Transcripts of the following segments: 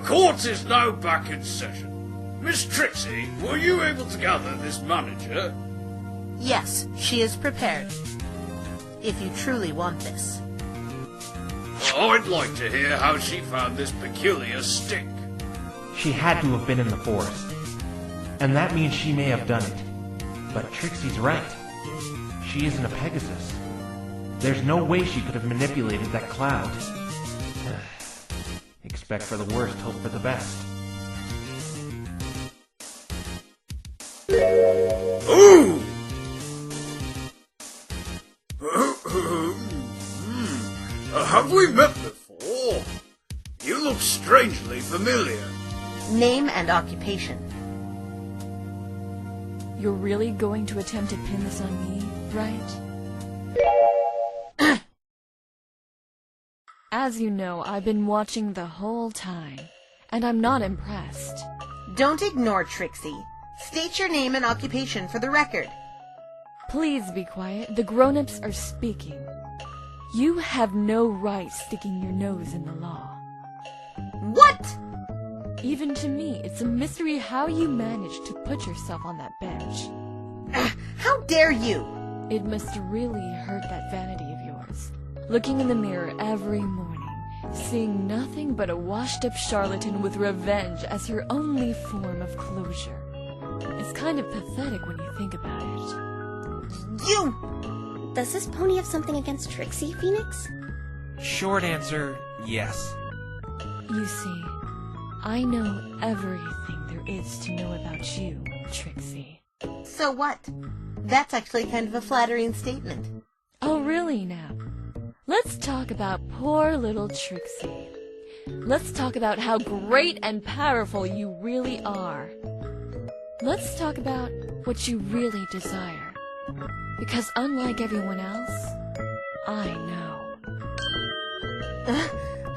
court is now back in session. Miss Trixie, were you able to gather this manager? Yes, she is prepared. If you truly want this. I'd like to hear how she found this peculiar stick. She had to have been in the forest. And that means she may have done it. But Trixie's right. She isn't a Pegasus. There's no way she could have manipulated that cloud. Expect for the worst, hope for the best. Ooh! Have we met before? You look strangely familiar. Name and occupation. You're really going to attempt to pin this on me, right? As you know, I've been watching the whole time, and I'm not impressed. Don't ignore Trixie. State your name and occupation for the record. Please be quiet. The grown-ups are speaking. You have no right sticking your nose in the law. What? Even to me, it's a mystery how you managed to put yourself on that bench. How dare you? It must really hurt that vanity of yours. Looking in the mirror every morning, seeing nothing but a washed-up charlatan with revenge as your only form of closure. It's kind of pathetic when you think about it. You! Does this pony have something against Trixie, Phoenix? Short answer, yes. You see, I know everything there is to know about you, Trixie. So what? That's actually kind of a flattering statement. Oh, really now? Let's talk about poor little Trixie. Let's talk about how great and powerful you really are. Let's talk about what you really desire. Because unlike everyone else, I know.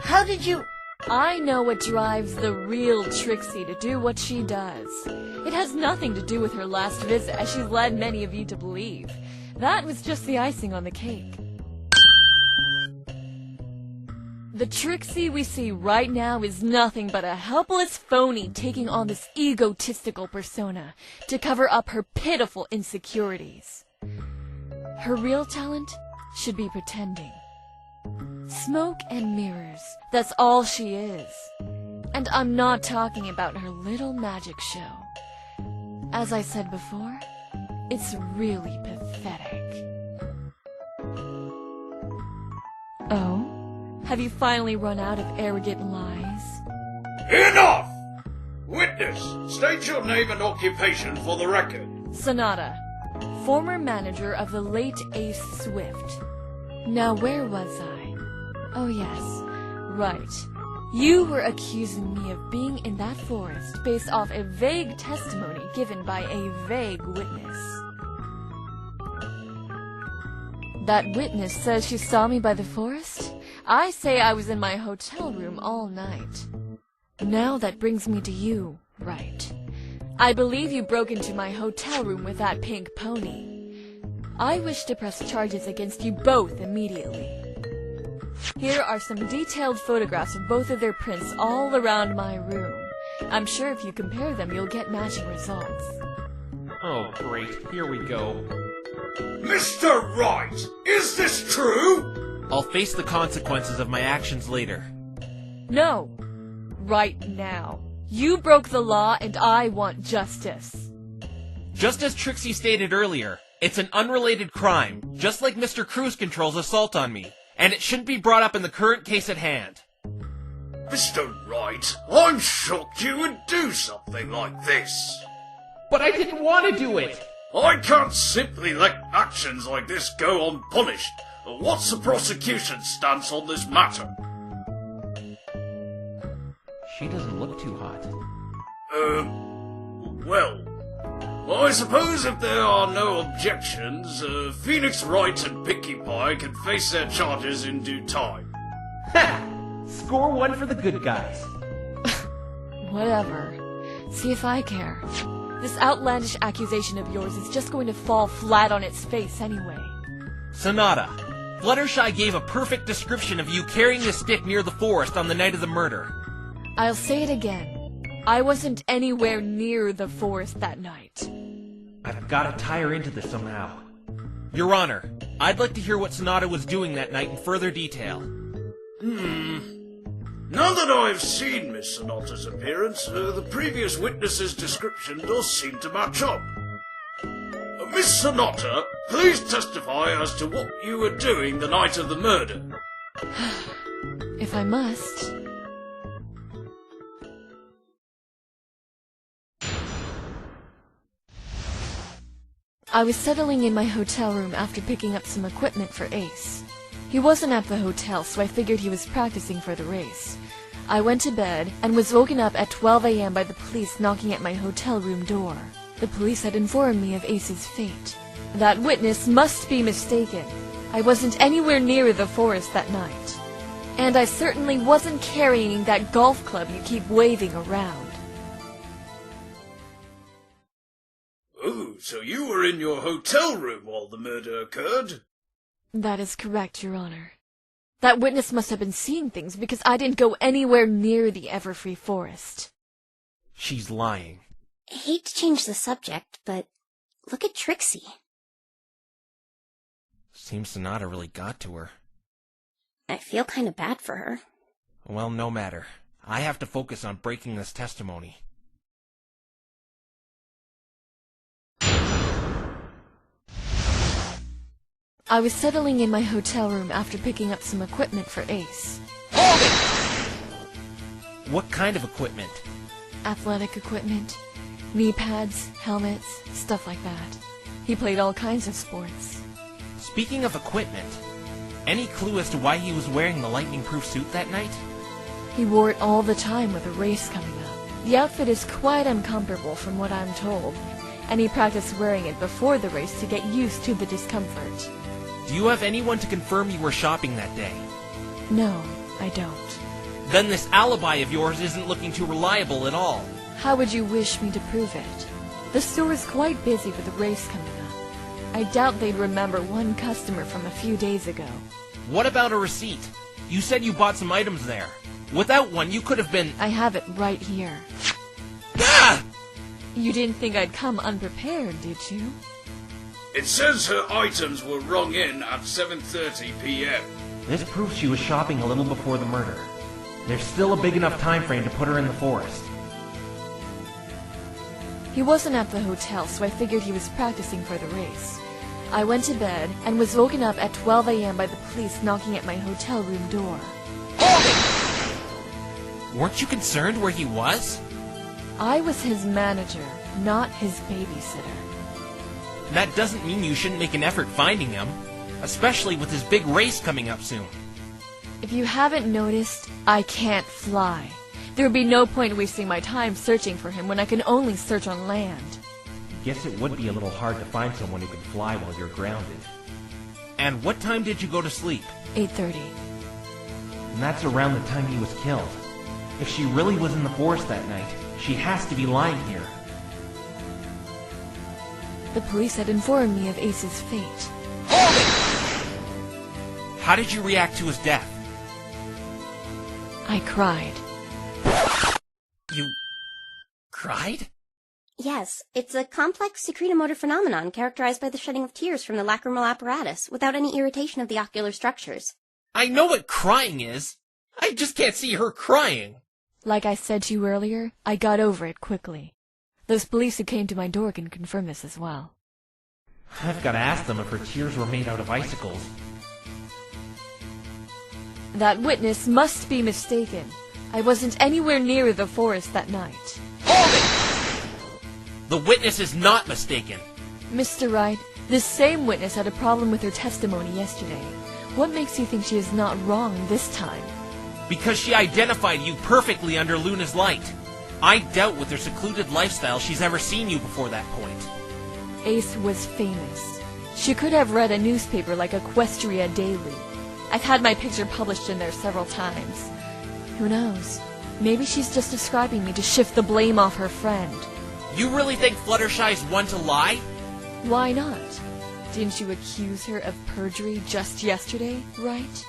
How did you... I know what drives the real Trixie to do what she does. It has nothing to do with her last visit, as she's led many of you to believe. That was just the icing on the cake. The Trixie we see right now is nothing but a helpless phony taking on this egotistical persona to cover up her pitiful insecurities. Her real talent should be pretending. Smoke and mirrors, that's all she is. And I'm not talking about her little magic show. As I said before, it's really pathetic. Oh? Have you finally run out of arrogant lies? Enough! Witness, state your name and occupation for the record. Sonata, former manager of the late Ace Swift. Now where was I? Oh yes, right. You were accusing me of being in that forest based off a vague testimony given by a vague witness. That witness says she saw me by the forest? I say I was in my hotel room all night. Now that brings me to you, right? I believe you broke into my hotel room with that pink pony. I wish to press charges against you both immediately. Here are some detailed photographs of both of their prints all around my room. I'm sure if you compare them, you'll get matching results. Oh, great. Here we go. Mr. Wright, is this true? I'll face the consequences of my actions later. No. Right now. You broke the law and I want justice. Just as Trixie stated earlier, it's an unrelated crime, just like Mr. Cruise Control's assault on me, and it shouldn't be brought up in the current case at hand. Mr. Wright, I'm shocked you would do something like this. But I didn't want to do it! I can't simply let actions like this go unpunished. What's the prosecution's stance on this matter? She doesn't look too hot. Well, I suppose if there are no objections, Phoenix Wright and Pinkie Pie can face their charges in due time. Ha! Score one for the good guys. Whatever. See if I care. This outlandish accusation of yours is just going to fall flat on its face anyway. Sonata, Fluttershy gave a perfect description of you carrying the stick near the forest on the night of the murder. I'll say it again. I wasn't anywhere near the forest that night. I've got to tie her into this somehow. Your Honor, I'd like to hear what Sonata was doing that night in further detail. Now that I've seen Miss Sonata's appearance, the previous witness's description does seem to match up. Miss Sonata, please testify as to what you were doing the night of the murder. If I must. I was settling in my hotel room after picking up some equipment for Ace. He wasn't at the hotel, so I figured he was practicing for the race. I went to bed and was woken up at 12 a.m. by the police knocking at my hotel room door. The police had informed me of Ace's fate. That witness must be mistaken. I wasn't anywhere near the forest that night. And I certainly wasn't carrying that golf club you keep waving around. Oh, so you were in your hotel room while the murder occurred? That is correct, Your Honor. That witness must have been seeing things because I didn't go anywhere near the Everfree Forest. She's lying. I hate to change the subject, but look at Trixie. Seems Sonata really got to her. I feel kind of bad for her. Well, no matter. I have to focus on breaking this testimony. I was settling in my hotel room after picking up some equipment for Ace. Hold it! What kind of equipment? Athletic equipment, knee pads, helmets, stuff like that. He played all kinds of sports. Speaking of equipment, any clue as to why he was wearing the lightning-proof suit that night? He wore it all the time with a race coming up. The outfit is quite uncomfortable from what I'm told, and he practiced wearing it before the race to get used to the discomfort. Do you have anyone to confirm you were shopping that day? No, I don't. Then this alibi of yours isn't looking too reliable at all. How would you wish me to prove it? The store is quite busy with the race coming up. I doubt they'd remember one customer from a few days ago. What about a receipt? You said you bought some items there. Without one, you could have been... I have it right here. Ah! You didn't think I'd come unprepared, did you? It says her items were rung in at 7:30 p.m. This proves she was shopping a little before the murder. There's still a big enough time frame to put her in the forest. He wasn't at the hotel, so I figured he was practicing for the race. I went to bed and was woken up at 12 a.m. by the police knocking at my hotel room door. Weren't you concerned where he was? I was his manager, not his babysitter. That doesn't mean you shouldn't make an effort finding him, especially with his big race coming up soon. If you haven't noticed, I can't fly. There would be no point wasting my time searching for him when I can only search on land. Guess it would be a little hard to find someone who can fly while you're grounded. And what time did you go to sleep? 8:30. And that's around the time he was killed. If she really was in the forest that night, she has to be lying here. The police had informed me of Ace's fate. How did you react to his death? I cried. You... cried? Yes, it's a complex secretomotor phenomenon characterized by the shedding of tears from the lacrimal apparatus without any irritation of the ocular structures. I know what crying is. I just can't see her crying. Like I said to you earlier, I got over it quickly. Those police who came to my door can confirm this as well. I've got to ask them if her tears were made out of icicles. That witness must be mistaken. I wasn't anywhere near the forest that night. The witness is not mistaken. Mr. Wright, this same witness had a problem with her testimony yesterday. What makes you think she is not wrong this time? Because she identified you perfectly under Luna's light. I doubt with her secluded lifestyle she's ever seen you before that point. Ace was famous. She could have read a newspaper like Equestria Daily. I've had my picture published in there several times. Who knows? Maybe she's just describing me to shift the blame off her friend. You really think Fluttershy's one to lie? Why not? Didn't you accuse her of perjury just yesterday, right?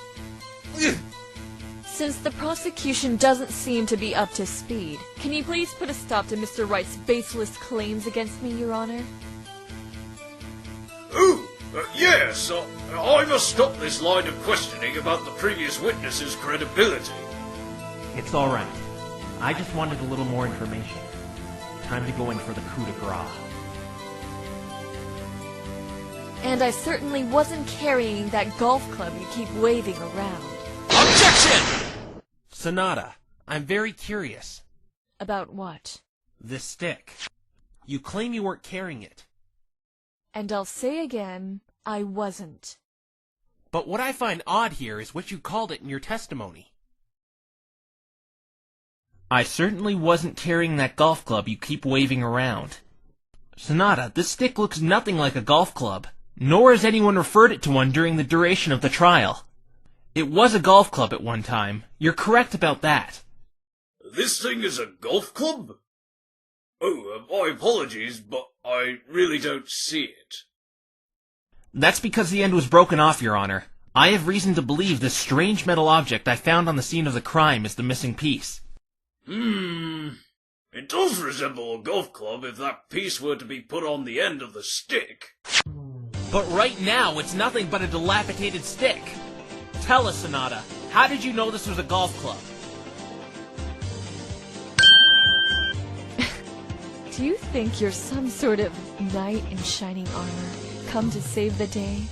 Since the prosecution doesn't seem to be up to speed, can you please put a stop to Mr. Wright's baseless claims against me, Your Honor? Oh, yes, I must stop this line of questioning about the previous witness's credibility. It's all right. I just wanted a little more information. Time to go in for the coup de grace. And I certainly wasn't carrying that golf club you keep waving around. Objection! Sonata, I'm very curious. About what? This stick. You claim you weren't carrying it. And I'll say again, I wasn't. But what I find odd here is what you called it in your testimony. I certainly wasn't carrying that golf club you keep waving around. Sonata, this stick looks nothing like a golf club, nor has anyone referred it to one during the duration of the trial. It was a golf club at one time. You're correct about that. This thing is a golf club? Oh, my apologies, but I really don't see it. That's because the end was broken off, Your Honor. I have reason to believe this strange metal object I found on the scene of the crime is the missing piece. It does resemble a golf club if that piece were to be put on the end of the stick. But right now, it's nothing but a dilapidated stick. Tell us, Sonata, how did you know this was a golf club? Do you think you're some sort of knight in shining armor, come to save the day?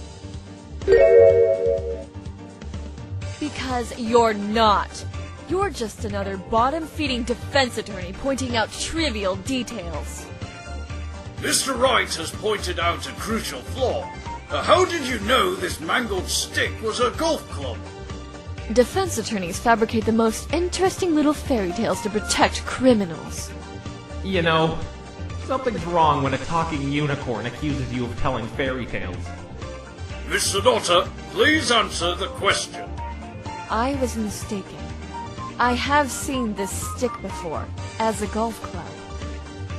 Because you're not. You're just another bottom-feeding defense attorney pointing out trivial details. Mr. Wright has pointed out a crucial flaw. How did you know this mangled stick was a golf club? Defense attorneys fabricate the most interesting little fairy tales to protect criminals. You know, something's wrong when a talking unicorn accuses you of telling fairy tales. Miss Sonata, please answer the question. I was mistaken. I have seen this stick before, as a golf club.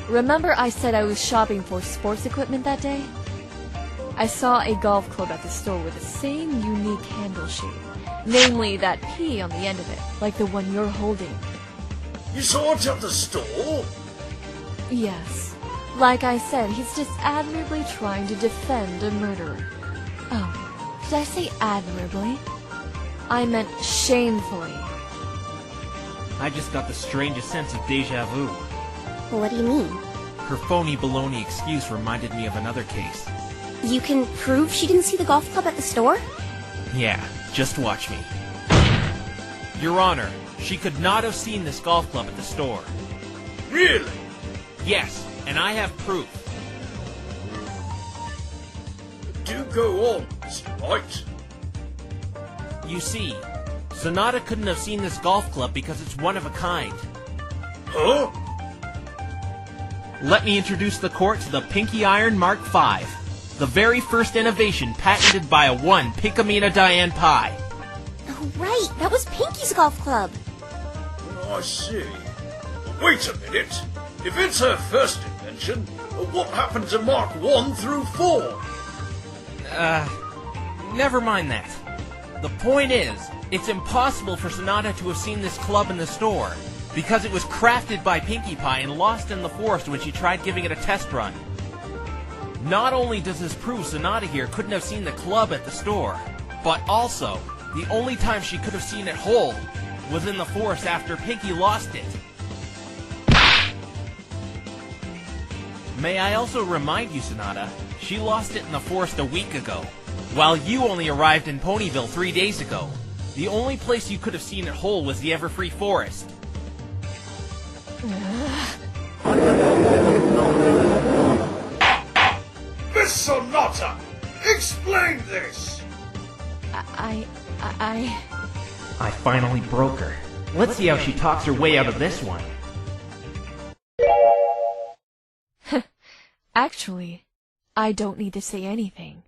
Remember I said I was shopping for sports equipment that day? I saw a golf club at the store with the same unique handle shape, namely that P on the end of it, like the one you're holding. You saw it at the store? Yes. Like I said, he's just admirably trying to defend a murderer. Oh, did I say admirably? I meant shamefully. I just got the strangest sense of deja vu. What do you mean? Her phony baloney excuse reminded me of another case. You can prove she didn't see the golf club at the store? Yeah, just watch me. Your Honor, she could not have seen this golf club at the store. Really? Yes, and I have proof. Do go on, Mr. Wright. You see, Sonata couldn't have seen this golf club because it's one of a kind. Huh? Let me introduce the court to the Pinky Iron Mark V, the very first innovation patented by a one Pickamina Diane Pie. Oh, right. That was Pinky's golf club. I see. Wait a minute. If it's her first invention, what happened to Mark 1 through 4? Never mind that. The point is, it's impossible for Sonata to have seen this club in the store, because it was crafted by Pinkie Pie and lost in the forest when she tried giving it a test run. Not only does this prove Sonata here couldn't have seen the club at the store, but also, the only time she could have seen it whole was in the forest after Pinkie lost it. May I also remind you, Sonata, she lost it in the forest a week ago, while you only arrived in Ponyville 3 days ago. The only place you could have seen it whole was the Everfree Forest. Miss Sonata, explain this! I finally broke her. Let's see how she talks her way out of this one. Actually, I don't need to say anything.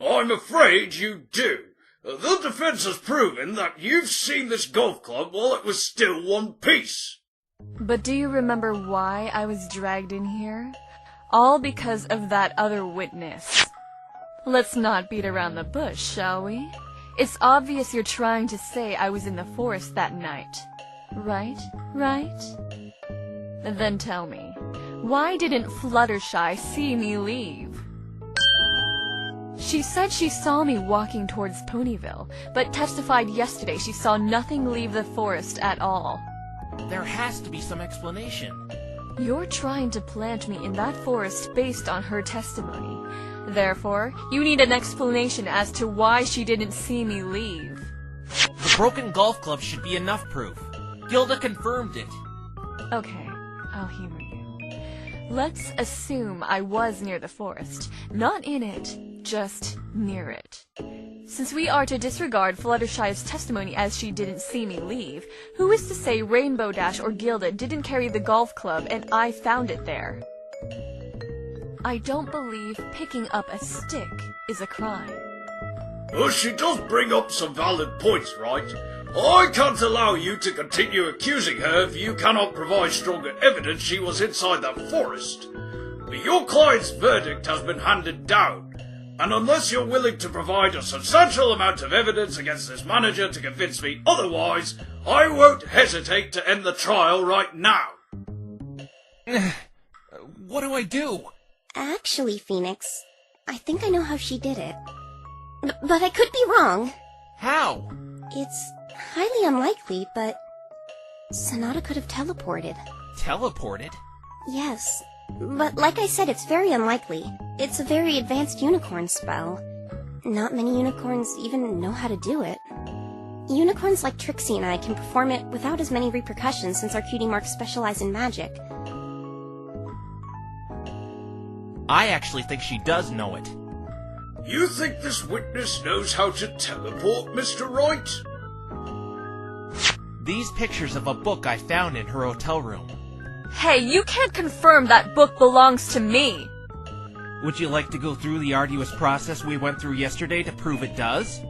I'm afraid you do. The defense has proven that you've seen this golf club while it was still one piece. But do you remember why I was dragged in here? All because of that other witness. Let's not beat around the bush, shall we? It's obvious you're trying to say I was in the forest that night. Right? Then tell me, why didn't Fluttershy see me leave? She said she saw me walking towards Ponyville, but testified yesterday she saw nothing leave the forest at all. There has to be some explanation. You're trying to plant me in that forest based on her testimony. Therefore, you need an explanation as to why she didn't see me leave. The broken golf club should be enough proof. Gilda confirmed it. Okay, I'll humor you. Let's assume I was near the forest. Not in it, just near it. Since we are to disregard Fluttershy's testimony as she didn't see me leave, who is to say Rainbow Dash or Gilda didn't carry the golf club and I found it there? I don't believe picking up a stick is a crime. Well, she does bring up some valid points, right? I can't allow you to continue accusing her if you cannot provide stronger evidence she was inside that forest. But your client's verdict has been handed down, and unless you're willing to provide a substantial amount of evidence against this manager to convince me otherwise, I won't hesitate to end the trial right now. What do I do? Actually, Phoenix, I think I know how she did it. But I could be wrong. How? It's highly unlikely, but Sonata could have teleported. Teleported? Yes, but like I said, it's very unlikely. It's a very advanced unicorn spell. Not many unicorns even know how to do it. Unicorns like Trixie and I can perform it without as many repercussions since our cutie marks specialize in magic. I actually think she does know it. You think this witness knows how to teleport, Mr. Wright? These pictures of a book I found in her hotel room. Hey, you can't confirm that book belongs to me! Would you like to go through the arduous process we went through yesterday to prove it does?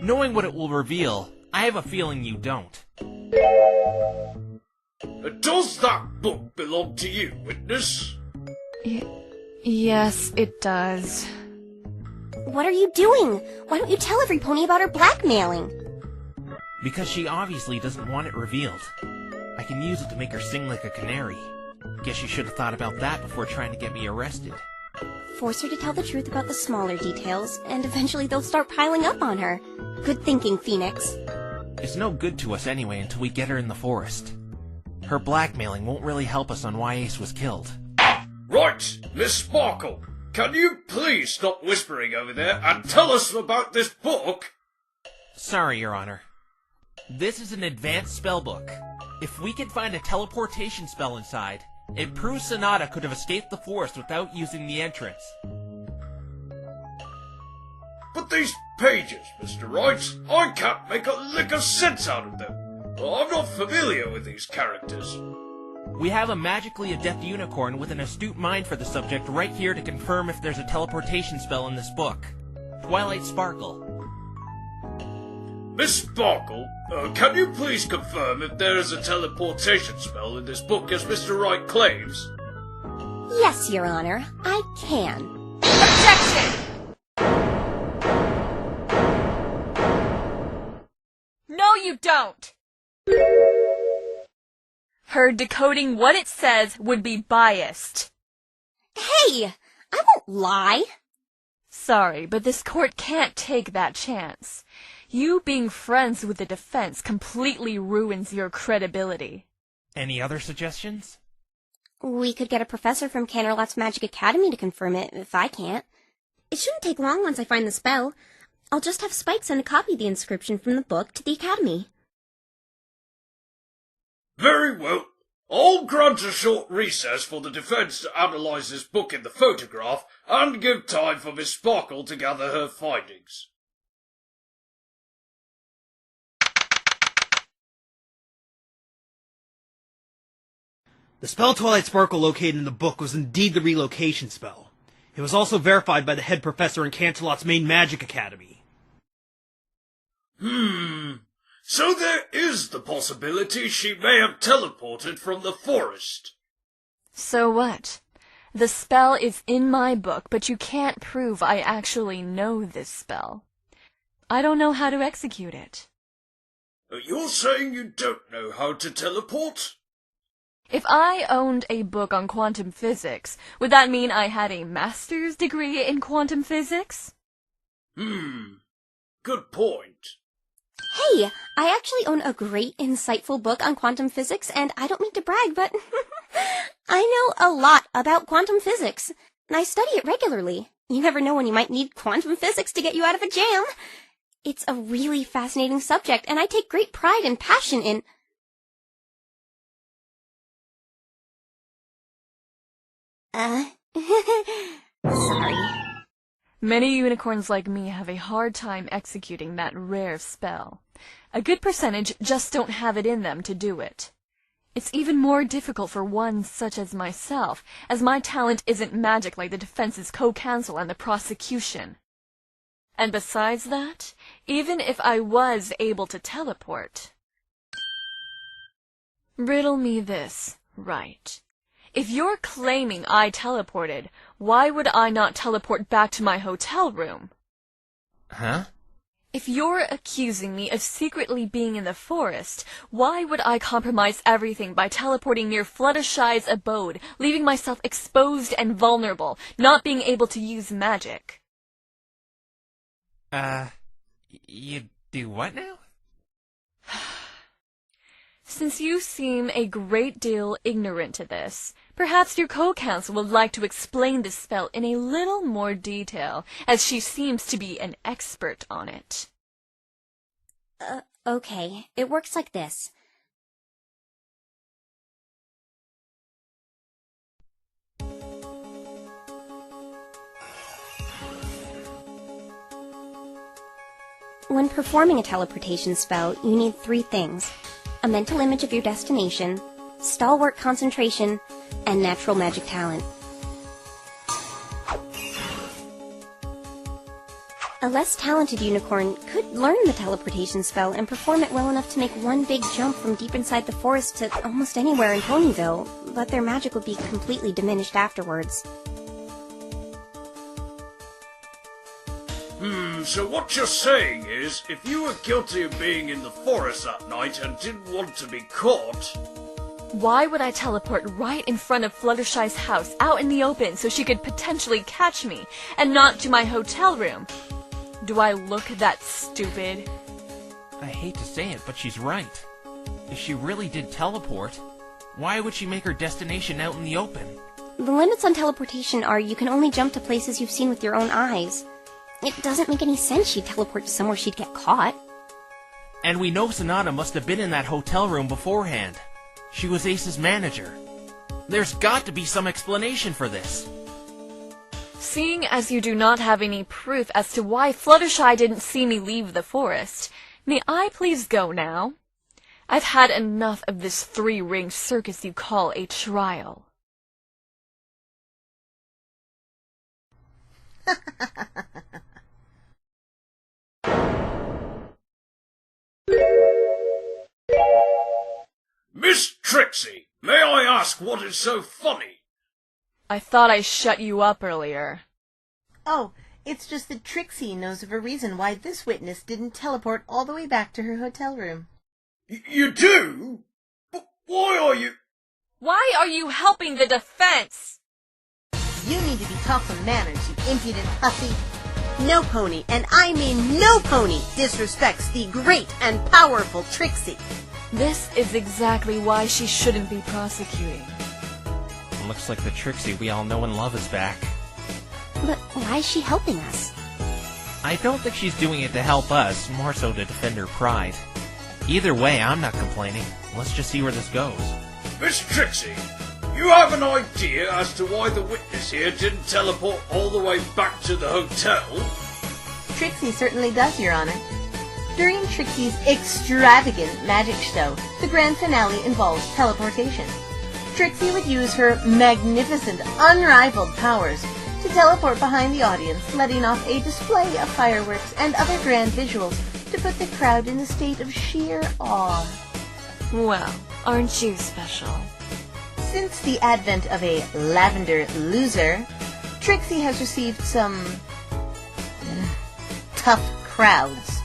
Knowing what it will reveal, I have a feeling you don't. Does that book belong to you, witness? Yes, it does. What are you doing? Why don't you tell every pony about her blackmailing? Because she obviously doesn't want it revealed. I can use it to make her sing like a canary. Guess you should have thought about that before trying to get me arrested. Force her to tell the truth about the smaller details, and eventually they'll start piling up on her. Good thinking, Phoenix. It's no good to us anyway until we get her in the forest. Her blackmailing won't really help us on why Ace was killed. Right, Miss Sparkle, can you please stop whispering over there and tell us about this book? Sorry, Your Honor. This is an advanced spellbook. If we can find a teleportation spell inside, it proves Sonata could have escaped the forest without using the entrance. But these pages, Mr. Wright, I can't make a lick of sense out of them. I'm not familiar with these characters. We have a magically adept unicorn with an astute mind for the subject right here to confirm if there's a teleportation spell in this book. Twilight Sparkle. Miss Sparkle, can you please confirm if there is a teleportation spell in this book as Mr. Wright claims? Yes, Your Honor, I can. Objection! No, you don't! Her decoding what it says would be biased. Hey, I won't lie. Sorry, but this court can't take that chance. You being friends with the defense completely ruins your credibility. Any other suggestions? We could get a professor from Canterlot's Magic Academy to confirm it, if I can't. It shouldn't take long once I find the spell. I'll just have Spike send a copy of the inscription from the book to the Academy. Very well. I'll grant a short recess for the defence to analyse this book in the photograph and give time for Miss Sparkle to gather her findings. The spell Twilight Sparkle located in the book was indeed the relocation spell. It was also verified by the head professor in Canterlot's main magic academy. So there is the possibility she may have teleported from the forest. So what? The spell is in my book, but you can't prove I actually know this spell. I don't know how to execute it. You're saying you don't know how to teleport? If I owned a book on quantum physics, would that mean I had a master's degree in quantum physics? Good point. Hey, I actually own a great, insightful book on quantum physics, and I don't mean to brag, but I know a lot about quantum physics, and I study it regularly. You never know when you might need quantum physics to get you out of a jam. It's a really fascinating subject, and I take great pride and passion in... Sorry. Many unicorns like me have a hard time executing that rare spell. A good percentage just don't have it in them to do it. It's even more difficult for one such as myself, as my talent isn't magic like the defense's co-counsel and the prosecution. And besides that, even if I was able to teleport... Riddle me this, right? If you're claiming I teleported, why would I not teleport back to my hotel room? Huh? If you're accusing me of secretly being in the forest, why would I compromise everything by teleporting near Fluttershy's abode, leaving myself exposed and vulnerable, not being able to use magic? You do what now? Since you seem a great deal ignorant to this, perhaps your co-counsel would like to explain this spell in a little more detail, as she seems to be an expert on it. Okay. It works like this. When performing a teleportation spell, you need 3 things: a mental image of your destination, stalwart concentration, and natural magic talent. A less talented unicorn could learn the teleportation spell and perform it well enough to make one big jump from deep inside the forest to almost anywhere in Ponyville, but their magic would be completely diminished afterwards. So what you're saying is, if you were guilty of being in the forest that night and didn't want to be caught... Why would I teleport right in front of Fluttershy's house, out in the open, so she could potentially catch me, and not to my hotel room? Do I look that stupid? I hate to say it, but she's right. If she really did teleport, why would she make her destination out in the open? The limits on teleportation are you can only jump to places you've seen with your own eyes. It doesn't make any sense she'd teleport to somewhere she'd get caught. And we know Sonata must have been in that hotel room beforehand. She was Ace's manager. There's got to be some explanation for this. Seeing as you do not have any proof as to why Fluttershy didn't see me leave the forest, may I please go now? I've had enough of this 3-ring circus you call a trial. Miss Trixie, may I ask what is so funny? I thought I shut you up earlier. Oh, it's just that Trixie knows of a reason why this witness didn't teleport all the way back to her hotel room. You do? But why are you... Why are you helping the defense? You need to be taught some manners, you impudent hussy. No pony, and I mean no pony, disrespects the great and powerful Trixie. This is exactly why she shouldn't be prosecuting. Looks like the Trixie we all know and love is back. But why is she helping us? I don't think she's doing it to help us, more so to defend her pride. Either way, I'm not complaining. Let's just see where this goes. Miss Trixie, you have an idea as to why the witness here didn't teleport all the way back to the hotel? Trixie certainly does, Your Honor. During Trixie's extravagant magic show, the grand finale involves teleportation. Trixie would use her magnificent, unrivaled powers to teleport behind the audience, letting off a display of fireworks and other grand visuals to put the crowd in a state of sheer awe. Well, aren't you special? Since the advent of a lavender loser, Trixie has received some tough crowds.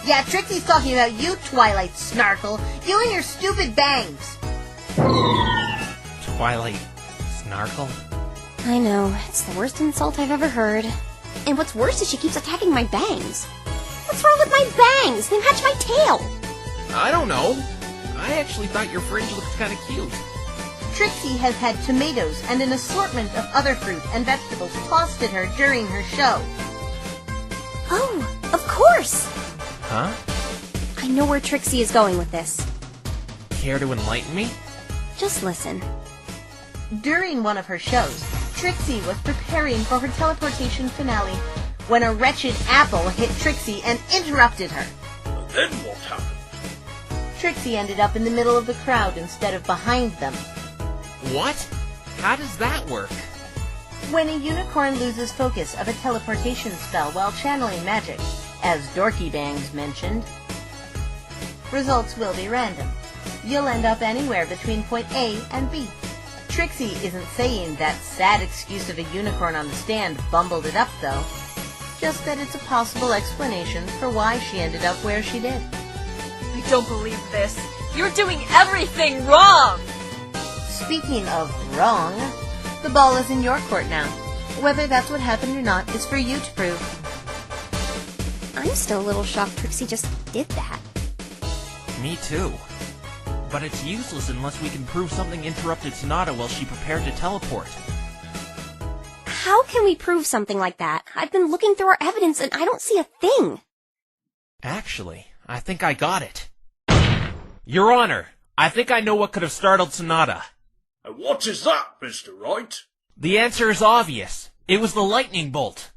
Yeah, Trixie's talking about you, Twilight Snarkle. You and your stupid bangs. Twilight Snarkle? I know, it's the worst insult I've ever heard. And what's worse is she keeps attacking my bangs. What's wrong with my bangs? They match my tail. I don't know. I actually thought your fringe looked kind of cute. Trixie has had tomatoes and an assortment of other fruit and vegetables tossed at her during her show. Oh, of course! Huh? I know where Trixie is going with this. Care to enlighten me? Just listen. During one of her shows, Trixie was preparing for her teleportation finale when a wretched apple hit Trixie and interrupted her. Then what happened? Trixie ended up in the middle of the crowd instead of behind them. What? How does that work? When a unicorn loses focus of a teleportation spell while channeling magic, as Dorky Bangs mentioned, results will be random. You'll end up anywhere between point A and B. Trixie isn't saying that sad excuse of a unicorn on the stand bumbled it up, though. Just that it's a possible explanation for why she ended up where she did. I don't believe this. You're doing everything wrong! Speaking of wrong, the ball is in your court now. Whether that's what happened or not is for you to prove. I'm still a little shocked Trixie just did that. Me too. But it's useless unless we can prove something interrupted Sonata while she prepared to teleport. How can we prove something like that? I've been looking through our evidence and I don't see a thing. Actually, I think I got it. Your Honor, I think I know what could have startled Sonata. And what is that, Mr. Wright? The answer is obvious. It was the lightning bolt.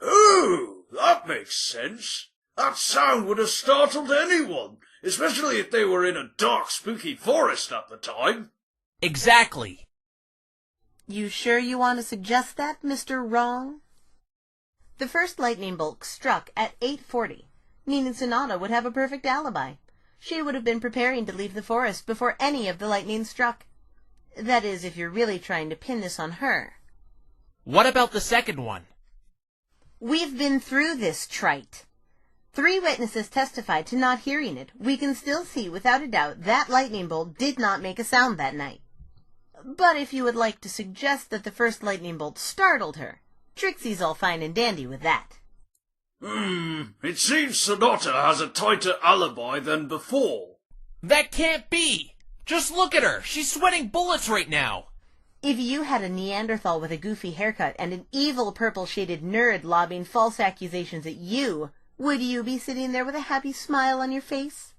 Oh, that makes sense. That sound would have startled anyone, especially if they were in a dark, spooky forest at the time. Exactly. You sure you want to suggest that, Mr. Wrong? The first lightning bolt struck at 8:40, meaning Sonata would have a perfect alibi. She would have been preparing to leave the forest before any of the lightning struck. That is, if you're really trying to pin this on her. What about the second one? We've been through this, trite. 3 witnesses testified to not hearing it. We can still see without a doubt that lightning bolt did not make a sound that night. But if you would like to suggest that the first lightning bolt startled her, Trixie's all fine and dandy with that. It seems Sonata has a tighter alibi than before. That can't be! Just look at her! She's sweating bullets right now! If you had a Neanderthal with a goofy haircut and an evil purple-shaded nerd lobbing false accusations at you, would you be sitting there with a happy smile on your face?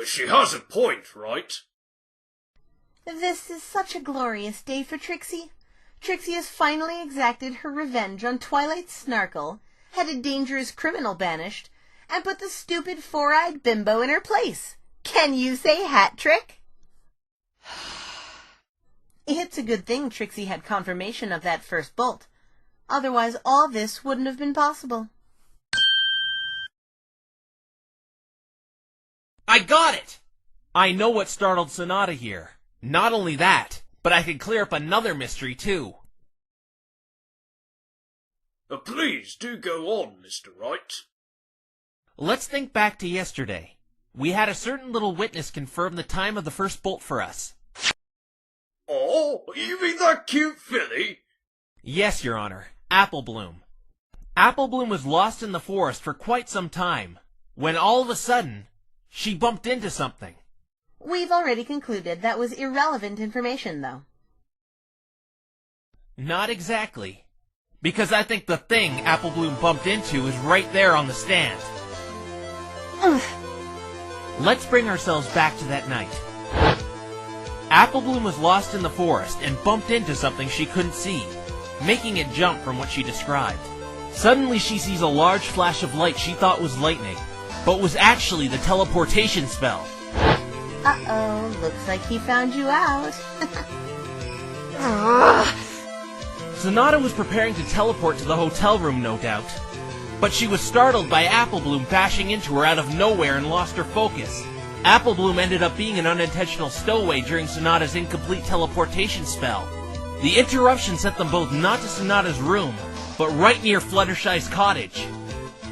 She has a point, right? This is such a glorious day for Trixie. Trixie has finally exacted her revenge on Twilight Snarkle, had a dangerous criminal banished, and put the stupid 4-eyed bimbo in her place. Can you say hat trick? It's a good thing Trixie had confirmation of that first bolt. Otherwise, all this wouldn't have been possible. I got it! I know what startled Sonata here. Not only that, but I can clear up another mystery too. Please do go on, Mr. Wright. Let's think back to yesterday. We had a certain little witness confirm the time of the first bolt for us. Oh, you mean that cute filly? Yes, Your Honor. Applebloom. Applebloom was lost in the forest for quite some time, when all of a sudden, she bumped into something. We've already concluded that was irrelevant information, though. Not exactly. Because I think the thing Applebloom bumped into is right there on the stand. Ugh. Let's bring ourselves back to that night. Applebloom was lost in the forest and bumped into something she couldn't see, making it jump from what she described. Suddenly she sees a large flash of light she thought was lightning, but was actually the teleportation spell. Uh-oh, looks like he found you out. Sonata was preparing to teleport to the hotel room, no doubt. But she was startled by Applebloom bashing into her out of nowhere and lost her focus. Applebloom ended up being an unintentional stowaway during Sonata's incomplete teleportation spell. The interruption sent them both not to Sonata's room, but right near Fluttershy's cottage.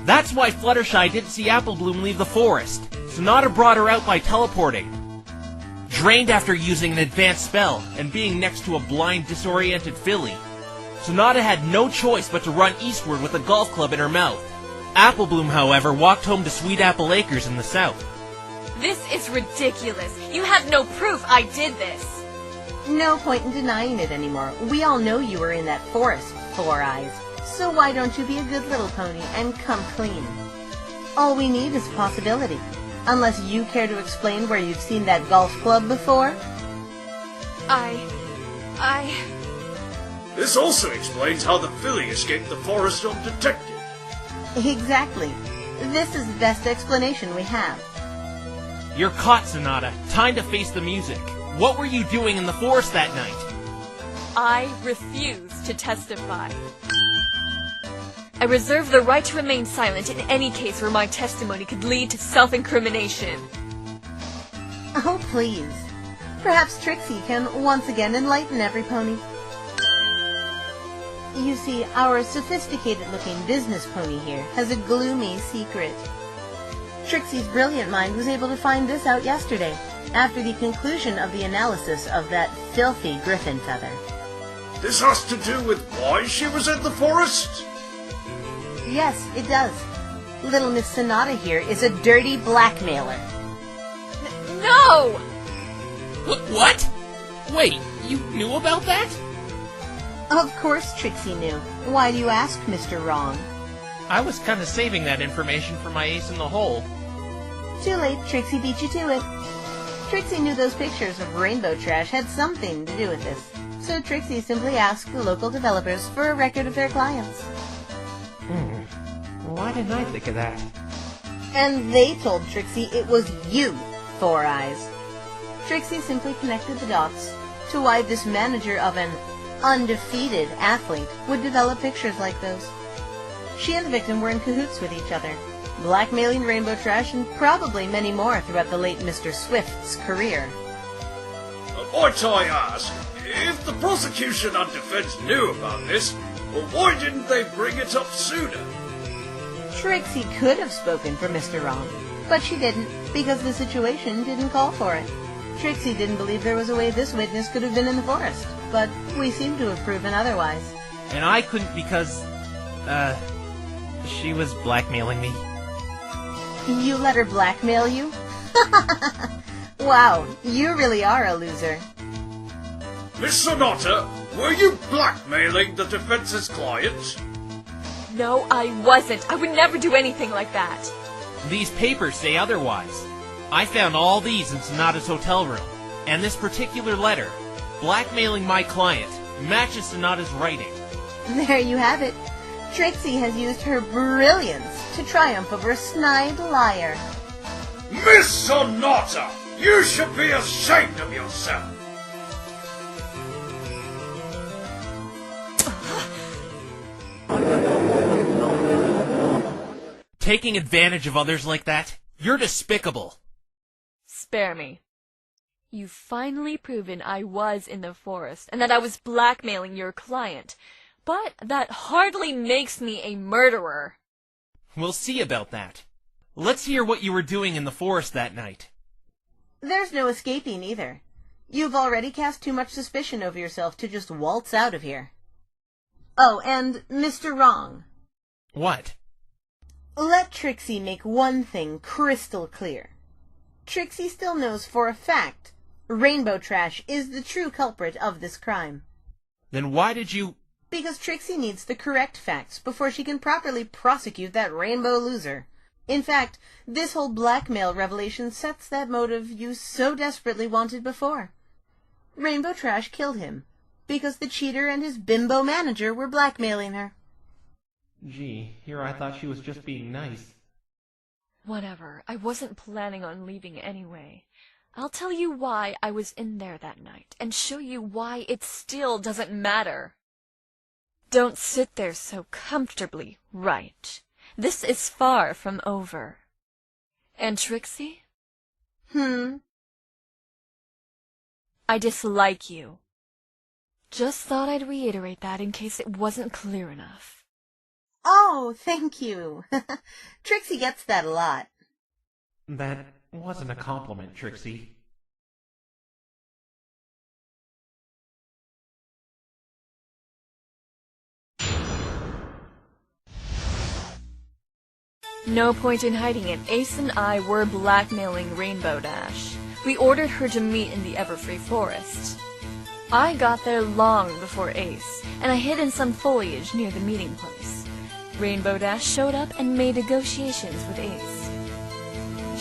That's why Fluttershy didn't see Applebloom leave the forest. Sonata brought her out by teleporting. Drained after using an advanced spell and being next to a blind, disoriented filly, Sonata had no choice but to run eastward with a golf club in her mouth. Applebloom, however, walked home to Sweet Apple Acres in the south. This is ridiculous. You have no proof I did this. No point in denying it anymore. We all know you were in that forest, Four Eyes. So why don't you be a good little pony and come clean? All we need is a possibility. Unless you care to explain where you've seen that golf club before? This also explains how the filly escaped the forest undetected. Exactly. This is the best explanation we have. You're caught, Sonata. Time to face the music. What were you doing in the forest that night? I refuse to testify. I reserve the right to remain silent in any case where my testimony could lead to self-incrimination. Oh, please. Perhaps Trixie can once again enlighten every pony. You see, our sophisticated-looking business pony here has a gloomy secret. Trixie's brilliant mind was able to find this out yesterday, after the conclusion of the analysis of that filthy griffin feather. This has to do with why she was in the forest? Yes, it does. Little Miss Sonata here is a dirty blackmailer. No! What? Wait, you knew about that? Of course Trixie knew. Why do you ask, Mr. Wrong? I was kind of saving that information for my ace in the hole. Too late, Trixie beat you to it. Trixie knew those pictures of rainbow trash had something to do with this, so Trixie simply asked the local developers for a record of their clients. Why didn't I think of that? And they told Trixie it was you, Four Eyes. Trixie simply connected the dots to why this manager of an undefeated athlete would develop pictures like those. She and the victim were in cahoots with each other, blackmailing rainbow trash and probably many more throughout the late Mr. Swift's career. Might I ask, if the prosecution and defense knew about this, well, why didn't they bring it up sooner? Trixie could have spoken for Mr. Wrong, but she didn't because the situation didn't call for it. Trixie didn't believe there was a way this witness could have been in the forest, but we seem to have proven otherwise. And I couldn't because, she was blackmailing me. You let her blackmail you? Wow, you really are a loser. Miss Sonata, were you blackmailing the defense's client? No, I wasn't. I would never do anything like that. These papers say otherwise. I found all these in Sonata's hotel room, and this particular letter, blackmailing my client, matches Sonata's writing. There you have it. Trixie has used her brilliance to triumph over a snide liar. Miss Sonata, you should be ashamed of yourself. Taking advantage of others like that? You're despicable. Spare me. You've finally proven I was in the forest and that I was blackmailing your client. But that hardly makes me a murderer. We'll see about that. Let's hear what you were doing in the forest that night. There's no escaping either. You've already cast too much suspicion over yourself to just waltz out of here. Oh, and Mr. Wrong. What? Let Trixie make one thing crystal clear. Trixie still knows for a fact Rainbow Trash is the true culprit of this crime. Then why did you... Because Trixie needs the correct facts before she can properly prosecute that rainbow loser. In fact, this whole blackmail revelation sets that motive you so desperately wanted before. Rainbow Trash killed him because the cheater and his bimbo manager were blackmailing her. Gee, here I thought she was just being nice. Whatever. I wasn't planning on leaving anyway. I'll tell you why I was in there that night and show you why it still doesn't matter. Don't sit there so comfortably, right? This is far from over. And Trixie? I dislike you. Just thought I'd reiterate that in case it wasn't clear enough. Oh, thank you. Trixie gets that a lot. That wasn't a compliment, Trixie. No point in hiding it, Ace and I were blackmailing Rainbow Dash. We ordered her to meet in the Everfree Forest. I got there long before Ace, and I hid in some foliage near the meeting place. Rainbow Dash showed up and made negotiations with Ace.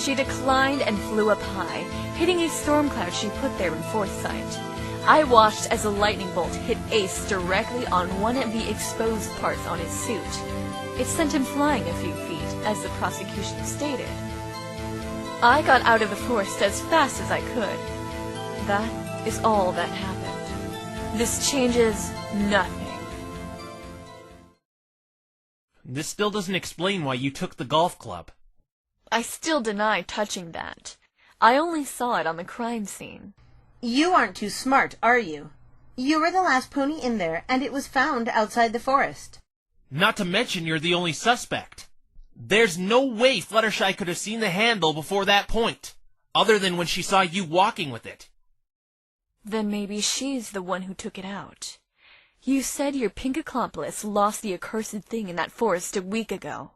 She declined and flew up high, hitting a storm cloud she put there in foresight. I watched as a lightning bolt hit Ace directly on one of the exposed parts on his suit. It sent him flying a few feet, as the prosecution stated. I got out of the forest as fast as I could. That is all that happened. This changes nothing. This still doesn't explain why you took the golf club. I still deny touching that. I only saw it on the crime scene. You aren't too smart, are you? You were the last pony in there, and it was found outside the forest. Not to mention you're the only suspect. There's no way Fluttershy could have seen the handle before that point, other than when she saw you walking with it. Then maybe she's the one who took it out. You said your pink accomplice lost the accursed thing in that forest a week ago.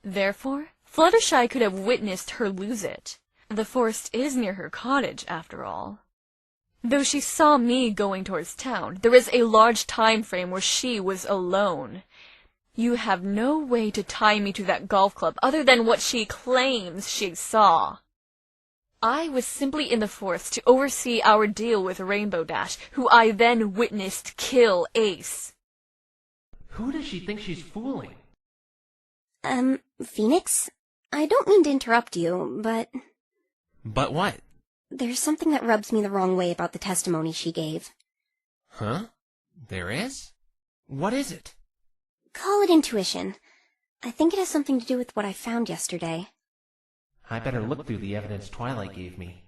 Therefore, Fluttershy could have witnessed her lose it. The forest is near her cottage, after all. Though she saw me going towards town, there is a large time frame where she was alone. You have no way to tie me to that golf club other than what she claims she saw. I was simply in the forest to oversee our deal with Rainbow Dash, who I then witnessed kill Ace. Who does she think she's fooling? Phoenix? I don't mean to interrupt you, but... But what? There's something that rubs me the wrong way about the testimony she gave. Huh? There is? What is it? Call it intuition. I think it has something to do with what I found yesterday. I better look through the evidence Twilight gave me.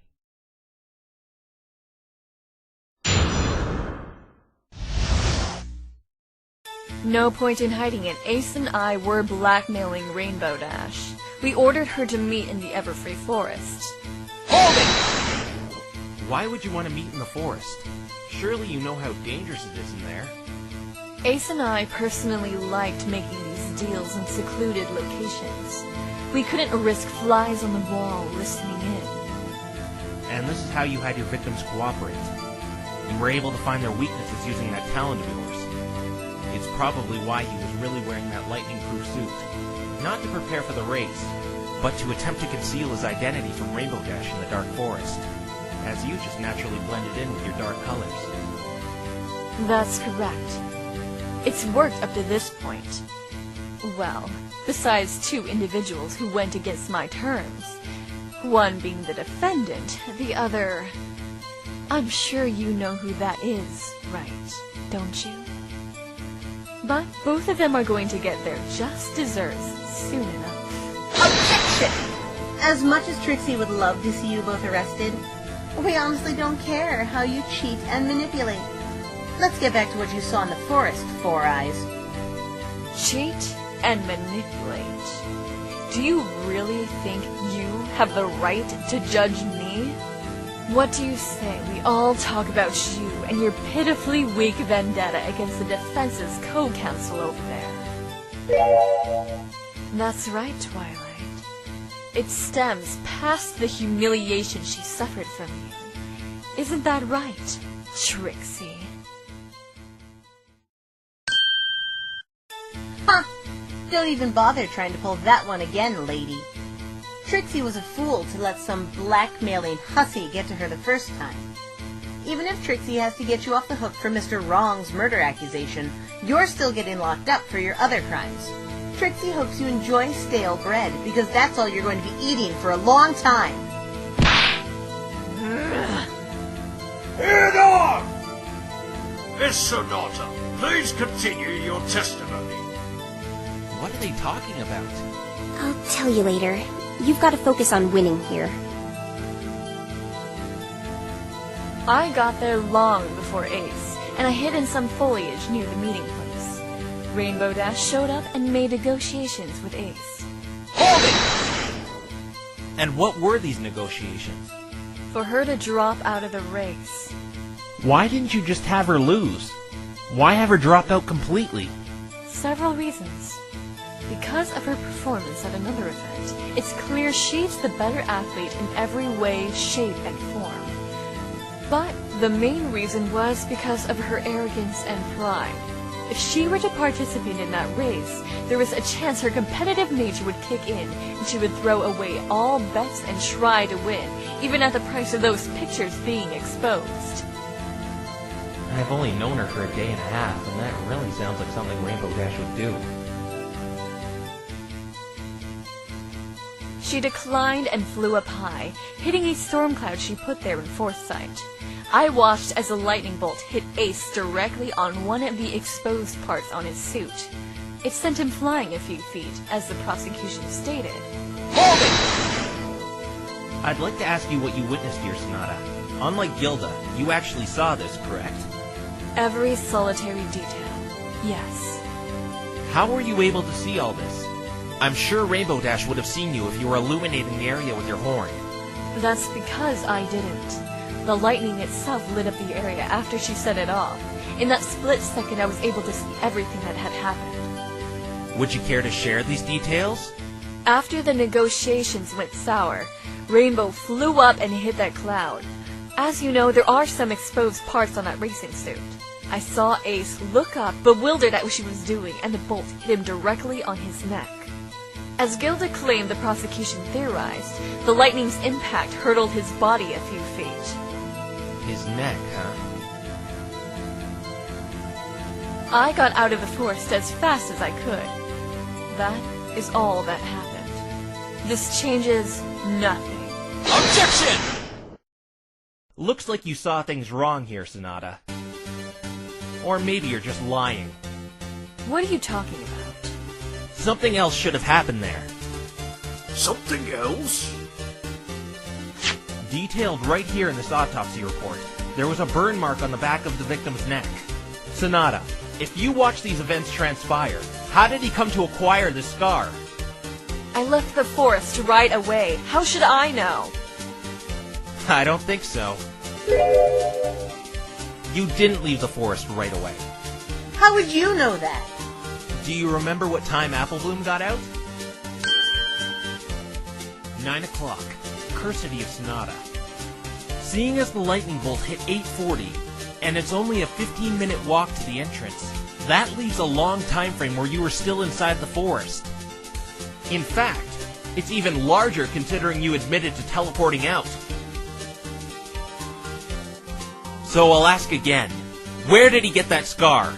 No point in hiding it, Ace and I were blackmailing Rainbow Dash. We ordered her to meet in the Everfree Forest. Hold it! Why would you want to meet in the forest? Surely you know how dangerous it is in there. Ace and I personally liked making these deals in secluded locations. We couldn't risk flies on the wall listening in. And this is how you had your victims cooperate. You were able to find their weaknesses using that talent of yours. It's probably why he was really wearing that lightning-proof suit. Not to prepare for the race, but to attempt to conceal his identity from Rainbow Dash in the dark forest, as you just naturally blended in with your dark colors. That's correct. It's worked up to this point. Well, besides two individuals who went against my terms. One being the defendant, the other... I'm sure you know who that is, right? Don't you? But both of them are going to get their just desserts soon enough. Objection! As much as Trixie would love to see you both arrested, we honestly don't care how you cheat and manipulate. Let's get back to what you saw in the forest, Four Eyes. Cheat and manipulate. Do you really think you have the right to judge me? What do you say we all talk about you and your pitifully weak vendetta against the defense's co-counsel over there? That's right, Twilight. It stems past the humiliation she suffered from you. Isn't that right, Trixie? Ha! Don't even bother trying to pull that one again, lady. Trixie was a fool to let some blackmailing hussy get to her the first time. Even if Trixie has to get you off the hook for Mr. Wrong's murder accusation, you're still getting locked up for your other crimes. Trixie hopes you enjoy stale bread, because that's all you're going to be eating for a long time. Head on! Miss Sonata, please continue your testimony. What are they talking about? I'll tell you later. You've got to focus on winning here. I got there long before Ace, and I hid in some foliage near the meeting place. Rainbow Dash showed up and made negotiations with Ace. Hold it! And what were these negotiations? For her to drop out of the race. Why didn't you just have her lose? Why have her drop out completely? Several reasons. Because of her performance at another event, it's clear she's the better athlete in every way, shape, and form. But the main reason was because of her arrogance and pride. If she were to participate in that race, there was a chance her competitive nature would kick in, and she would throw away all bets and try to win, even at the price of those pictures being exposed. I've only known her for a day and a half, and that really sounds like something Rainbow Dash would do. She declined and flew up high, hitting a storm cloud she put there in foresight. I watched as a lightning bolt hit Ace directly on one of the exposed parts on his suit. It sent him flying a few feet, as the prosecution stated. Hold it! I'd like to ask you what you witnessed here, Sonata. Unlike Gilda, you actually saw this, correct? Every solitary detail, yes. How were you able to see all this? I'm sure Rainbow Dash would have seen you if you were illuminating the area with your horn. That's because I didn't. The lightning itself lit up the area after she set it off. In that split second, I was able to see everything that had happened. Would you care to share these details? After the negotiations went sour, Rainbow flew up and hit that cloud. As you know, there are some exposed parts on that racing suit. I saw Ace look up, bewildered at what she was doing, and the bolt hit him directly on his neck. As Gilda claimed the prosecution theorized, the lightning's impact hurtled his body a few feet. His neck, huh? I got out of the forest as fast as I could. That is all that happened. This changes nothing. Objection! Looks like you saw things wrong here, Sonata. Or maybe you're just lying. What are you talking about? Something else should have happened there. Something else? Detailed right here in this autopsy report, there was a burn mark on the back of the victim's neck. Sonata, if you watch these events transpire, how did he come to acquire this scar? I left the forest right away. How should I know? I don't think so. You didn't leave the forest right away. How would you know that? Do you remember what time Applebloom got out? 9 o'clock. Cursity of Sonata. Seeing as the lightning bolt hit 8:40, and it's only a 15-minute walk to the entrance, that leaves a long time frame where you were still inside the forest. In fact, it's even larger considering you admitted to teleporting out. So I'll ask again, where did he get that scar?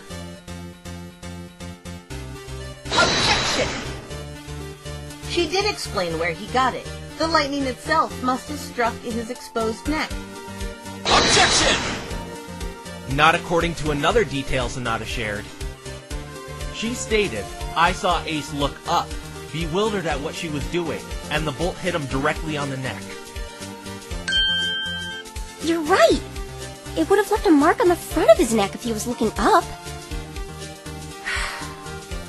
Objection! She did explain where he got it. The lightning itself must have struck his exposed neck. Objection! Not according to another detail Sonata shared. She stated, I saw Ace look up, bewildered at what she was doing, and the bolt hit him directly on the neck. You're right! It would have left a mark on the front of his neck if he was looking up.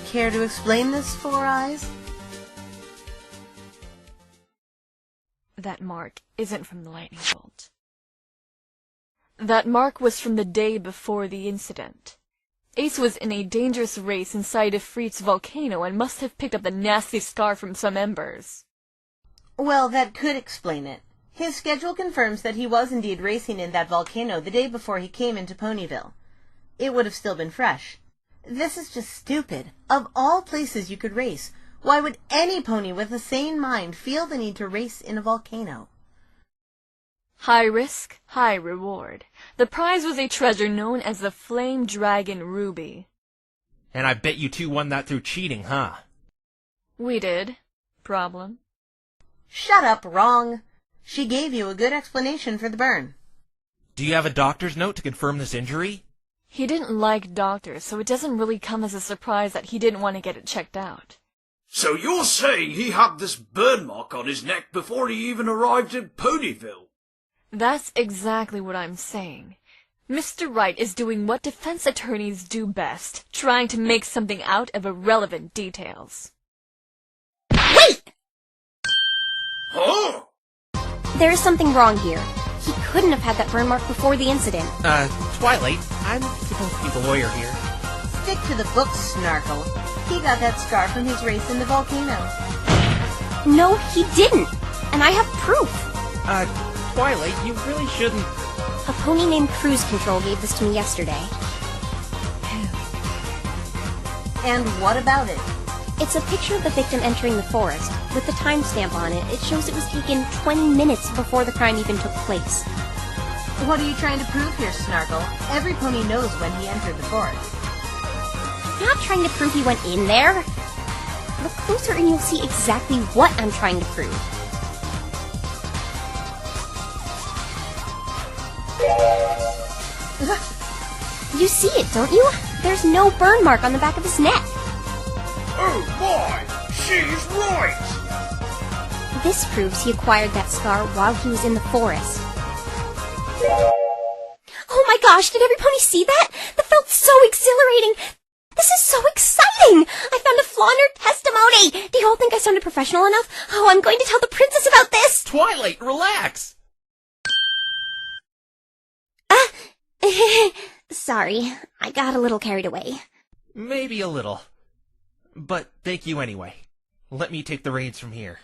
Care to explain this, Four Eyes? That mark isn't from the lightning bolt. That mark was from the day before the incident. Ace was in a dangerous race inside a Freet's volcano and must have picked up the nasty scar from some embers. Well, that could explain it. His schedule confirms that he was indeed racing in that volcano the day before he came into Ponyville. It would have still been fresh. This is just stupid. Of all places you could race, why would any pony with a sane mind feel the need to race in a volcano? High risk, high reward. The prize was a treasure known as the Flame Dragon Ruby. And I bet you two won that through cheating, huh? We did. Problem? Shut up, wrong. She gave you a good explanation for the burn. Do you have a doctor's note to confirm this injury? He didn't like doctors, so it doesn't really come as a surprise that he didn't want to get it checked out. So you're saying he had this burn mark on his neck before he even arrived in Ponyville? That's exactly what I'm saying. Mr. Wright is doing what defense attorneys do best, trying to make something out of irrelevant details. Wait! Huh? There is something wrong here. He couldn't have had that burn mark before the incident. Twilight, I'm supposed to be the lawyer here. Stick to the book, Snarkle. He got that scar from his race in the volcano. No, he didn't. And I have proof. Twilight, you really shouldn't... A pony named Cruise Control gave this to me yesterday. And what about it? It's a picture of the victim entering the forest. With the timestamp on it, it shows it was taken 20 minutes before the crime even took place. What are you trying to prove here, Snarkle? Every pony knows when he entered the forest. I'm not trying to prove he went in there. Look closer and you'll see exactly what I'm trying to prove. You see it, don't you? There's no burn mark on the back of his neck. Oh my! She's right! This proves he acquired that scar while he was in the forest. Oh my gosh, did every pony see that? That felt so exhilarating! This is so exciting! I found a flaw in her testimony! Do you all think I sounded professional enough? Oh, I'm going to tell the princess about this! Twilight, relax! Sorry, I got a little carried away. Maybe a little. But thank you anyway. Let me take the reins from here.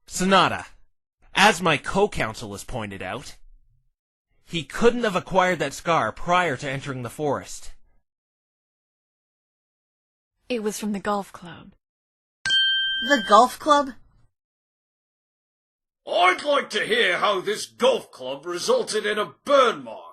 Sonata, as my co-counsel has pointed out, he couldn't have acquired that scar prior to entering the forest. It was from the golf club. The golf club? I'd like to hear how this golf club resulted in a burn mark.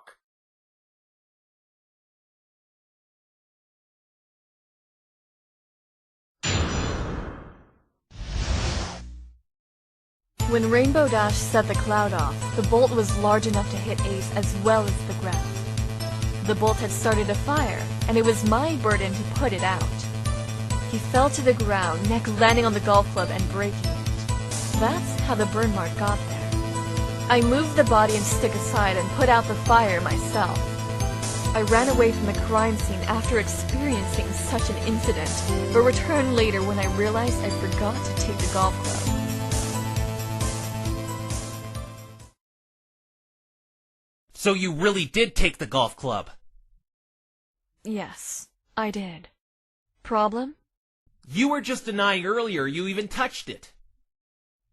When Rainbow Dash set the cloud off, the bolt was large enough to hit Ace as well as the ground. The bolt had started a fire, and it was my burden to put it out. He fell to the ground, neck landing on the golf club and breaking it. That's how the burn mark got there. I moved the body and stick aside and put out the fire myself. I ran away from the crime scene after experiencing such an incident, but returned later when I realized I forgot to take the golf club. So you really did take the golf club? Yes, I did. Problem? You were just denying earlier you even touched it.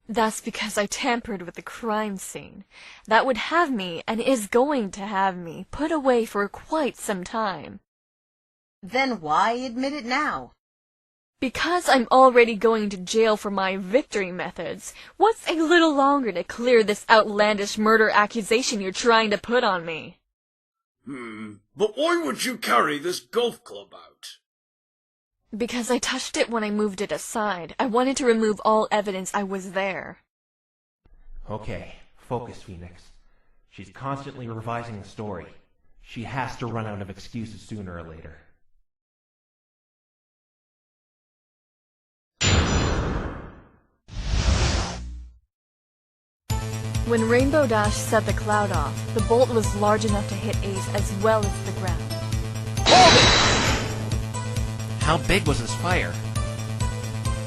That's because I tampered with the crime scene. That would have me, and is going to have me, put away for quite some time. Then why admit it now? Because I'm already going to jail for my victory methods, what's a little longer to clear this outlandish murder accusation you're trying to put on me? But why would you carry this golf club out? Because I touched it when I moved it aside. I wanted to remove all evidence I was there. Okay, focus, Phoenix. She's constantly revising the story. She has to run out of excuses sooner or later. When Rainbow Dash set the cloud off, the bolt was large enough to hit Ace as well as the ground. Hold it! How big was this fire?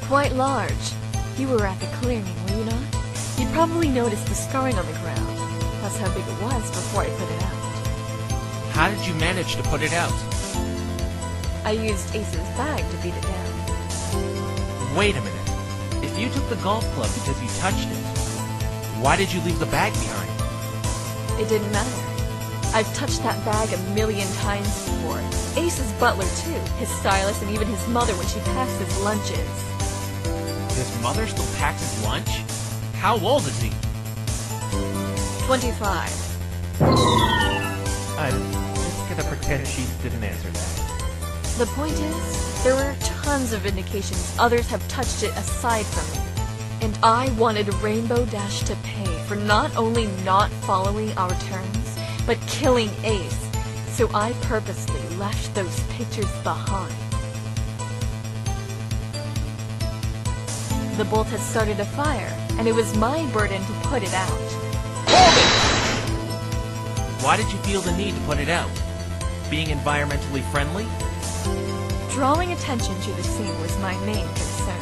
Quite large. You were at the clearing, were you not? You probably noticed the scarring on the ground. That's how big it was before I put it out. How did you manage to put it out? I used Ace's bag to beat it down. Wait a minute. If you took the golf club because you touched it, why did you leave the bag behind? It didn't matter. I've touched that bag a million times before. Ace's butler, too. His stylist, and even his mother when she packs his lunches. His mother still packs his lunch? How old is he? 25. I'm just gonna pretend she didn't answer that. The point is, there were tons of indications others have touched it aside from me. And I wanted Rainbow Dash to pay for not only not following our terms, but killing Ace, so I purposely left those pictures behind. The bolt had started a fire, and it was my burden to put it out. Hold it! Why did you feel the need to put it out? Being environmentally friendly? Drawing attention to the scene was my main concern.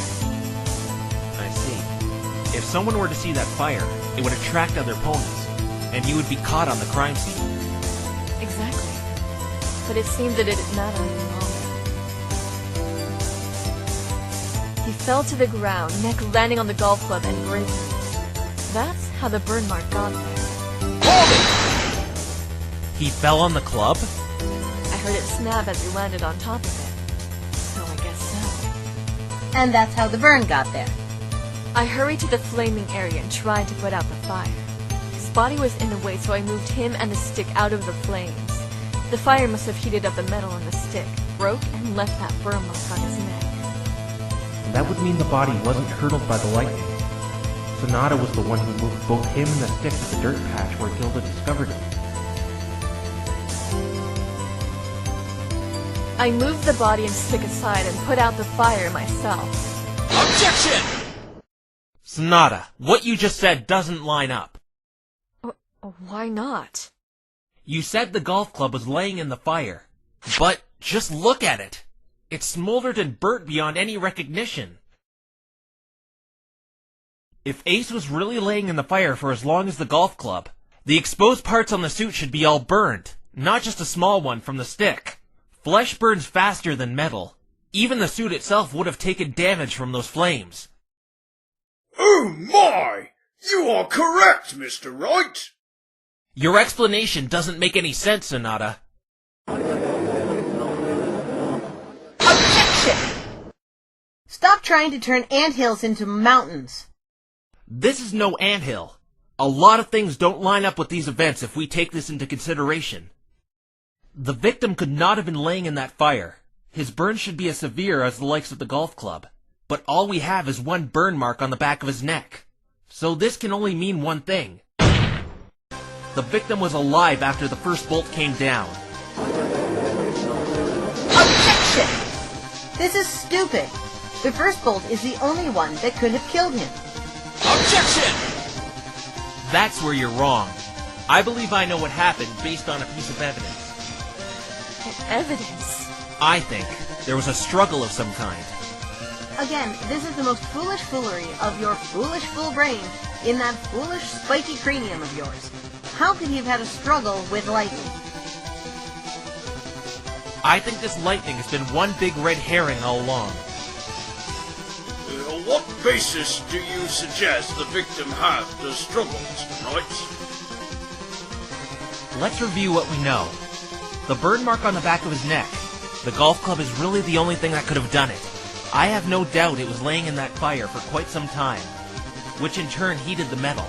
I see. If someone were to see that fire, it would attract other ponies, and you would be caught on the crime scene. Exactly. But it seemed that it didn't matter any longer. He fell to the ground, neck landing on the golf club and breaking. That's how the burn mark got there. Hold it! He fell on the club? I heard it snap as he landed on top of it. So I guess so. And that's how the burn got there. I hurried to the flaming area and tried to put out the fire. His body was in the way, so I moved him and the stick out of the flames. The fire must have heated up the metal on the stick, broke, and left that burn mark on his neck. That would mean the body wasn't hurtled by the lightning. Sonata was the one who moved both him and the stick to the dirt patch where Gilda discovered him. I moved the body and stick aside and put out the fire myself. Objection! Sonata, what you just said doesn't line up. Why not? You said the golf club was laying in the fire, but just look at it. It smoldered and burnt beyond any recognition. If Ace was really laying in the fire for as long as the golf club, the exposed parts on the suit should be all burned, not just a small one from the stick. Flesh burns faster than metal. Even the suit itself would have taken damage from those flames. Oh my! You are correct, Mr. Wright! Your explanation doesn't make any sense, Sonata. Objection! Stop trying to turn anthills into mountains. This is no anthill. A lot of things don't line up with these events if we take this into consideration. The victim could not have been laying in that fire. His burn should be as severe as the likes of the golf club. But all we have is one burn mark on the back of his neck. So this can only mean one thing. The victim was alive after the first bolt came down. Objection! This is stupid. The first bolt is the only one that could have killed him. Objection! That's where you're wrong. I believe I know what happened based on a piece of evidence. Evidence? I think there was a struggle of some kind. Again, this is the most foolish foolery of your foolish fool brain in that foolish spiky cranium of yours. How could he have had a struggle with lightning? I think this lightning has been one big red herring all along. On what basis do you suggest the victim had the struggle, Mr. Wright? Let's review what we know. The burn mark on the back of his neck. The golf club is really the only thing that could have done it. I have no doubt it was laying in that fire for quite some time, which in turn heated the metal.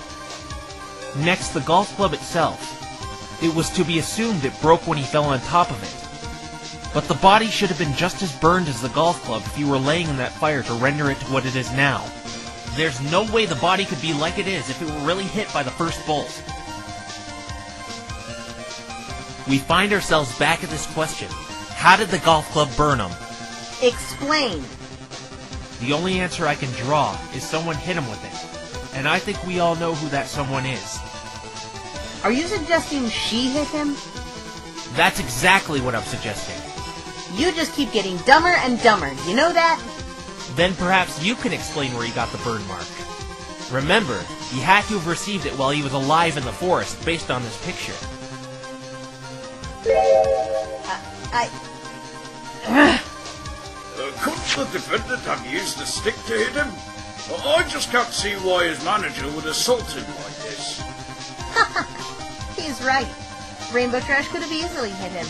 Next, the golf club itself. It was to be assumed it broke when he fell on top of it. But the body should have been just as burned as the golf club if you were laying in that fire to render it to what it is now. There's no way the body could be like it is if it were really hit by the first bolt. We find ourselves back at this question. How did the golf club burn him? Explain. The only answer I can draw is someone hit him with it. And I think we all know who that someone is. Are you suggesting she hit him? That's exactly what I'm suggesting. You just keep getting dumber and dumber, you know that? Then perhaps you can explain where he got the burn mark. Remember, he had to have received it while he was alive in the forest based on this picture. Couldn't the defendant have used the stick to hit him? I just can't see why his manager would assault him like this. He's right. Rainbow Trash could have easily hit him.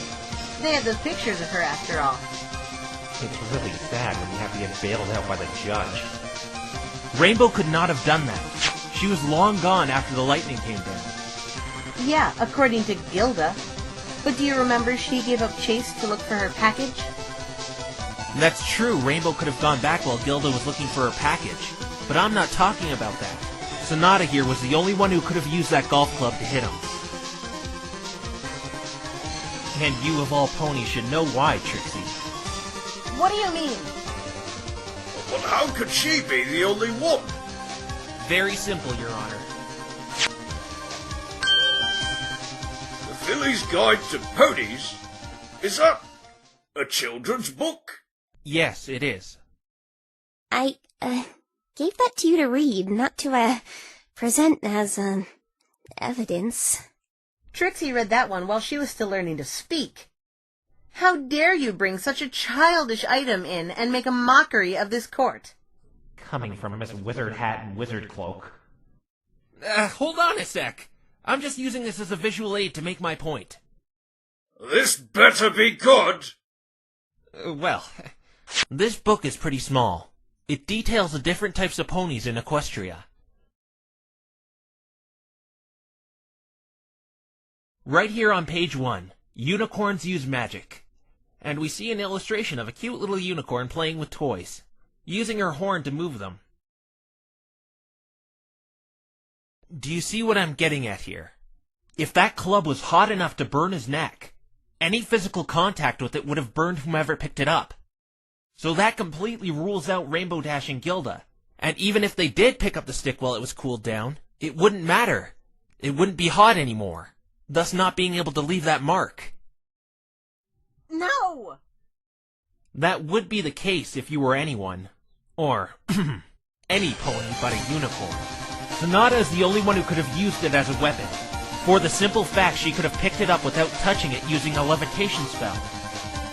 They have those pictures of her after all. It's really sad when you have to get bailed out by the judge. Rainbow could not have done that. She was long gone after the lightning came down. Yeah, according to Gilda. But do you remember she gave up chase to look for her package? That's true, Rainbow could have gone back while Gilda was looking for her package. But I'm not talking about that. Sonata here was the only one who could have used that golf club to hit him. And you of all ponies should know why, Trixie. What do you mean? But how could she be the only one? Very simple, Your Honor. The Ripley's Guide to Ponies? Is that a children's book? Yes, it is. I, gave that to you to read, not to, present as, evidence. Trixie read that one while she was still learning to speak. How dare you bring such a childish item in and make a mockery of this court? Coming from Miss Wizard Hat and Wizard Cloak. Hold on a sec. I'm just using this as a visual aid to make my point. This better be good. Well, this book is pretty small. It details the different types of ponies in Equestria. Right here on page 1, unicorns use magic. And we see an illustration of a cute little unicorn playing with toys, using her horn to move them. Do you see what I'm getting at here? If that club was hot enough to burn his neck, any physical contact with it would have burned whomever picked it up. So that completely rules out Rainbow Dash and Gilda. And even if they did pick up the stick while it was cooled down, it wouldn't matter. It wouldn't be hot anymore, thus not being able to leave that mark. No! That would be the case if you were anyone. Or, any pony but a unicorn. Sonata is the only one who could have used it as a weapon, for the simple fact she could have picked it up without touching it using a levitation spell.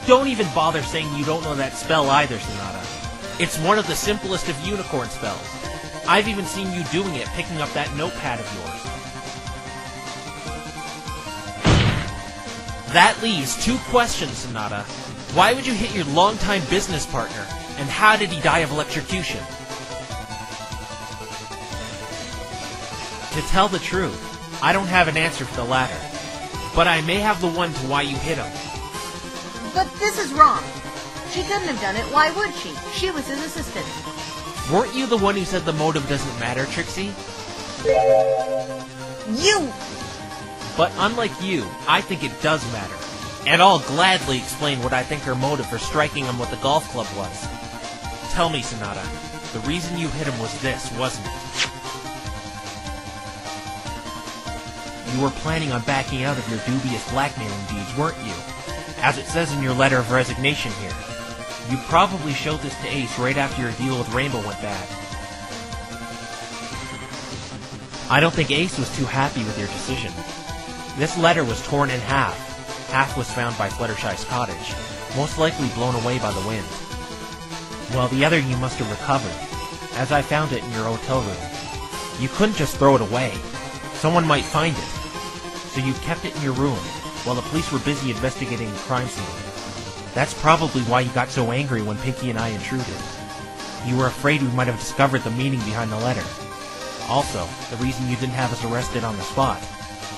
Don't even bother saying you don't know that spell either, Sonata. It's one of the simplest of unicorn spells. I've even seen you doing it picking up that notepad of yours. That leaves 2 questions, Sonata. Why would you hit your longtime business partner, and how did he die of electrocution? To tell the truth, I don't have an answer for the latter, but I may have the one to why you hit him. But this is wrong. She couldn't have done it. Why would she? She was his assistant. Weren't you the one who said the motive doesn't matter, Trixie? You! But unlike you, I think it does matter. And I'll gladly explain what I think her motive for striking him with the golf club was. Tell me, Sonata, the reason you hit him was this, wasn't it? You were planning on backing out of your dubious blackmailing deeds, weren't you? As it says in your letter of resignation here. You probably showed this to Ace right after your deal with Rainbow went bad. I don't think Ace was too happy with your decision. This letter was torn in half. Half was found by Fluttershy's cottage, most likely blown away by the wind. While the other you must have recovered, as I found it in your hotel room. You couldn't just throw it away. Someone might find it. So you kept it in your room, while the police were busy investigating the crime scene. That's probably why you got so angry when Pinky and I intruded. You were afraid we might have discovered the meaning behind the letter. Also, the reason you didn't have us arrested on the spot.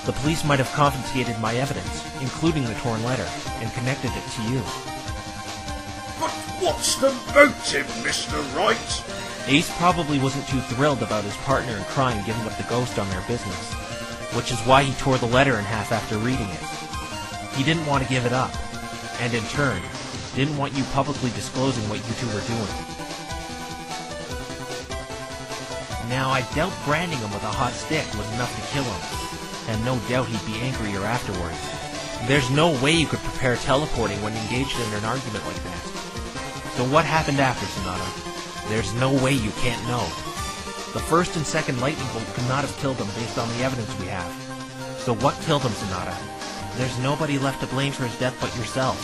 The police might have confiscated my evidence, including the torn letter, and connected it to you. But what's the motive, Mr. Wright? Ace probably wasn't too thrilled about his partner in crime giving up the ghost on their business, which is why he tore the letter in half after reading it. He didn't want to give it up, and in turn, didn't want you publicly disclosing what you two were doing. Now, I doubt branding him with a hot stick was enough to kill him, and no doubt he'd be angrier afterwards. There's no way you could prepare teleporting when engaged in an argument like that. So what happened after, Sonata? There's no way you can't know. The first and second lightning bolt could not have killed him based on the evidence we have. So what killed him, Sonata? There's nobody left to blame for his death but yourself.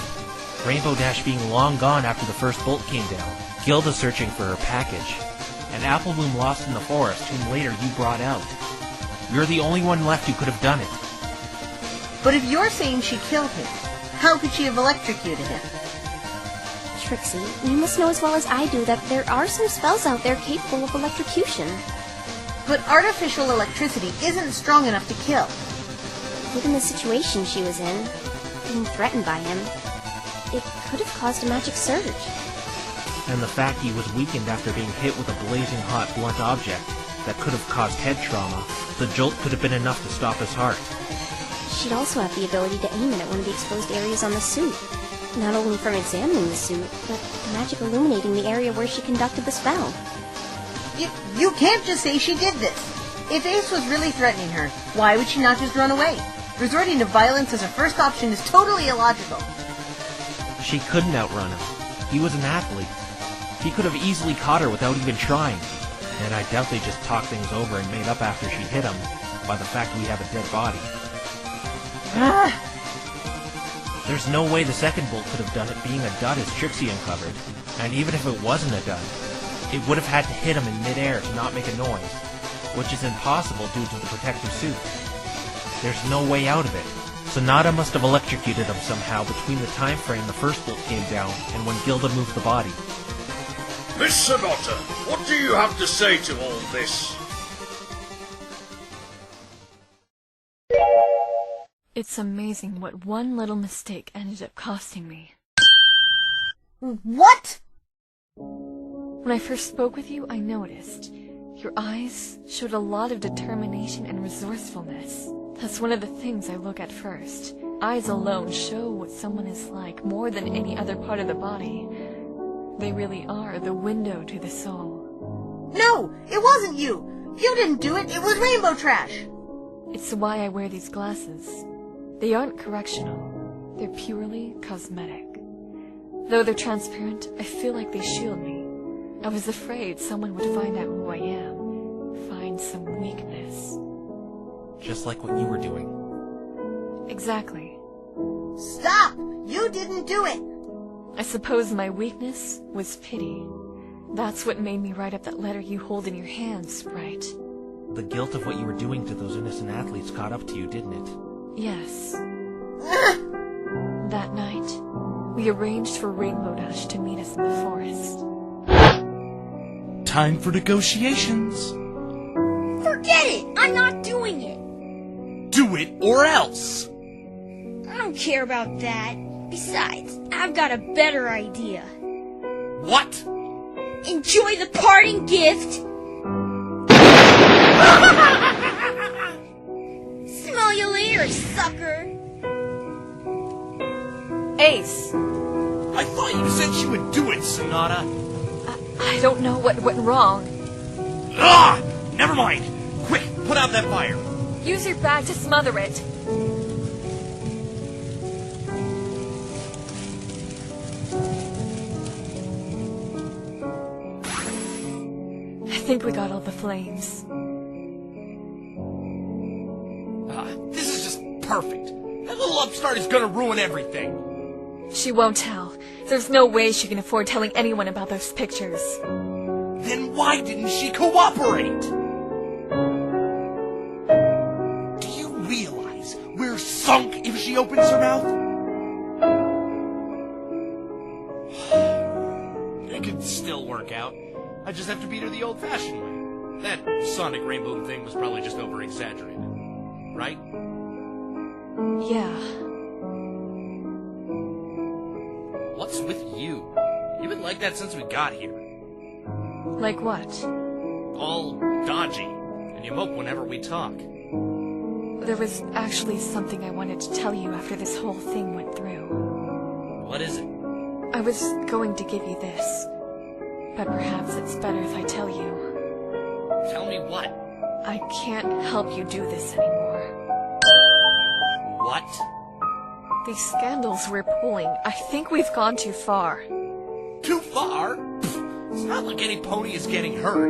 Rainbow Dash being long gone after the first bolt came down, Gilda searching for her package, and Apple Bloom lost in the forest, whom later you brought out. You're the only one left who could have done it. But if you're saying she killed him, how could she have electrocuted him? Trixie, you must know as well as I do that there are some spells out there capable of electrocution. But artificial electricity isn't strong enough to kill. Given the situation she was in, being threatened by him, it could have caused a magic surge. And the fact he was weakened after being hit with a blazing hot blunt object that could have caused head trauma, the jolt could have been enough to stop his heart. She'd also have the ability to aim it at one of the exposed areas on the suit. Not only from examining the suit, but the magic illuminating the area where she conducted the spell. You can't just say she did this. If Ace was really threatening her, why would she not just run away? Resorting to violence as her first option is totally illogical. She couldn't outrun him. He was an athlete. He could have easily caught her without even trying. And I doubt they just talked things over and made up after she hit him by the fact we have a dead body. There's no way the second bolt could have done it being a dud as Trixie uncovered. And even if it wasn't a dud, it would have had to hit him in midair to not make a noise, which is impossible due to the protective suit. There's no way out of it. Sonata must have electrocuted him somehow between the time frame the first bolt came down and when Gilda moved the body. Miss Sonata, what do you have to say to all this? It's amazing what one little mistake ended up costing me. What? When I first spoke with you, I noticed. Your eyes showed a lot of determination and resourcefulness. That's one of the things I look at first. Eyes alone show what someone is like more than any other part of the body. They really are the window to the soul. No, it wasn't you. You didn't do it. It was Rainbow Trash. It's why I wear these glasses. They aren't correctional. They're purely cosmetic. Though they're transparent, I feel like they shield me. I was afraid someone would find out who I am, find some weakness. Just like what you were doing. Exactly. Stop! You didn't do it! I suppose my weakness was pity. That's what made me write up that letter you hold in your hand, Sprite. The guilt of what you were doing to those innocent athletes caught up to you, didn't it? Yes. That night, we arranged for Rainbow Dash to meet us in the forest. Time for negotiations. Forget it! I'm not doing it! Do it or else! I don't care about that. Besides, I've got a better idea. What? Enjoy the parting gift! Smell you later, sucker! Ace! I thought you said she would do it, Sonata. I don't know what went wrong. Ah! Never mind. Quick, put out that fire. Use your bag to smother it. I think we got all the flames. This is just perfect. That little upstart is gonna ruin everything. She won't tell. There's no way she can afford telling anyone about those pictures. Then why didn't she cooperate? Do you realize we're sunk if she opens her mouth? It could still work out. I just have to beat her the old-fashioned way. That sonic rainbow thing was probably just over-exaggerated. Right? Yeah. What's with you? You've been like that since we got here. Like what? All dodgy. And you mope whenever we talk. There was actually something I wanted to tell you after this whole thing went through. What is it? I was going to give you this. But perhaps it's better if I tell you. Tell me what? I can't help you do this anymore. What? These scandals we're pulling, I think we've gone too far. Too far? It's not like any pony is getting hurt.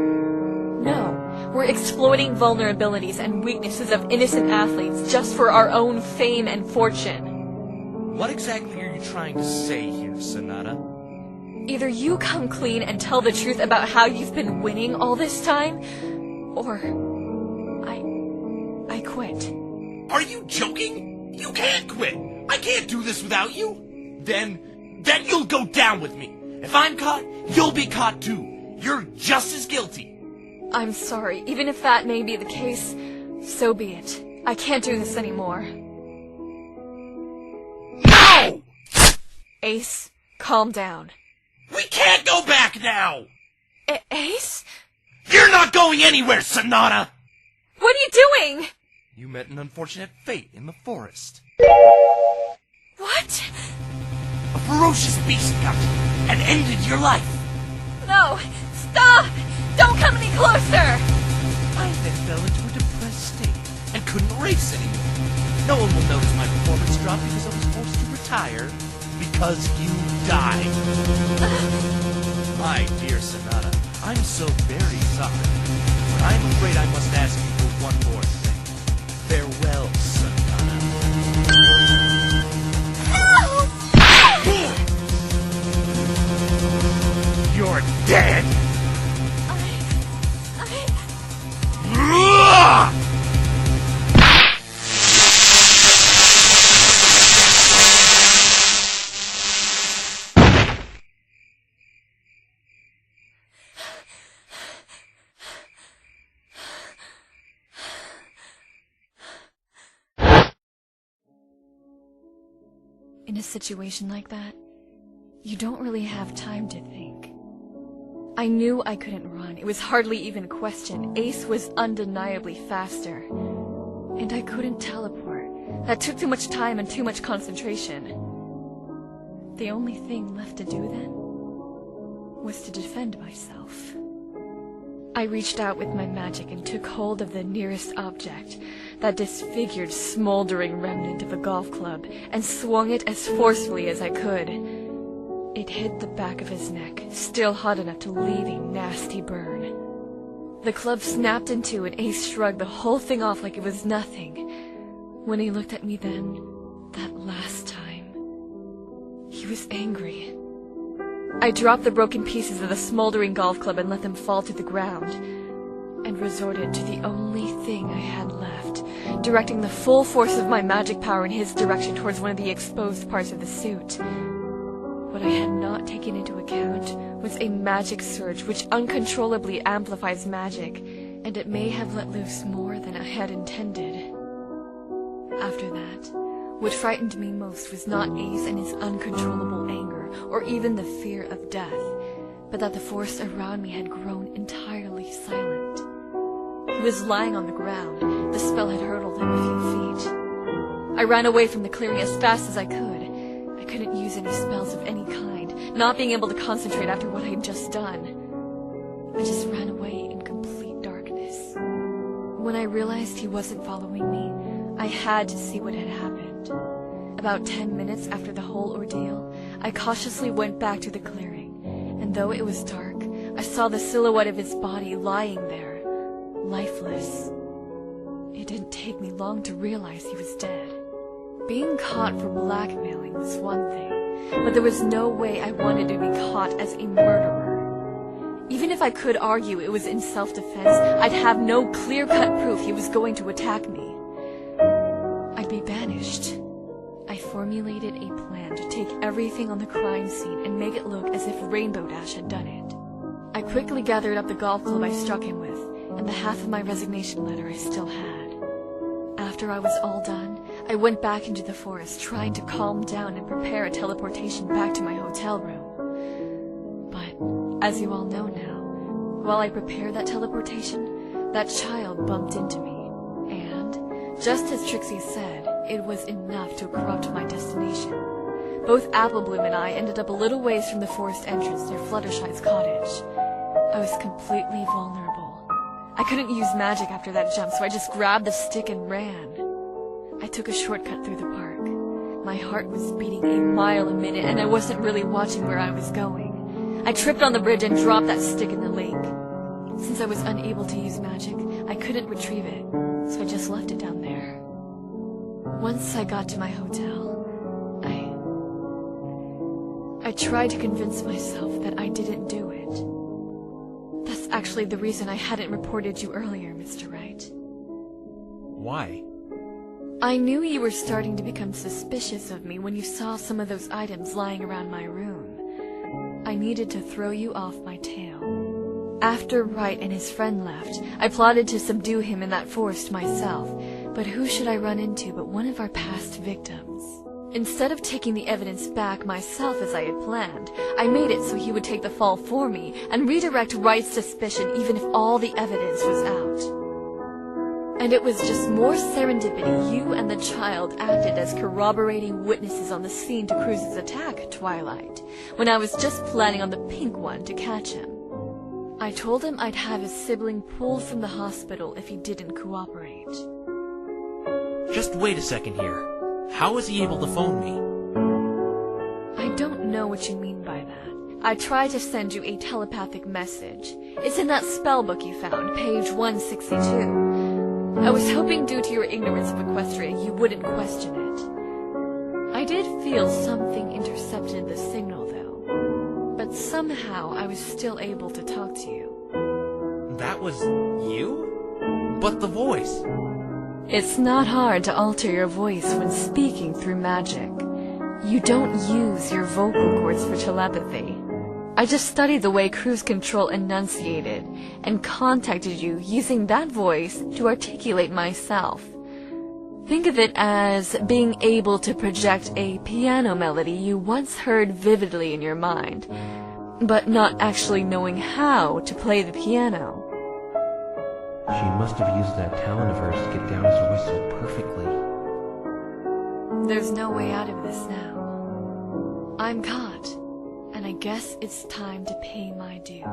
No, we're exploiting vulnerabilities and weaknesses of innocent athletes just for our own fame and fortune. What exactly are you trying to say here, Sonata? Either you come clean and tell the truth about how you've been winning all this time, or I quit. Are you joking? You can't quit. I can't do this without you. Then you'll go down with me. If I'm caught, you'll be caught too. You're just as guilty. I'm sorry. Even if that may be the case, so be it. I can't do this anymore. No! Ace, calm down. We can't go back now! Ace? You're not going anywhere, Sonata! What are you doing? You met an unfortunate fate in the forest. What? A ferocious beast got you and ended your life. No! Stop! Don't come any closer! I then fell into a depressed state and couldn't race anymore. No one will notice my performance drop because I was forced to retire because you died. My dear Sonata, I'm so very sorry, but I'm afraid I must ask you for one more thing. Farewell, Sonata. You're dead! In a situation like that, you don't really have time to think. I knew I couldn't run. It was hardly even a question. Ace was undeniably faster. And I couldn't teleport. That took too much time and too much concentration. The only thing left to do then was to defend myself. I reached out with my magic and took hold of the nearest object, that disfigured, smoldering remnant of a golf club, and swung it as forcefully as I could. It hit the back of his neck, still hot enough to leave a nasty burn. The club snapped in two and Ace shrugged the whole thing off like it was nothing. When he looked at me then, that last time, he was angry. I dropped the broken pieces of the smoldering golf club and let them fall to the ground, and resorted to the only thing I had left, directing the full force of my magic power in his direction towards one of the exposed parts of the suit. What I had not taken into account was a magic surge which uncontrollably amplifies magic, and it may have let loose more than I had intended. After that, what frightened me most was not Ace and his uncontrollable anger, or even the fear of death, but that the force around me had grown entirely silent. He was lying on the ground. The spell had hurtled him a few feet. I ran away from the clearing as fast as I could. I couldn't use any spells of any kind, not being able to concentrate after what I had just done. I just ran away in complete darkness. When I realized he wasn't following me, I had to see what had happened. About 10 minutes after the whole ordeal, I cautiously went back to the clearing, and though it was dark, I saw the silhouette of his body lying there, lifeless. It didn't take me long to realize he was dead. Being caught for blackmailing was one thing, but there was no way I wanted to be caught as a murderer. Even if I could argue it was in self-defense, I'd have no clear-cut proof he was going to attack me. I'd be banished. I formulated a plan to take everything on the crime scene and make it look as if Rainbow Dash had done it. I quickly gathered up the golf club I struck him with, and the half of my resignation letter I still had. After I was all done, I went back into the forest, trying to calm down and prepare a teleportation back to my hotel room. But, as you all know now, while I prepared that teleportation, that child bumped into me, and, just as Trixie said, it was enough to corrupt my destination. Both Applebloom and I ended up a little ways from the forest entrance near Fluttershy's cottage. I was completely vulnerable. I couldn't use magic after that jump, so I just grabbed the stick and ran. I took a shortcut through the park. My heart was beating a mile a minute, and I wasn't really watching where I was going. I tripped on the bridge and dropped that stick in the lake. Since I was unable to use magic, I couldn't retrieve it, so I just left it down there. Once I got to my hotel, I tried to convince myself that I didn't do it. That's actually the reason I hadn't reported you earlier, Mr. Wright. Why? I knew you were starting to become suspicious of me when you saw some of those items lying around my room. I needed to throw you off my tail. After Wright and his friend left, I plotted to subdue him in that forest myself, but who should I run into but one of our past victims? Instead of taking the evidence back myself as I had planned, I made it so he would take the fall for me and redirect Wright's suspicion even if all the evidence was out. And it was just more serendipity you and the child acted as corroborating witnesses on the scene to Cruz's attack, Twilight, when I was just planning on the pink one to catch him. I told him I'd have his sibling pulled from the hospital if he didn't cooperate. Just wait a second here. How was he able to phone me? I don't know what you mean by that. I tried to send you a telepathic message. It's in that spell book you found, page 162. I was hoping due to your ignorance of Equestria you wouldn't question it. I did feel something intercepted the signal, though. But somehow I was still able to talk to you. That was you? But the voice. It's not hard to alter your voice when speaking through magic. You don't use your vocal cords for telepathy. I just studied the way cruise control enunciated and contacted you using that voice to articulate myself. Think of it as being able to project a piano melody you once heard vividly in your mind, but not actually knowing how to play the piano. She must have used that talent of hers to get down his voice so perfectly. There's no way out of this now. I'm caught, and I guess it's time to pay my dues.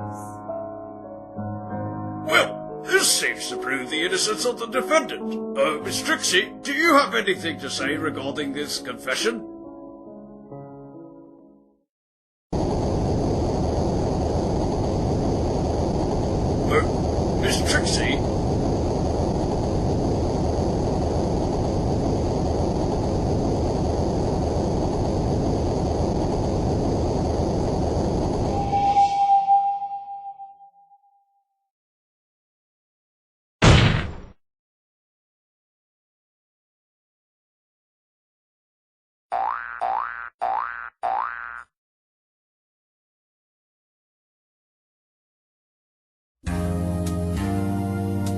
Well, this seems to prove the innocence of the defendant. Miss Trixie, do you have anything to say regarding this confession? Miss Trixie?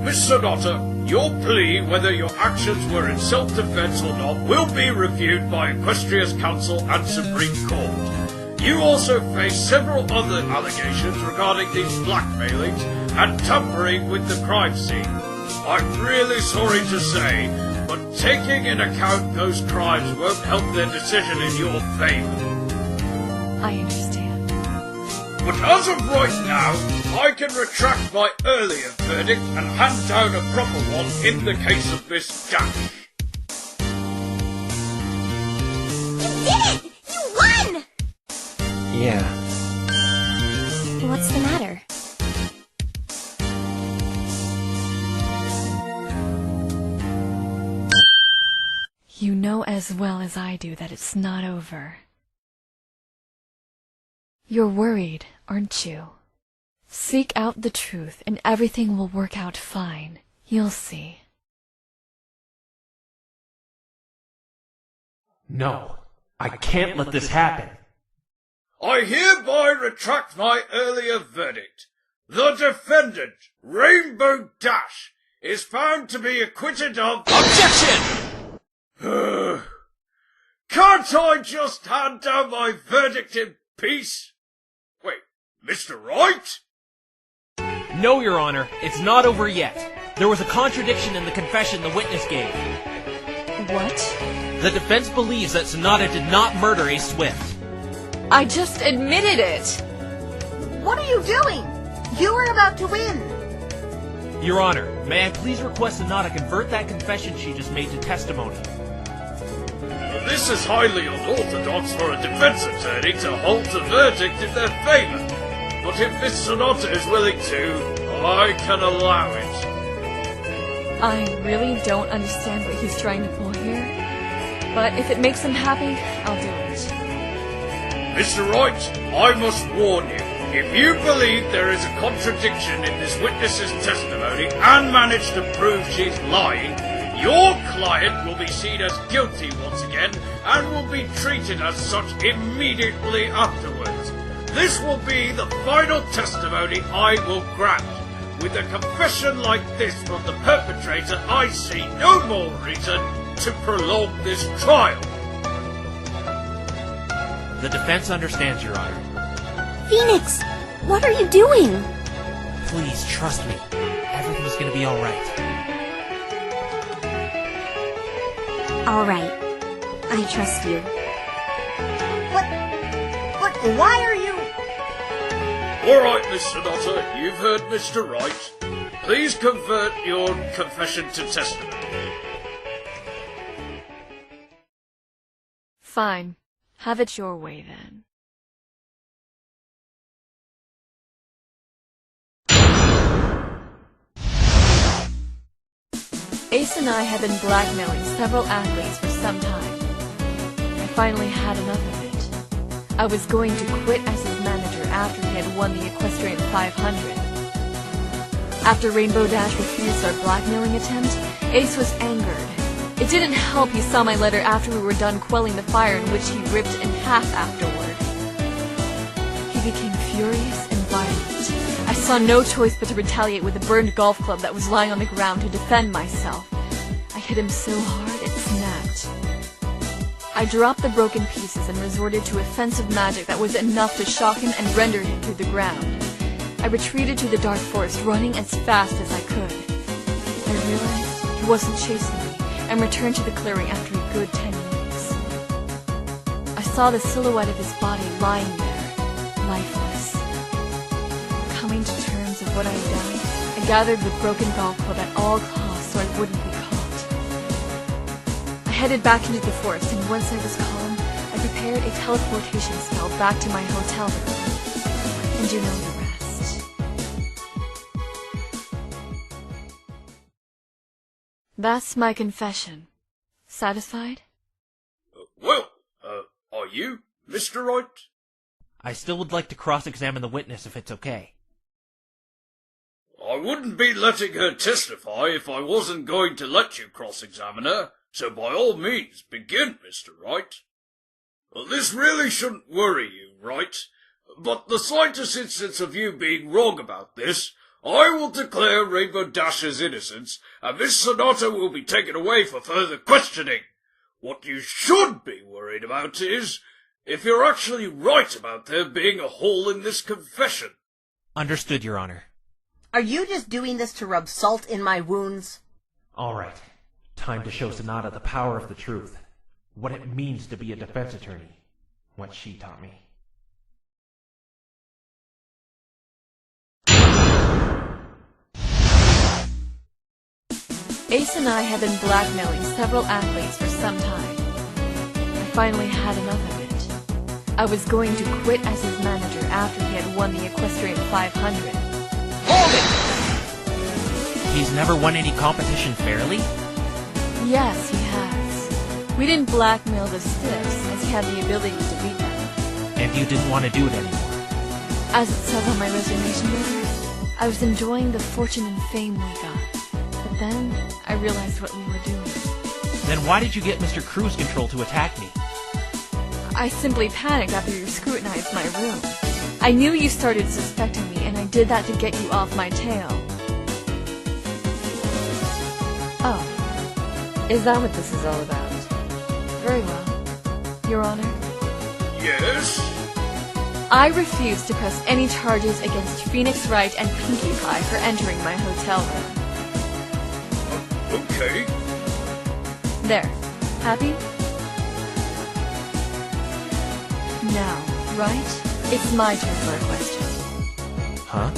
Miss Sonata, your plea, whether your actions were in self-defense or not, will be reviewed by Equestria's Council and Supreme Court. You also face several other allegations regarding these blackmailings and tampering with the crime scene. I'm really sorry to say, but taking into account those crimes won't help their decision in your favor. I understand. But as of right now, I can retract my earlier verdict and hand down a proper one in the case of Miss Dash. You did it! You won! Yeah. What's the matter? You know as well as I do that it's not over. You're worried, aren't you? Seek out the truth and everything will work out fine. You'll see. No, I can't let this happen. I hereby retract my earlier verdict. The defendant, Rainbow Dash, is found to be acquitted of... Objection! Can't I just hand down my verdict in peace? Wait, Mr. Wright? No, Your Honor, it's not over yet. There was a contradiction in the confession the witness gave. What? The defense believes that Sonata did not murder A. Swift. I just admitted it! What are you doing? You were about to win. Your Honor, may I please request Sonata convert that confession she just made to testimony? This is highly unorthodox for a defense attorney to hold the verdict in their favour. But if Miss Sonata is willing to, I can allow it. I really don't understand what he's trying to pull here. But if it makes him happy, I'll do it. Mr. Wright, I must warn you. If you believe there is a contradiction in this witness's testimony and manage to prove she's lying, your client will be seen as guilty once again and will be treated as such immediately afterwards. This will be the final testimony I will grant. With a confession like this from the perpetrator, I see no more reason to prolong this trial. The defense understands, Your Honor. Phoenix, what are you doing? Please trust me. Everything's gonna be alright. Alright. I trust you. But why are you... Alright, Miss Sonata, you've heard Mr. Wright. Please convert your confession to testimony. Fine. Have it your way, then. Ace and I have been blackmailing several athletes for some time. I finally had enough of it. I was going to quit as his manager after he had won the Equestrian 500. After Rainbow Dash refused our blackmailing attempt, Ace was angered. It didn't help he saw my letter after we were done quelling the fire in which he ripped in half afterward. He became furious and violent. I saw no choice but to retaliate with a burned golf club that was lying on the ground to defend myself. I hit him so hard it snapped. I dropped the broken pieces and resorted to offensive magic that was enough to shock him and render him to the ground. I retreated to the dark forest, running as fast as I could. I realized he wasn't chasing me, and returned to the clearing after a good 10 minutes. I saw the silhouette of his body lying there, lifeless. Coming to terms of what I had done, I gathered the broken golf club at all costs so I wouldn't be caught. I headed back into the forest, and once I was calm, I prepared a teleportation spell back to my hotel room. And you know the rest. That's my confession. Satisfied? Are you, Mr. Wright? I still would like to cross-examine the witness if it's okay. I wouldn't be letting her testify if I wasn't going to let you cross-examine her, so by all means, begin, Mr. Wright. This really shouldn't worry you, Wright, but the slightest instance of you being wrong about this, I will declare Rainbow Dash's innocence, and Miss Sonata will be taken away for further questioning. What you should be worried about is if you're actually right about there being a hole in this confession. Understood, Your Honor. Are you just doing this to rub salt in my wounds? All right. Time to show Sonata the power of the truth. What it means to be a defense attorney. What she taught me. Ace and I have been blackmailing several athletes for some time. I finally had enough of it. I was going to quit as his manager after he had won the Equestrian 500. Hold it! He's never won any competition fairly? Yes, he has. We didn't blackmail the stiffs, as he had the ability to beat them. And you didn't want to do it anymore? As it said on my resignation letter, I was enjoying the fortune and fame we got. But then, I realized what we were doing. Then why did you get Mr. Cruise Control to attack me? I simply panicked after you scrutinized my room. I knew you started suspecting me, and I did that to get you off my tail. Oh. Is that what this is all about? Very well. Your Honor? Yes? I refuse to press any charges against Phoenix Wright and Pinkie Pie for entering my hotel room. Okay. There. Happy? Now, Wright, it's my turn for a question. Huh?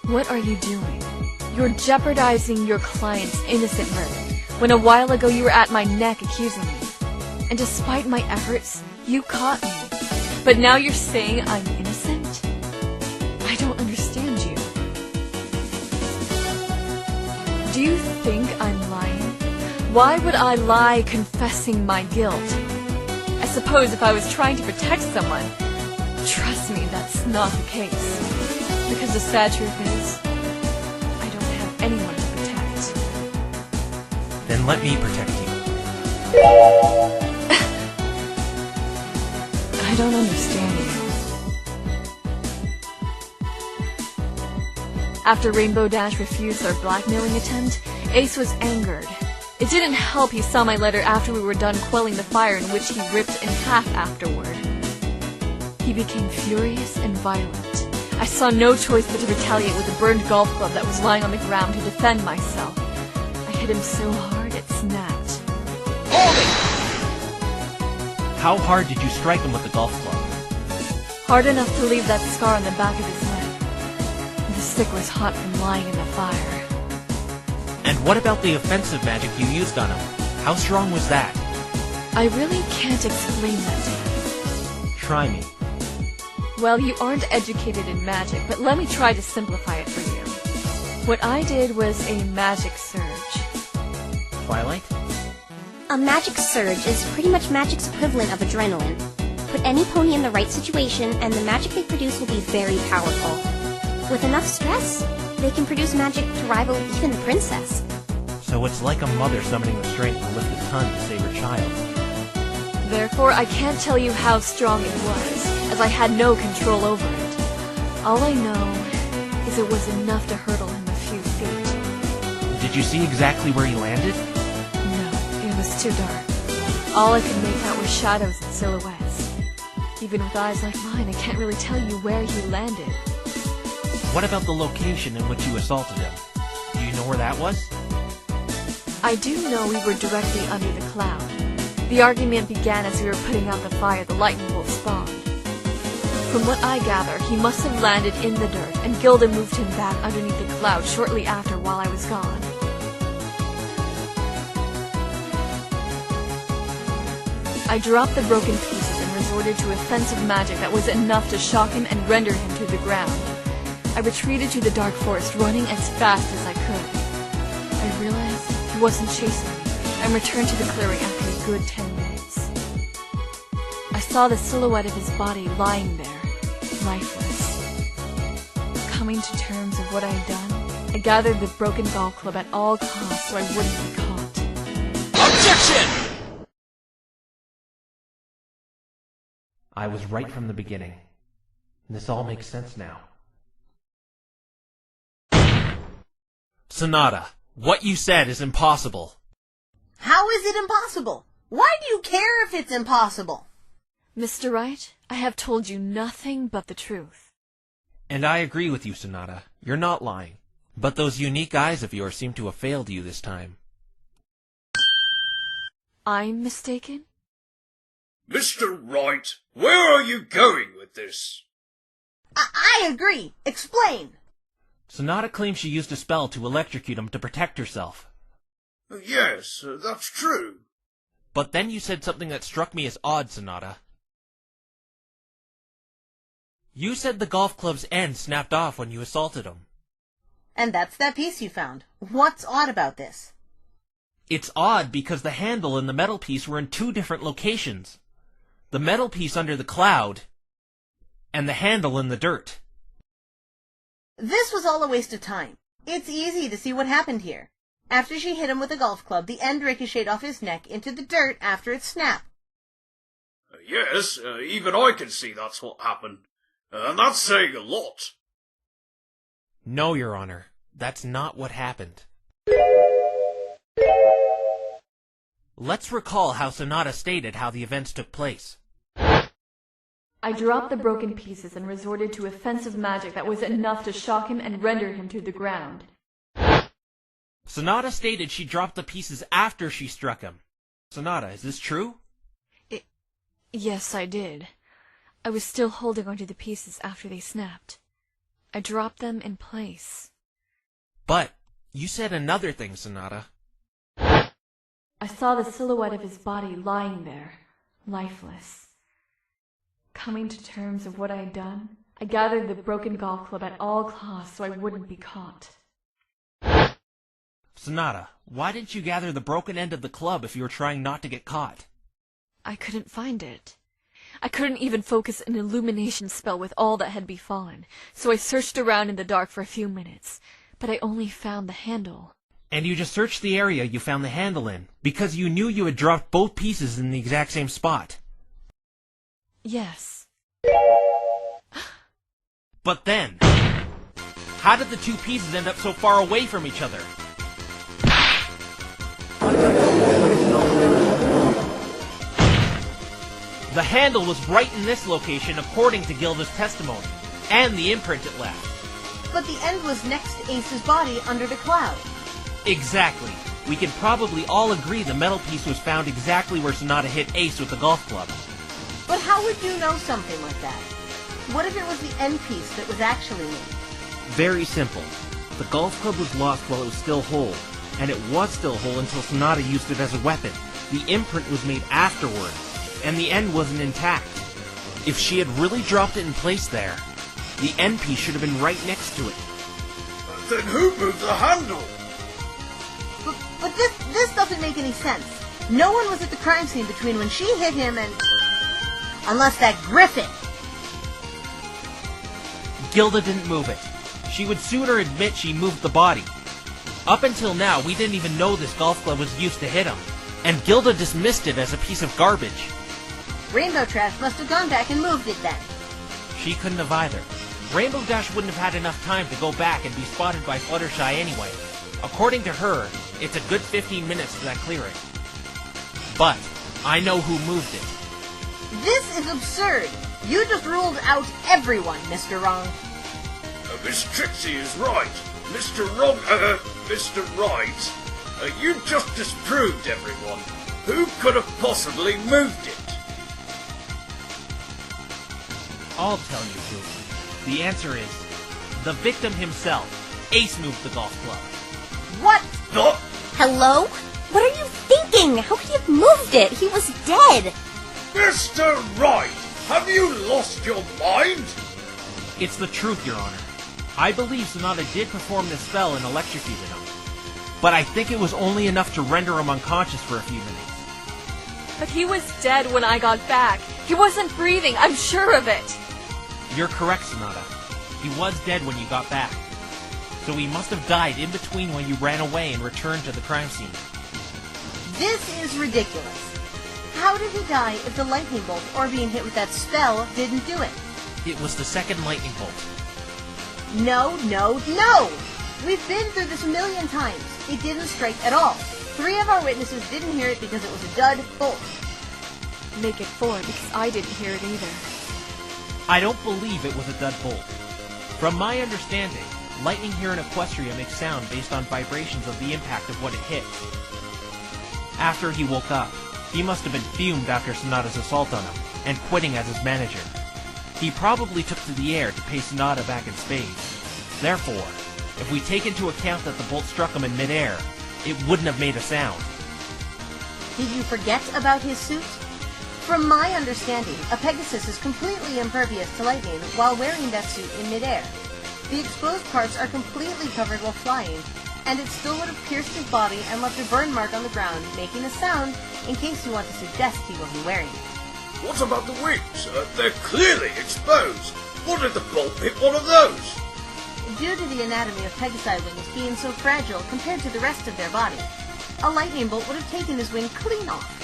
What are you doing? You're jeopardizing your client's innocent verdict, when a while ago you were at my neck accusing me. And despite my efforts, you caught me. But now you're saying I'm innocent? I don't understand you. Do you think I'm lying? Why would I lie confessing my guilt? I suppose if I was trying to protect someone, trust me, that's not the case. Because the sad truth is, I don't have anyone to protect. Then let me protect you. I don't understand you. After Rainbow Dash refused our blackmailing attempt, Ace was angered. It didn't help he saw my letter after we were done quelling the fire in which he ripped in half afterward. He became furious and violent. I saw no choice but to retaliate with a burned golf club that was lying on the ground to defend myself. I hit him so hard it snapped. Hold it! How hard did you strike him with the golf club? Hard enough to leave that scar on the back of his neck. The stick was hot from lying in the fire. And what about the offensive magic you used on him? How strong was that? I really can't explain that to you. Try me. Well, you aren't educated in magic, but let me try to simplify it for you. What I did was a magic surge. Twilight? A magic surge is pretty much magic's equivalent of adrenaline. Put any pony in the right situation, and the magic they produce will be very powerful. With enough stress, they can produce magic to rival even the princess. So it's like a mother summoning the strength to lift a ton to save her child. Therefore, I can't tell you how strong it was, as I had no control over it. All I know is it was enough to hurdle him a few feet. Did you see exactly where he landed? No, it was too dark. All I could make out were shadows and silhouettes. Even with eyes like mine, I can't really tell you where he landed. What about the location in which you assaulted him? Do you know where that was? I do know we were directly under the cloud. The argument began as we were putting out the fire the lightning bolt spawned. From what I gather, he must have landed in the dirt, and Gilda moved him back underneath the cloud shortly after while I was gone. I dropped the broken pieces and resorted to offensive magic that was enough to shock him and render him to the ground. I retreated to the dark forest, running as fast as I could. I realized he wasn't chasing me, and returned to the clearing after a good 10 minutes. I saw the silhouette of his body lying there, lifeless. Coming to terms of what I had done, I gathered the broken golf club at all costs so I wouldn't be caught. Objection! I was right from the beginning. This all makes sense now. Sonata, what you said is impossible. How is it impossible? Why do you care if it's impossible? Mr. Wright, I have told you nothing but the truth. And I agree with you, Sonata. You're not lying. But those unique eyes of yours seem to have failed you this time. I'm mistaken? Mr. Wright, where are you going with this? I agree. Explain. Sonata claims she used a spell to electrocute him to protect herself. Yes, that's true. But then you said something that struck me as odd, Sonata. You said the golf club's end snapped off when you assaulted him. And that's that piece you found. What's odd about this? It's odd because the handle and the metal piece were in two different locations. The metal piece under the cloud, and the handle in the dirt. This was all a waste of time. It's easy to see what happened here. After she hit him with a golf club, the end ricocheted off his neck into the dirt after it snapped. Yes, even I can see that's what happened. And that's saying a lot. No, Your Honor. That's not what happened. Let's recall how Sonata stated how the events took place. I dropped the broken pieces and resorted to offensive magic that was enough to shock him and render him to the ground. Sonata stated she dropped the pieces after she struck him. Sonata, is this true? Yes, I did. I was still holding onto the pieces after they snapped. I dropped them in place. But you said another thing, Sonata. I saw the silhouette of his body lying there, lifeless. Coming to terms of what I had done, I gathered the broken golf club at all costs so I wouldn't be caught. Sonata, why didn't you gather the broken end of the club if you were trying not to get caught? I couldn't find it. I couldn't even focus an illumination spell with all that had befallen, so I searched around in the dark for a few minutes, but I only found the handle. And you just searched the area you found the handle in, because you knew you had dropped both pieces in the exact same spot. Yes. But then, how did the two pieces end up so far away from each other? The handle was right in this location according to Gilda's testimony, and the imprint it left. But the end was next to Ace's body under the cloud. Exactly. We can probably all agree the metal piece was found exactly where Sonata hit Ace with the golf club. But how would you know something like that? What if it was the end piece that was actually me? Very simple. The golf club was lost while it was still whole, and it was still whole until Sonata used it as a weapon, The imprint was made afterward, and the end wasn't intact. If she had really dropped it in place there, the end piece should have been right next to it. Then who moved the handle? But this doesn't make any sense. No one was at the crime scene between when she hit him and... Unless that Griffin. Gilda didn't move it. She would sooner admit she moved the body. Up until now, we didn't even know this golf club was used to hit him, and Gilda dismissed it as a piece of garbage. Rainbow Trash must have gone back and moved it then. She couldn't have either. Rainbow Dash wouldn't have had enough time to go back and be spotted by Fluttershy anyway. According to her, it's a good 15 minutes to that clearing. But I know who moved it. This is absurd. You just ruled out everyone, Mr. Wrong. Miss Trixie is right. Mr. Right. You just disproved everyone. Who could have possibly moved it? I'll tell you who. The answer is the victim himself. Ace moved the golf club. What? What? Hello? What are you thinking? How could you have moved it? He was dead. Mr. Right, have you lost your mind? It's the truth, Your Honor. I believe Sonata did perform this spell and electrocuted him. But I think it was only enough to render him unconscious for a few minutes. But he was dead when I got back. He wasn't breathing, I'm sure of it. You're correct, Sonata. He was dead when you got back. So he must have died in between when you ran away and returned to the crime scene. This is ridiculous. How did he die if the lightning bolt or being hit with that spell didn't do it? It was the second lightning bolt. No! We've been through this a million times. It didn't strike at all. 3 of our witnesses didn't hear it because it was a dud bolt. Make it 4 because I didn't hear it either. I don't believe it was a dud bolt. From my understanding, lightning here in Equestria makes sound based on vibrations of the impact of what it hits. After he woke up, he must have been fumed after Sonata's assault on him, and quitting as his manager. He probably took to the air to pay Sonata back in spades. Therefore, if we take into account that the bolt struck him in midair, it wouldn't have made a sound. Did you forget about his suit? From my understanding, a Pegasus is completely impervious to lightning while wearing that suit in midair. The exposed parts are completely covered while flying, and it still would have pierced his body and left a burn mark on the ground, making a sound in case you want to suggest he wasn't wearing it. What about the wings? They're clearly exposed. What if the bolt hit one of those? Due to the anatomy of Pegasi wings being so fragile compared to the rest of their body, a lightning bolt would have taken his wing clean off.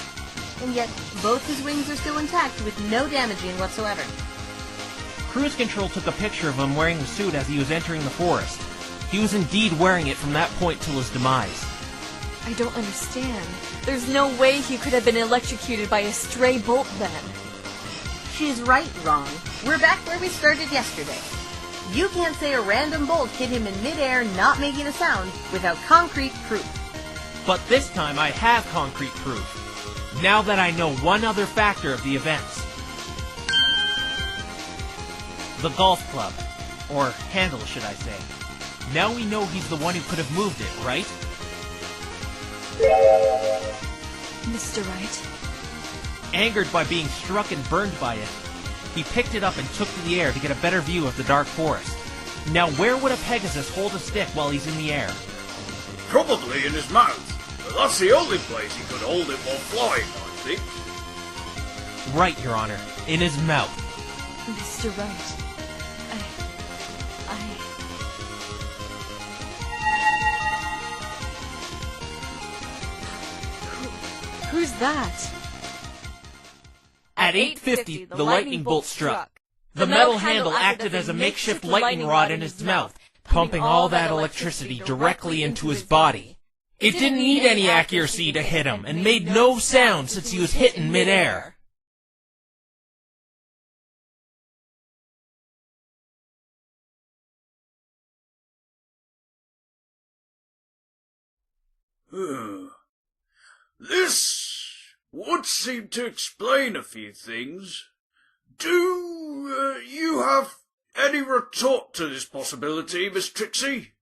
And yet, both his wings are still intact with no damaging whatsoever. Cruise Control took a picture of him wearing the suit as he was entering the forest. He was indeed wearing it from that point till his demise. I don't understand. There's no way he could have been electrocuted by a stray bolt then. She's right, Wrong. We're back where we started yesterday. You can't say a random bolt hit him in midair not making a sound without concrete proof. But this time I have concrete proof. Now that I know one other factor of the events. The golf club. Or handle, should I say. Now we know he's the one who could have moved it, right? Mr. Wright. Angered by being struck and burned by it, he picked it up and took to the air to get a better view of the dark forest. Now where would a Pegasus hold a stick while he's in the air? Probably in his mouth. That's the only place he could hold it while flying, I think. Right, Your Honor. In his mouth. Mr. Wright. Who's that? At 8:50, the lightning bolt struck. The metal handle acted as a makeshift lightning rod in his mouth, pumping all that electricity directly into his body. It didn't need any accuracy to hit him, and made no sound since he was hit in midair. This would seem to explain a few things. Do you have any retort to this possibility, Miss Trixie?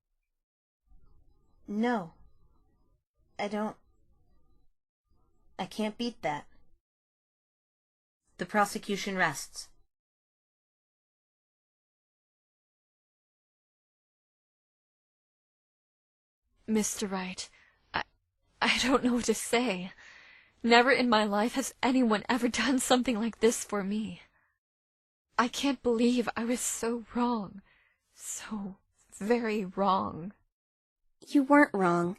No. I don't. I can't beat that. The prosecution rests. Mr. Wright, I don't know what to say. Never in my life has anyone ever done something like this for me. I can't believe I was so wrong. So very wrong. You weren't wrong.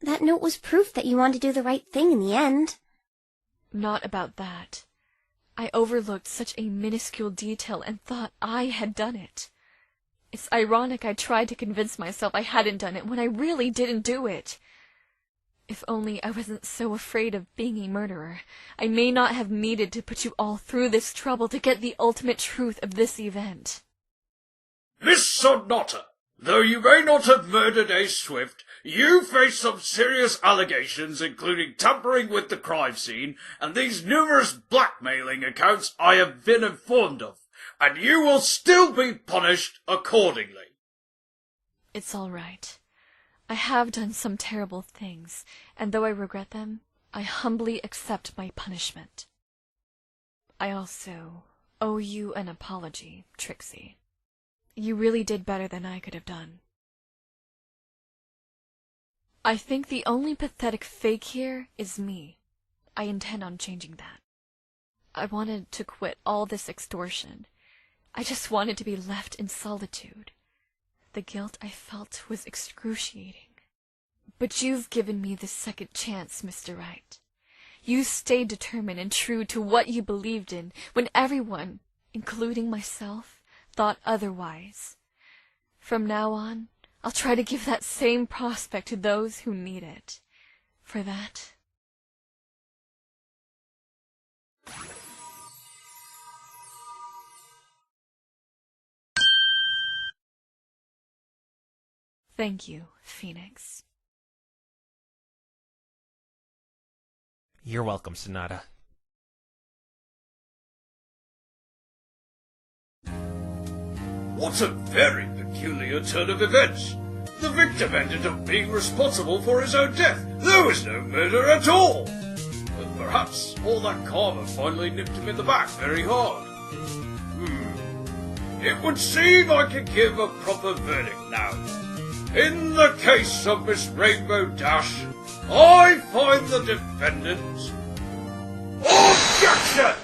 That note was proof that you wanted to do the right thing in the end. Not about that. I overlooked such a minuscule detail and thought I had done it. It's ironic I tried to convince myself I hadn't done it when I really didn't do it. If only I wasn't so afraid of being a murderer, I may not have needed to put you all through this trouble to get the ultimate truth of this event. Miss Sonata, though you may not have murdered Ace Swift, you face some serious allegations, including tampering with the crime scene and these numerous blackmailing accounts I have been informed of, and you will still be punished accordingly. It's all right. I have done some terrible things, and though I regret them, I humbly accept my punishment. I also owe you an apology, Trixie. You really did better than I could have done. I think the only pathetic fake here is me. I intend on changing that. I wanted to quit all this extortion. I just wanted to be left in solitude. The guilt I felt was excruciating. But you've given me this second chance, Mr. Wright. You stayed determined and true to what you believed in when everyone, including myself, thought otherwise. From now on, I'll try to give that same prospect to those who need it. For that, thank you, Phoenix. You're welcome, Sonata. What a very peculiar turn of events. The victim ended up being responsible for his own death. There was no murder at all. But perhaps all that karma finally nipped him in the back very hard. It would seem I can give a proper verdict now. In the case of Miss Rainbow Dash, I find the defendants... Objection!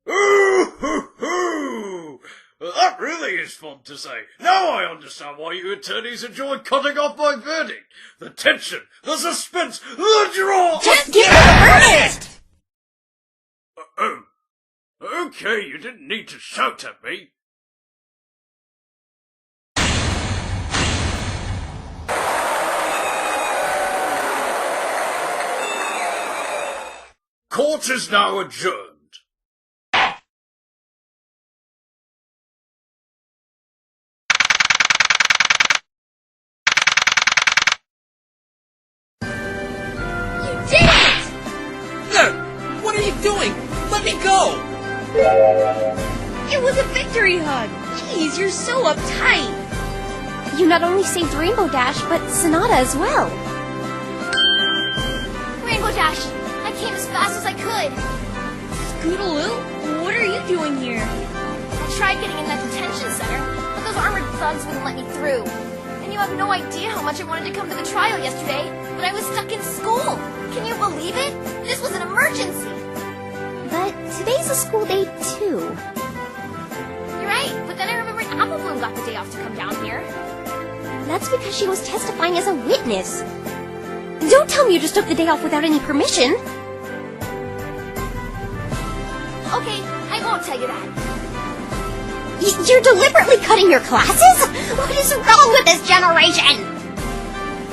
Ooh-hoo-hoo! That really is fun to say. Now I understand why you attorneys enjoy cutting off my verdict. The tension, the suspense, the draw... Just give the verdict! Okay, you didn't need to shout at me. Court is now adjourned. You did it! No! What are you doing? Let me go! It was a victory hug! Jeez, you're so uptight! You not only saved Rainbow Dash, but Sonata as well. Rainbow Dash, I came as fast as I could. Scootaloo? What are you doing here? I tried getting in that detention center, but those armored thugs wouldn't let me through. And you have no idea how much I wanted to come to the trial yesterday, but I was stuck in school. Can you believe it? This was an emergency. But today's a school day, too. You're right, but then I remembered Apple Bloom got the day off to come down here. That's because she was testifying as a witness. Don't tell me you just took the day off without any permission. Okay, I won't tell you that. You're deliberately cutting your classes? What is wrong with this generation?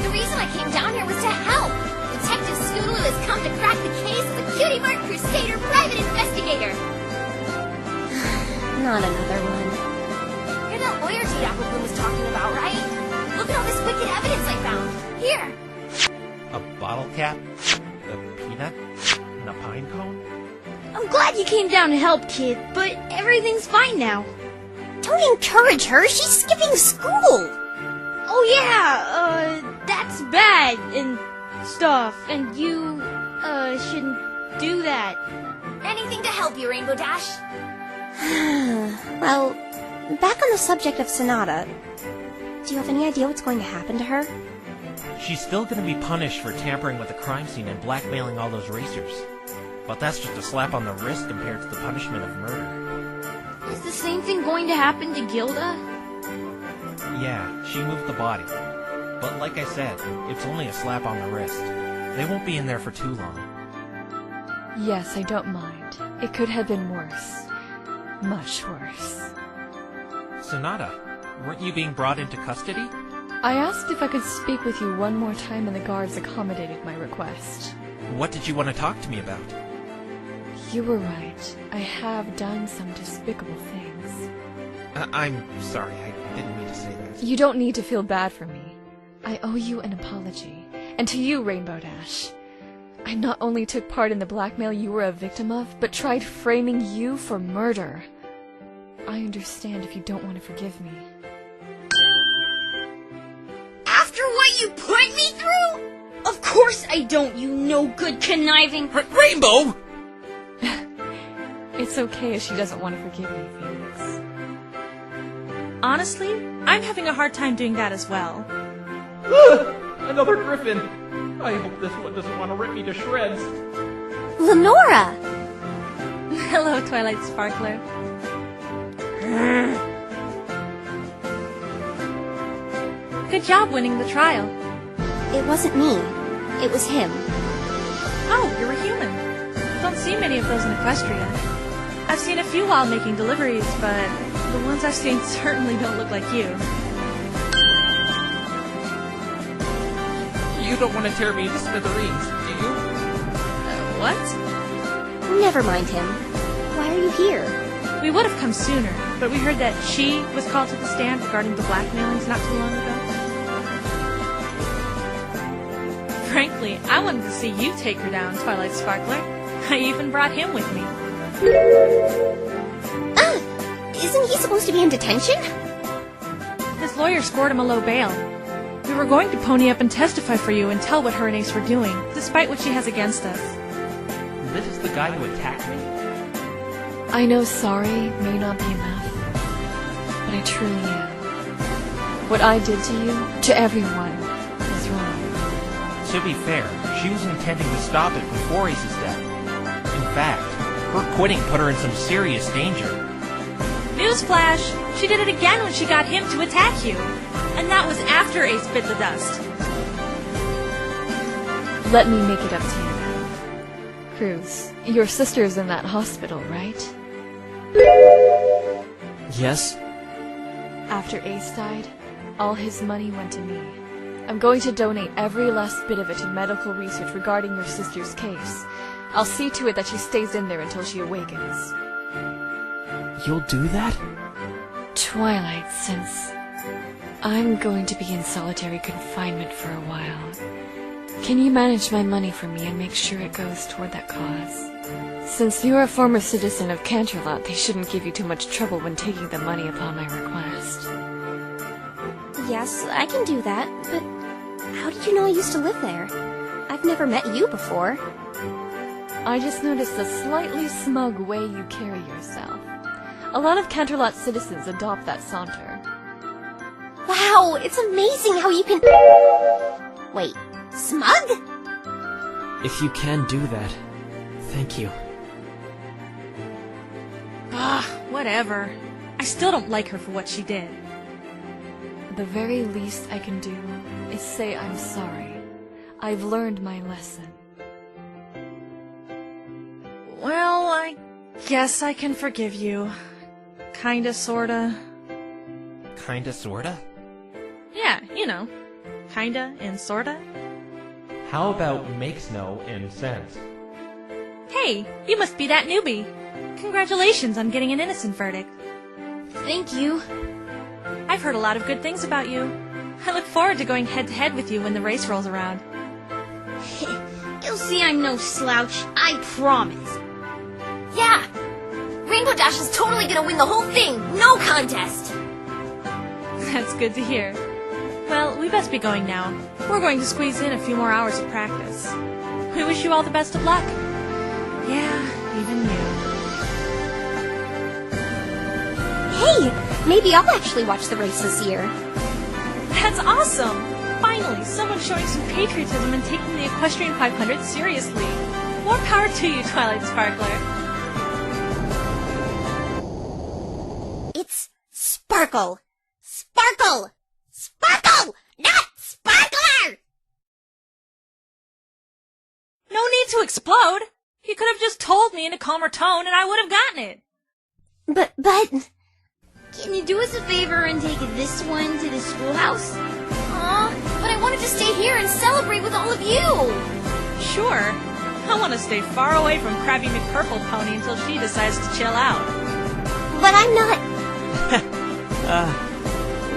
The reason I came down here was to help. Detective Scootaloo has come to crack the case as a Cutie Mark Crusader private investigator. Not another one. You're that lawyer Tate Apple Bloom was talking about, right? Look at all this wicked evidence I found. Here. A bottle cap, a peanut, and a pine cone? I'm glad you came down to help, kid, but everything's fine now. Don't encourage her. She's skipping school. Oh yeah, that's bad, and stuff, and you, shouldn't do that. Anything to help you, Rainbow Dash. Well, back on the subject of Sonata, do you have any idea what's going to happen to her? She's still going to be punished for tampering with the crime scene and blackmailing all those racers. But that's just a slap on the wrist compared to the punishment of murder. Is the same thing going to happen to Gilda? Yeah, she moved the body. But like I said, it's only a slap on the wrist. They won't be in there for too long. Yes, I don't mind. It could have been worse. Much worse. Sonata, weren't you being brought into custody? I asked if I could speak with you one more time and the guards accommodated my request. What did you want to talk to me about? You were right. I have done some despicable things. I'm sorry, I didn't mean to say that. You don't need to feel bad for me. I owe you an apology. And to you, Rainbow Dash. I not only took part in the blackmail you were a victim of, but tried framing you for murder. I understand if you don't want to forgive me. After what you put me through? Of course I don't, you no-good conniving... Rainbow! It's okay if she doesn't want to forgive me, Felix. Honestly, I'm having a hard time doing that as well. Another griffin! I hope this one doesn't want to rip me to shreds. Lenora! Hello, Twilight Sparkler. Good job winning the trial. It wasn't me. It was him. Oh, you're a human. Don't see many of those in Equestria. I've seen a few while making deliveries, but the ones I've seen certainly don't look like you. You don't want to tear me to smithereens, do you? What? Never mind him. Why are you here? We would have come sooner, but we heard that she was called to the stand regarding the blackmailings not too long ago. Frankly, I wanted to see you take her down, Twilight Sparkler. I even brought him with me. Isn't he supposed to be in detention? His lawyer scored him a low bail. We were going to pony up and testify for you and tell what her and Ace were doing, despite what she has against us. This is the guy who attacked me? I know sorry may not be enough, but I truly am. What I did to you, to everyone, was wrong. To be fair, she was intending to stop it before Ace's death. In fact, her quitting put her in some serious danger. Newsflash! She did it again when she got him to attack you. And that was after Ace bit the dust. Let me make it up to you now. Cruz, your sister's in that hospital, right? Yes? After Ace died, all his money went to me. I'm going to donate every last bit of it to medical research regarding your sister's case. I'll see to it that she stays in there until she awakens. You'll do that? Twilight, since I'm going to be in solitary confinement for a while, can you manage my money for me and make sure it goes toward that cause? Since you're a former citizen of Canterlot, they shouldn't give you too much trouble when taking the money upon my request. Yes, I can do that, but how did you know I used to live there? I've never met you before. I just noticed the slightly smug way you carry yourself. A lot of Canterlot citizens adopt that saunter. Wow, it's amazing how you can... Wait, smug? If you can do that, thank you. Whatever. I still don't like her for what she did. The very least I can do is say I'm sorry. I've learned my lesson. Well, I guess I can forgive you. Kinda, sorta. Kinda, sorta? Yeah, you know. Kinda and sorta. How about makes no and sense? Hey, you must be that newbie. Congratulations on getting an innocent verdict. Thank you. I've heard a lot of good things about you. I look forward to going head-to-head with you when the race rolls around. You'll see I'm no slouch, I promise. Yeah! Rainbow Dash is totally gonna win the whole thing! No contest! That's good to hear. Well, we best be going now. We're going to squeeze in a few more hours of practice. We wish you all the best of luck. Yeah, even you. Hey, maybe I'll actually watch the race this year. That's awesome! Finally, someone showing some patriotism and taking the Equestrian 500 seriously. More power to you, Twilight Sparkler. It's Sparkle! Sparkle! Sparkle! Not Sparkler! No need to explode! You could have just told me in a calmer tone and I would have gotten it. But... Can you do us a favor and take this one to the schoolhouse? Aw, but I wanted to stay here and celebrate with all of you! Sure. I want to stay far away from Krabby McPurple Pony until she decides to chill out. But I'm not...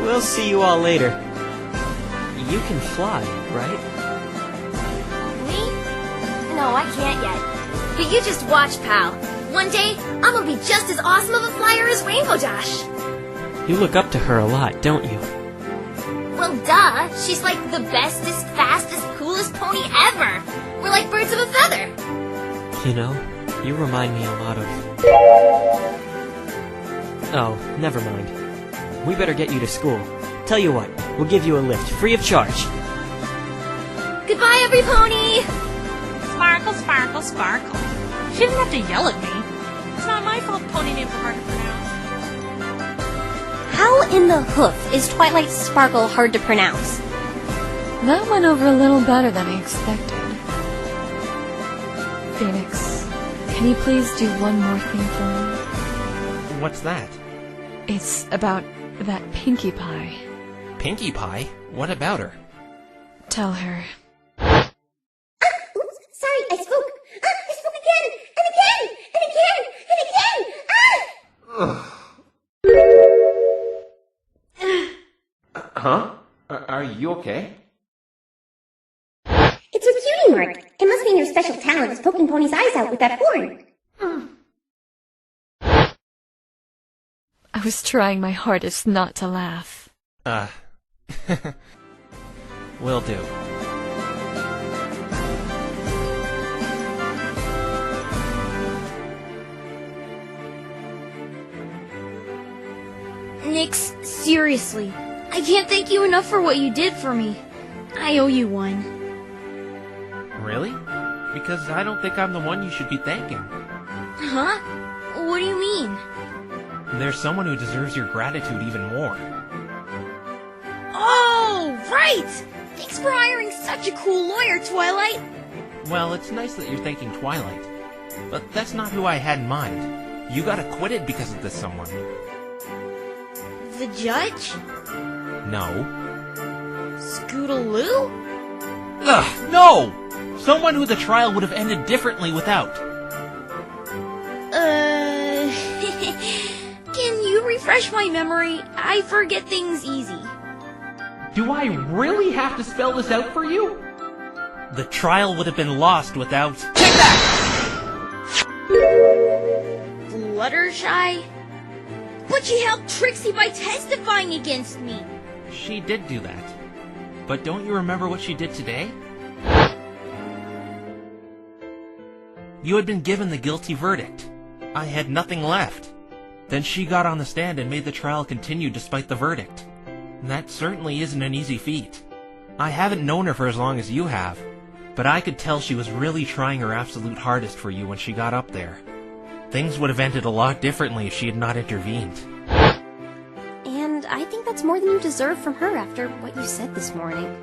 We'll see you all later. You can fly, right? Me? No, I can't yet. But you just watch, pal. One day, I'm gonna be just as awesome of a flyer as Rainbow Dash. You look up to her a lot, don't you? Well, duh. She's like the bestest, fastest, coolest pony ever. We're like birds of a feather. You know, you remind me a lot of... Oh, never mind. We better get you to school. Tell you what, we'll give you a lift, free of charge. Goodbye, every pony! Sparkle, sparkle, sparkle. She didn't have to yell at me. It's not my fault pony names are hard to pronounce. How in the hoof is Twilight Sparkle hard to pronounce? That went over a little better than I expected. Phoenix, can you please do one more thing for me? What's that? It's about that Pinkie Pie. Pinkie Pie? What about her? Tell her. Oops, sorry, I spoke. I spoke again, and again, and again, and again! Huh? Are you okay? It's a cutie mark. It must mean your special talent is poking Pony's eyes out with that horn. I was trying my hardest not to laugh. Will do. Nix, seriously. I can't thank you enough for what you did for me. I owe you one. Really? Because I don't think I'm the one you should be thanking. Huh? What do you mean? There's someone who deserves your gratitude even more. Oh, right! Thanks for hiring such a cool lawyer, Twilight. Well, it's nice that you're thanking Twilight. But that's not who I had in mind. You got acquitted because of this someone. The judge? No. Scootaloo? Ugh, no! Someone who the trial would have ended differently without. Can you refresh my memory? I forget things easy. Do I really have to spell this out for you? The trial would have been lost without... Take that! Fluttershy? But she helped Trixie by testifying against me. She did do that. But don't you remember what she did today? You had been given the guilty verdict. I had nothing left. Then she got on the stand and made the trial continue despite the verdict. That certainly isn't an easy feat. I haven't known her for as long as you have, but I could tell she was really trying her absolute hardest for you when she got up there. Things would have ended a lot differently if she had not intervened. And I think that's more than you deserve from her after what you said this morning.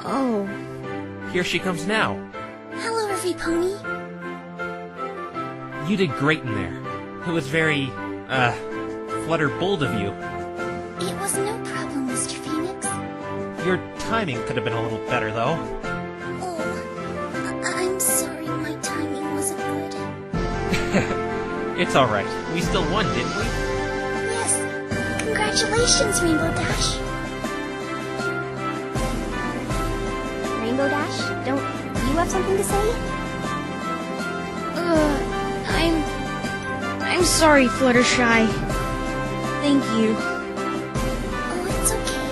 Oh. Here she comes now. Hello, every pony. You did great in there. It was very, flutter-bold of you. It was no problem, Mr. Phoenix. Your timing could have been a little better, though. Oh, I'm sorry my timing wasn't good. It's alright. We still won, didn't we? Yes. Congratulations, Rainbow Dash. Rainbow Dash, don't you have something to say? I'm sorry, Fluttershy. Thank you. Oh, it's okay.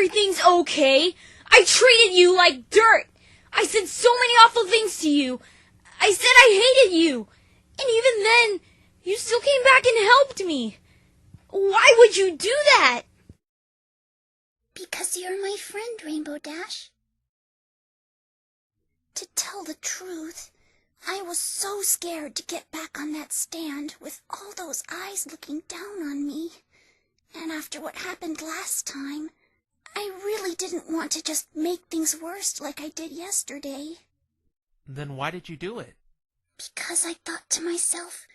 everything's okay. I treated you like dirt. I said so many awful things to you. I said I hated you. And even then, you still came back and helped me. Why would you do that? Because you're my friend, Rainbow Dash. To tell the truth, I was so scared to get back on that stand with all those eyes looking down on me. And after what happened last time, I really didn't want to just make things worse like I did yesterday. Then why did you do it? Because I thought to myself,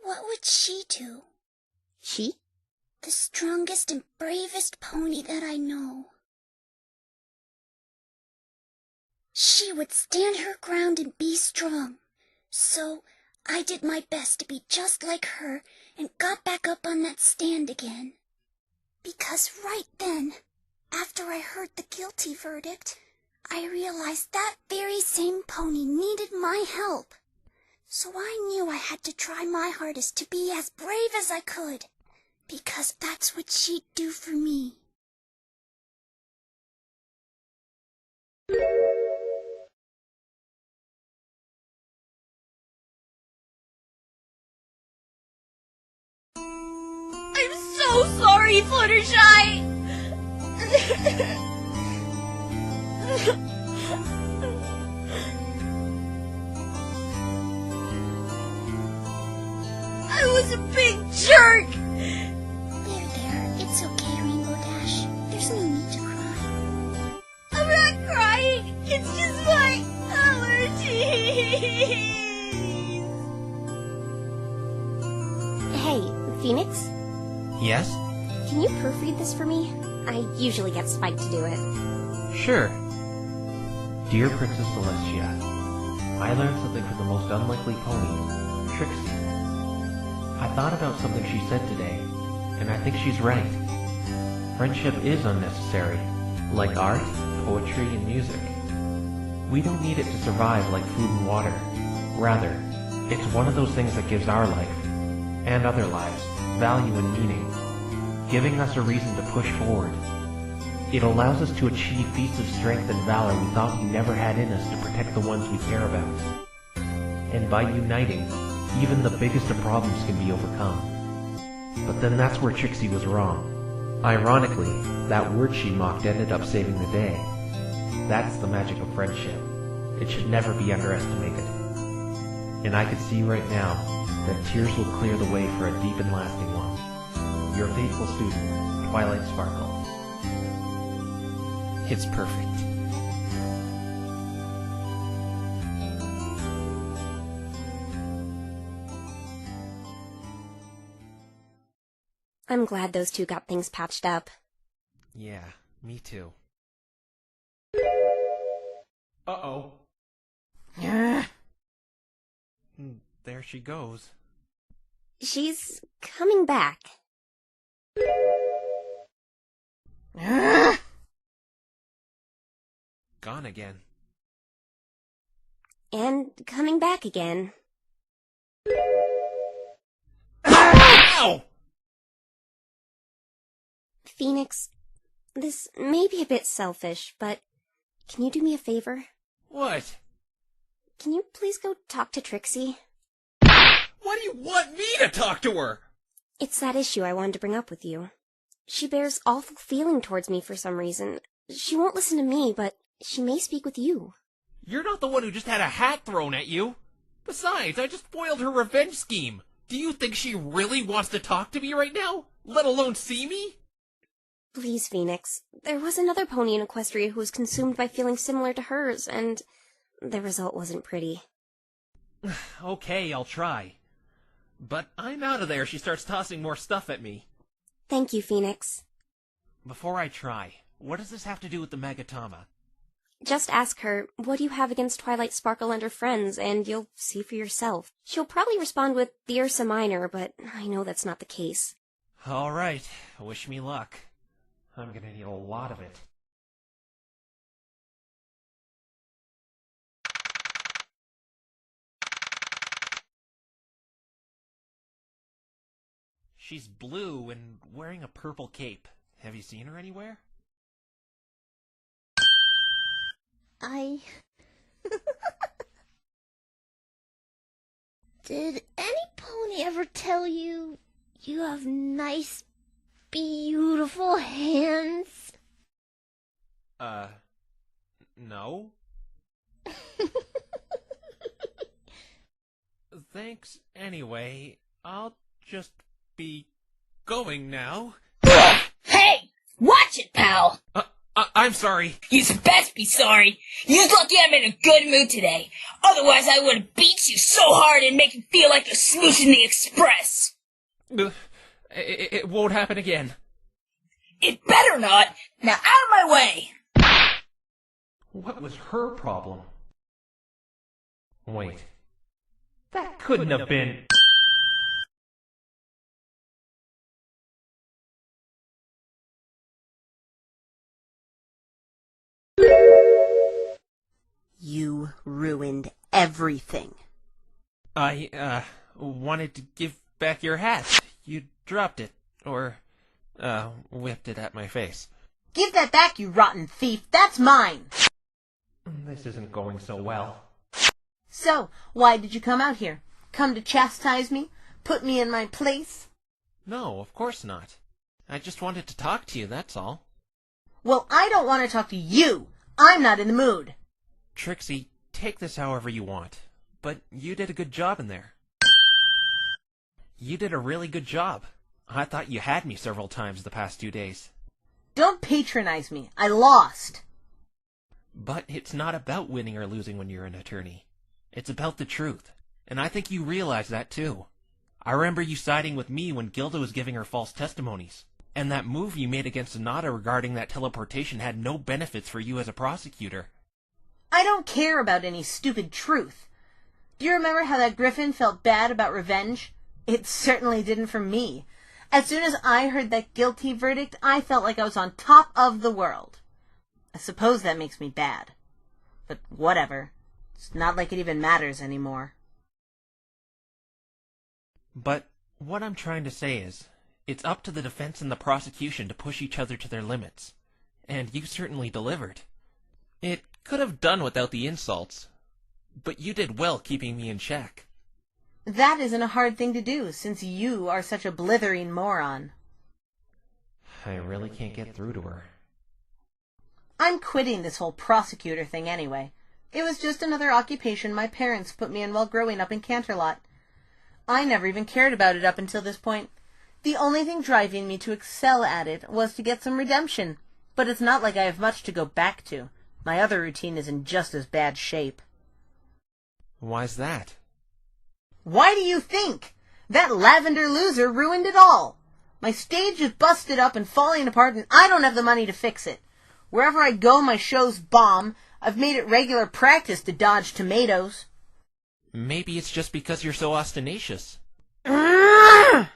what would she do? She? The strongest and bravest pony that I know. She would stand her ground and be strong. So I did my best to be just like her and got back up on that stand again. Because right then, after I heard the guilty verdict, I realized that very same pony needed my help. So I knew I had to try my hardest to be as brave as I could, because that's what she'd do for me. I'm so sorry, Fluttershy. I was a big jerk. There, it's okay, Rainbow Dash. There's no need to cry. I'm not crying. It's just my allergies. Hey, Phoenix, Yes? can you proofread this for me? I usually get Spike to do it. Sure. Dear Princess Celestia, I learned something from the most unlikely pony, Trixie. I thought about something she said today, and I think she's right. Friendship is unnecessary, like art, poetry, and music. We don't need it to survive like food and water. Rather, it's one of those things that gives our life, and other lives, value and meaning, giving us a reason to push forward. It allows us to achieve feats of strength and valor we thought we never had in us to protect the ones we care about. And by uniting, even the biggest of problems can be overcome. But then that's where Trixie was wrong. Ironically, that word she mocked ended up saving the day. That's the magic of friendship. It should never be underestimated. And I can see right now that tears will clear the way for a deep and lasting one. Your faithful student, Twilight Sparkle. It's perfect. I'm glad those two got things patched up. Yeah, me too. Uh-oh. There she goes. She's coming back. Gone again. And coming back again. Ow! Phoenix, this may be a bit selfish, but can you do me a favor? What? Can you please go talk to Trixie? Why do you want me to talk to her? It's that issue I wanted to bring up with you. She bears awful feeling towards me for some reason. She won't listen to me, but she may speak with you. You're not the one who just had a hat thrown at you. Besides, I just foiled her revenge scheme. Do you think she really wants to talk to me right now? Let alone see me? Please, Phoenix. There was another pony in Equestria who was consumed by feelings similar to hers, and the result wasn't pretty. Okay, I'll try. But I'm out of there if she starts tossing more stuff at me. Thank you, Phoenix. Before I try, what does this have to do with the Magatama? Just ask her, what do you have against Twilight Sparkle and her friends, and you'll see for yourself. She'll probably respond with the Ursa Minor, but I know that's not the case. Alright, wish me luck. I'm gonna need a lot of it. She's blue and wearing a purple cape. Have you seen her anywhere? Did any pony ever tell you you have nice, beautiful hands? No. Thanks anyway. I'll just be going now. Hey! Watch it, pal! I'm sorry. You's best be sorry. You's lucky I'm in a good mood today. Otherwise I would've beat you so hard and make you feel like you're smooching the express. It won't happen again. It better not. Now out of my way! What was her problem? Wait. That couldn't have been... You ruined everything. I, wanted to give back your hat. You dropped it, or, whipped it at my face. Give that back, you rotten thief! That's mine! This isn't going so well. So, why did you come out here? Come to chastise me? Put me in my place? No, of course not. I just wanted to talk to you, that's all. Well, I don't want to talk to you! I'm not in the mood! Trixie, take this however you want, but you did a good job in there. You did a really good job. I thought you had me several times the past 2 days. Don't patronize me. I lost. But it's not about winning or losing when you're an attorney. It's about the truth, and I think you realize that too. I remember you siding with me when Gilda was giving her false testimonies, and that move you made against Sonata regarding that teleportation had no benefits for you as a prosecutor. I don't care about any stupid truth. Do you remember how that griffin felt bad about revenge? It certainly didn't for me. As soon as I heard that guilty verdict, I felt like I was on top of the world. I suppose that makes me bad. But whatever. It's not like it even matters anymore. But what I'm trying to say is, it's up to the defense and the prosecution to push each other to their limits. And you certainly delivered. It could have done without the insults, but you did well keeping me in check. That isn't a hard thing to do, since you are such a blithering moron. I really can't get through to her. I'm quitting this whole prosecutor thing anyway. It was just another occupation my parents put me in while growing up in Canterlot. I never even cared about it up until this point. The only thing driving me to excel at it was to get some redemption, but it's not like I have much to go back to. My other routine is in just as bad shape. Why's that? Why do you think? That lavender loser ruined it all. My stage is busted up and falling apart, and I don't have the money to fix it. Wherever I go, my shows bomb. I've made it regular practice to dodge tomatoes. Maybe it's just because you're so ostentatious. Urgh!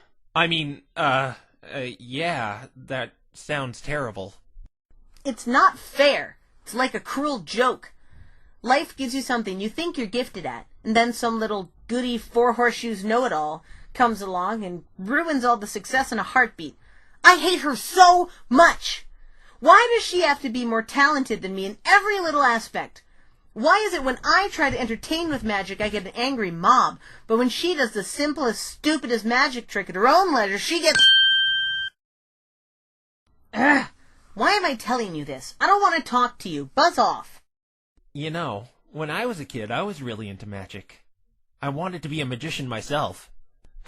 Yeah, that sounds terrible. It's not fair. It's like a cruel joke. Life gives you something you think you're gifted at, and then some little goody four-horseshoes know-it-all comes along and ruins all the success in a heartbeat. I hate her so much! Why does she have to be more talented than me in every little aspect? Why is it when I try to entertain with magic I get an angry mob, but when she does the simplest, stupidest magic trick at her own leisure, she gets... Ugh! Why am I telling you this? I don't want to talk to you. Buzz off. You know, when I was a kid, I was really into magic. I wanted to be a magician myself.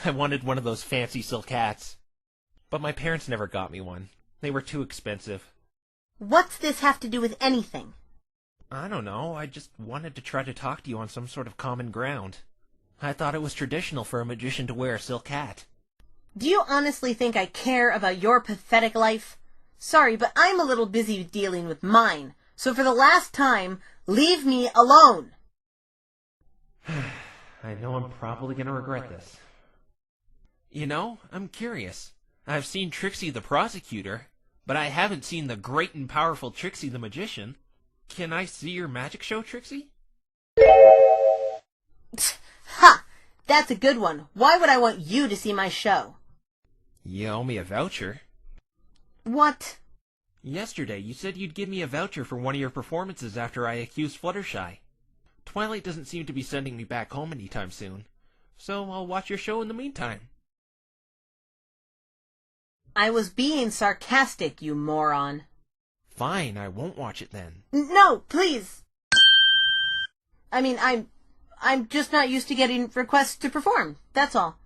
I wanted one of those fancy silk hats. But my parents never got me one. They were too expensive. What's this have to do with anything? I don't know. I just wanted to try to talk to you on some sort of common ground. I thought it was traditional for a magician to wear a silk hat. Do you honestly think I care about your pathetic life? Sorry, but I'm a little busy dealing with mine. So for the last time, leave me alone. I know I'm probably going to regret this. You know, I'm curious. I've seen Trixie the prosecutor, but I haven't seen the great and powerful Trixie the magician. Can I see your magic show, Trixie? Ha! That's a good one. Why would I want you to see my show? You owe me a voucher. What? Yesterday, you said you'd give me a voucher for one of your performances after I accused Fluttershy. Twilight doesn't seem to be sending me back home anytime soon, so I'll watch your show in the meantime. I was being sarcastic, you moron. Fine, I won't watch it then. No, please! I mean, I'm just not used to getting requests to perform, that's all.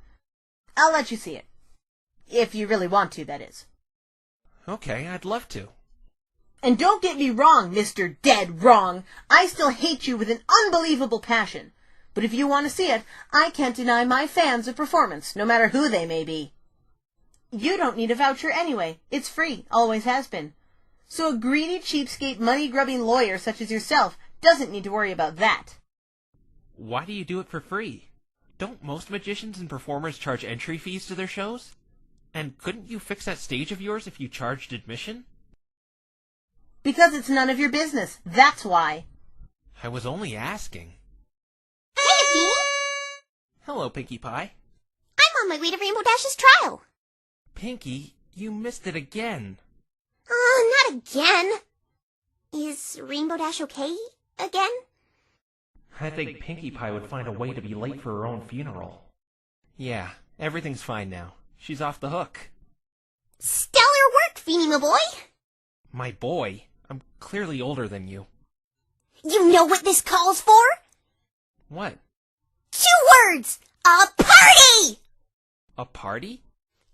I'll let you see it. If you really want to, that is. Okay, I'd love to. And don't get me wrong, Mr. Dead Wrong. I still hate you with an unbelievable passion. But if you want to see it, I can't deny my fans a performance, no matter who they may be. You don't need a voucher anyway. It's free, always has been. So a greedy, cheapskate, money-grubbing lawyer such as yourself doesn't need to worry about that. Why do you do it for free? Don't most magicians and performers charge entry fees to their shows? And couldn't you fix that stage of yours if you charged admission? Because it's none of your business. That's why. I was only asking. Hey, Beanie! Hello, Pinkie Pie. I'm on my way to Rainbow Dash's trial. Pinkie, you missed it again. Oh, not again. Is Rainbow Dash okay again? I think Pinkie Pie would find a way to be late for her own funeral. Yeah, everything's fine now. She's off the hook. Stellar work, Feeny, my boy! My boy? I'm clearly older than you. You know what this calls for? What? 2 words! A party! A party?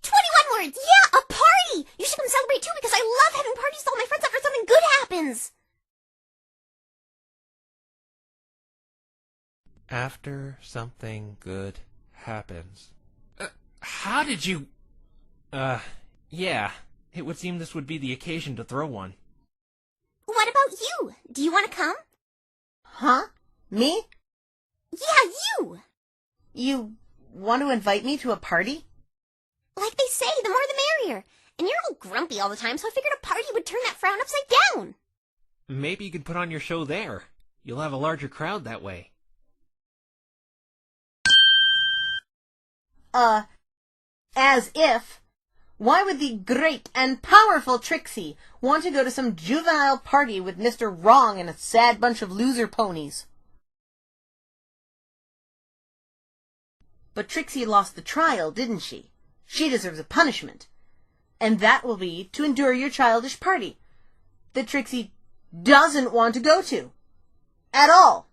21 words! Yeah, a party! You should come celebrate too because I love having parties with all my friends after something good happens! After something good happens. How did you... yeah. It would seem this would be the occasion to throw one. What about you? Do you want to come? Huh? Me? Yeah, you! You want to invite me to a party? Like they say, the more the merrier. And you're all grumpy all the time, so I figured a party would turn that frown upside down. Maybe you could put on your show there. You'll have a larger crowd that way. As if. Why would the great and powerful Trixie want to go to some juvenile party with Mr. Wrong and a sad bunch of loser ponies? But Trixie lost the trial, didn't she? She deserves a punishment. And that will be to endure your childish party that Trixie doesn't want to go to. At all.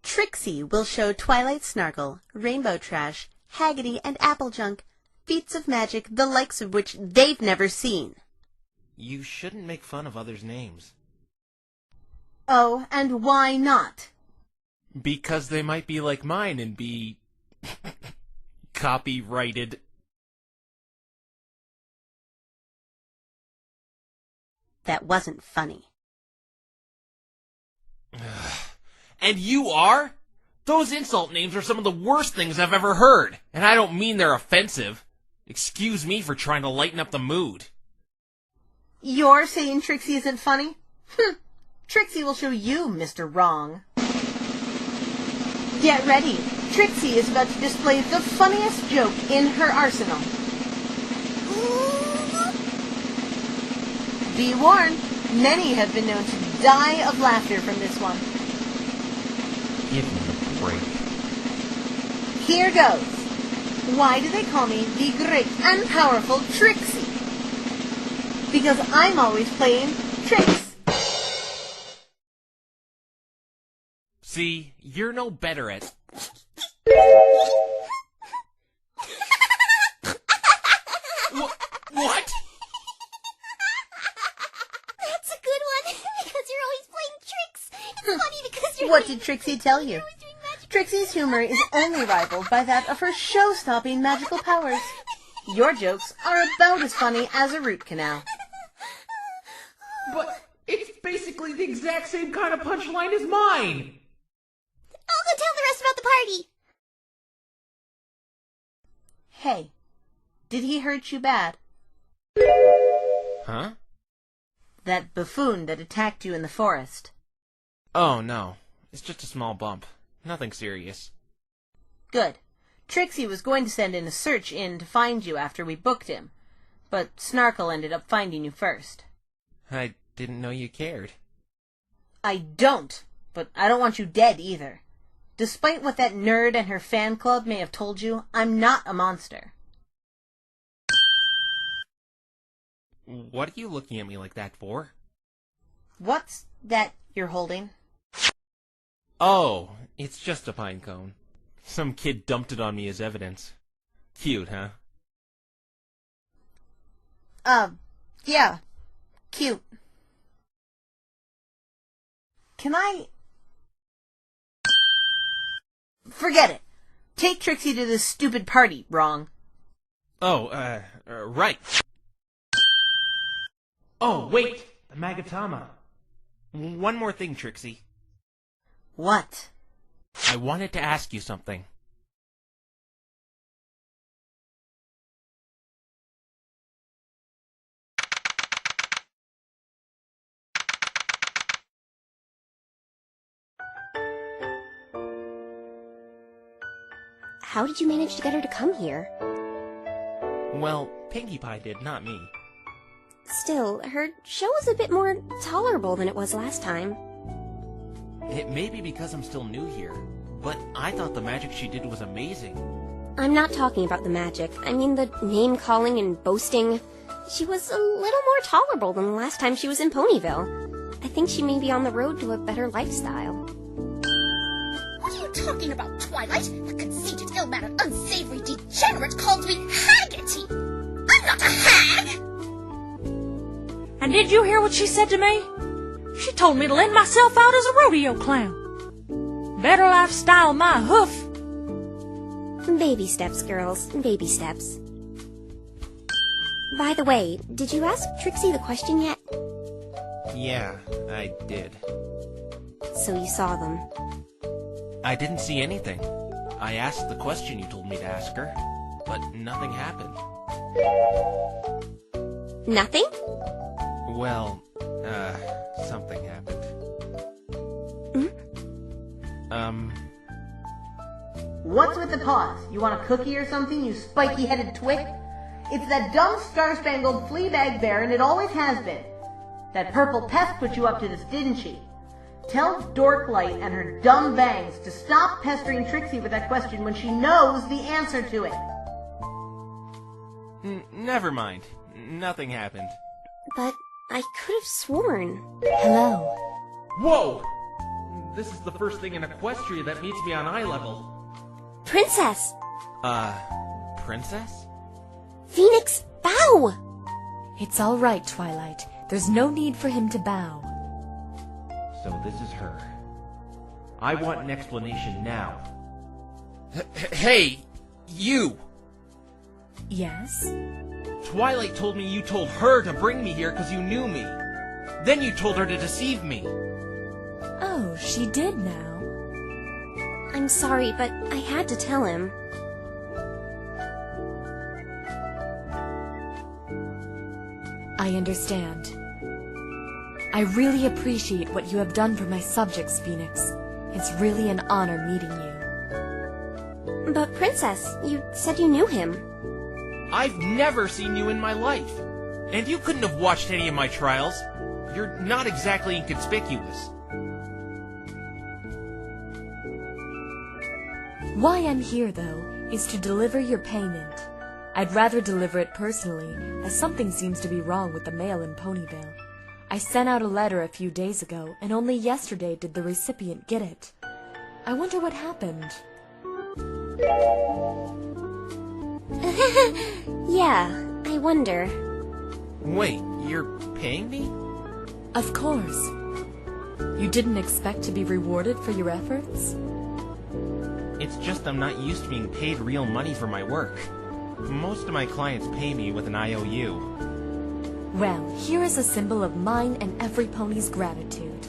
Trixie will show Twilight Snargle, Rainbow Trash, Haggity, and Applejunk feats of magic the likes of which they've never seen. You shouldn't make fun of others' names. Oh, and why not? Because they might be like mine and be... copyrighted. That wasn't funny. And you are? Those insult names are some of the worst things I've ever heard. And I don't mean they're offensive. Excuse me for trying to lighten up the mood. You're saying Trixie isn't funny? Trixie will show you, Mr. Wrong. Get ready. Trixie is about to display the funniest joke in her arsenal. Be warned, many have been known to die of laughter from this one. Give me a break. Here goes. Why do they call me the great and powerful Trixie? Because I'm always playing tricks. See, you're no better at... What? That's a good one, because you're always playing tricks. It's funny because you're... What did Trixie tell you? Trixie's humor is only rivaled by that of her show-stopping magical powers. Your jokes are about as funny as a root canal. But it's basically the exact same kind of punchline as mine! I'll go tell the rest about the party. Hey, did he hurt you bad? Huh? That buffoon that attacked you in the forest. Oh, no. It's just a small bump. Nothing serious. Good. Trixie was going to send in a search in to find you after we booked him, but Snarkle ended up finding you first. I didn't know you cared. I don't, but I don't want you dead either. Despite what that nerd and her fan club may have told you, I'm not a monster. What are you looking at me like that for? What's that you're holding? Oh, it's just a pine cone. Some kid dumped it on me as evidence. Cute, huh? Yeah. Cute. Can I... Forget it. Take Trixie to this stupid party, wrong. Oh, right. Oh, wait! The Magatama. One more thing, Trixie. What? I wanted to ask you something. How did you manage to get her to come here? Well, Pinkie Pie did, not me. Still, her show was a bit more tolerable than it was last time. It may be because I'm still new here, but I thought the magic she did was amazing. I'm not talking about the magic. I mean the name-calling and boasting. She was a little more tolerable than the last time she was in Ponyville. I think she may be on the road to a better lifestyle. What are you talking about, Twilight? The conceited, ill-mannered, unsavory degenerate called me Haggerty. I'm not a hag! And did you hear what she said to me? She told me to lend myself out as a rodeo clown. Better lifestyle my hoof. Baby steps, girls. Baby steps. By the way, did you ask Trixie the question yet? Yeah, I did. So you saw them. I didn't see anything. I asked the question you told me to ask her, but nothing happened. Nothing? Well, something happened. What's with the pause? You want a cookie or something, you spiky-headed twit? It's that dumb star-spangled fleabag bear, and it always has been. That purple pest put you up to this, didn't she? Tell Dorklight and her dumb bangs to stop pestering Trixie with that question when she knows the answer to it. Never mind. Nothing happened. But I could have sworn. Hello. Whoa! This is the first thing in Equestria that meets me on eye level. Princess! Princess? Phoenix, bow! It's all right, Twilight. There's no need for him to bow. So this is her. I want an explanation now. Hey, you! Yes? Twilight told me you told her to bring me here because you knew me. Then you told her to deceive me. Oh, she did now. I'm sorry, but I had to tell him. I understand. I really appreciate what you have done for my subjects, Phoenix. It's really an honor meeting you. But Princess, you said you knew him. I've never seen you in my life. And you couldn't have watched any of my trials. You're not exactly inconspicuous. Why I'm here, though, is to deliver your payment. I'd rather deliver it personally, as something seems to be wrong with the mail in Ponyville. I sent out a letter a few days ago, and only yesterday did the recipient get it. I wonder what happened. Yeah, I wonder. Wait, you're paying me? Of course. You didn't expect to be rewarded for your efforts? It's just I'm not used to being paid real money for my work. Most of my clients pay me with an IOU. Well, here is a symbol of mine and every pony's gratitude.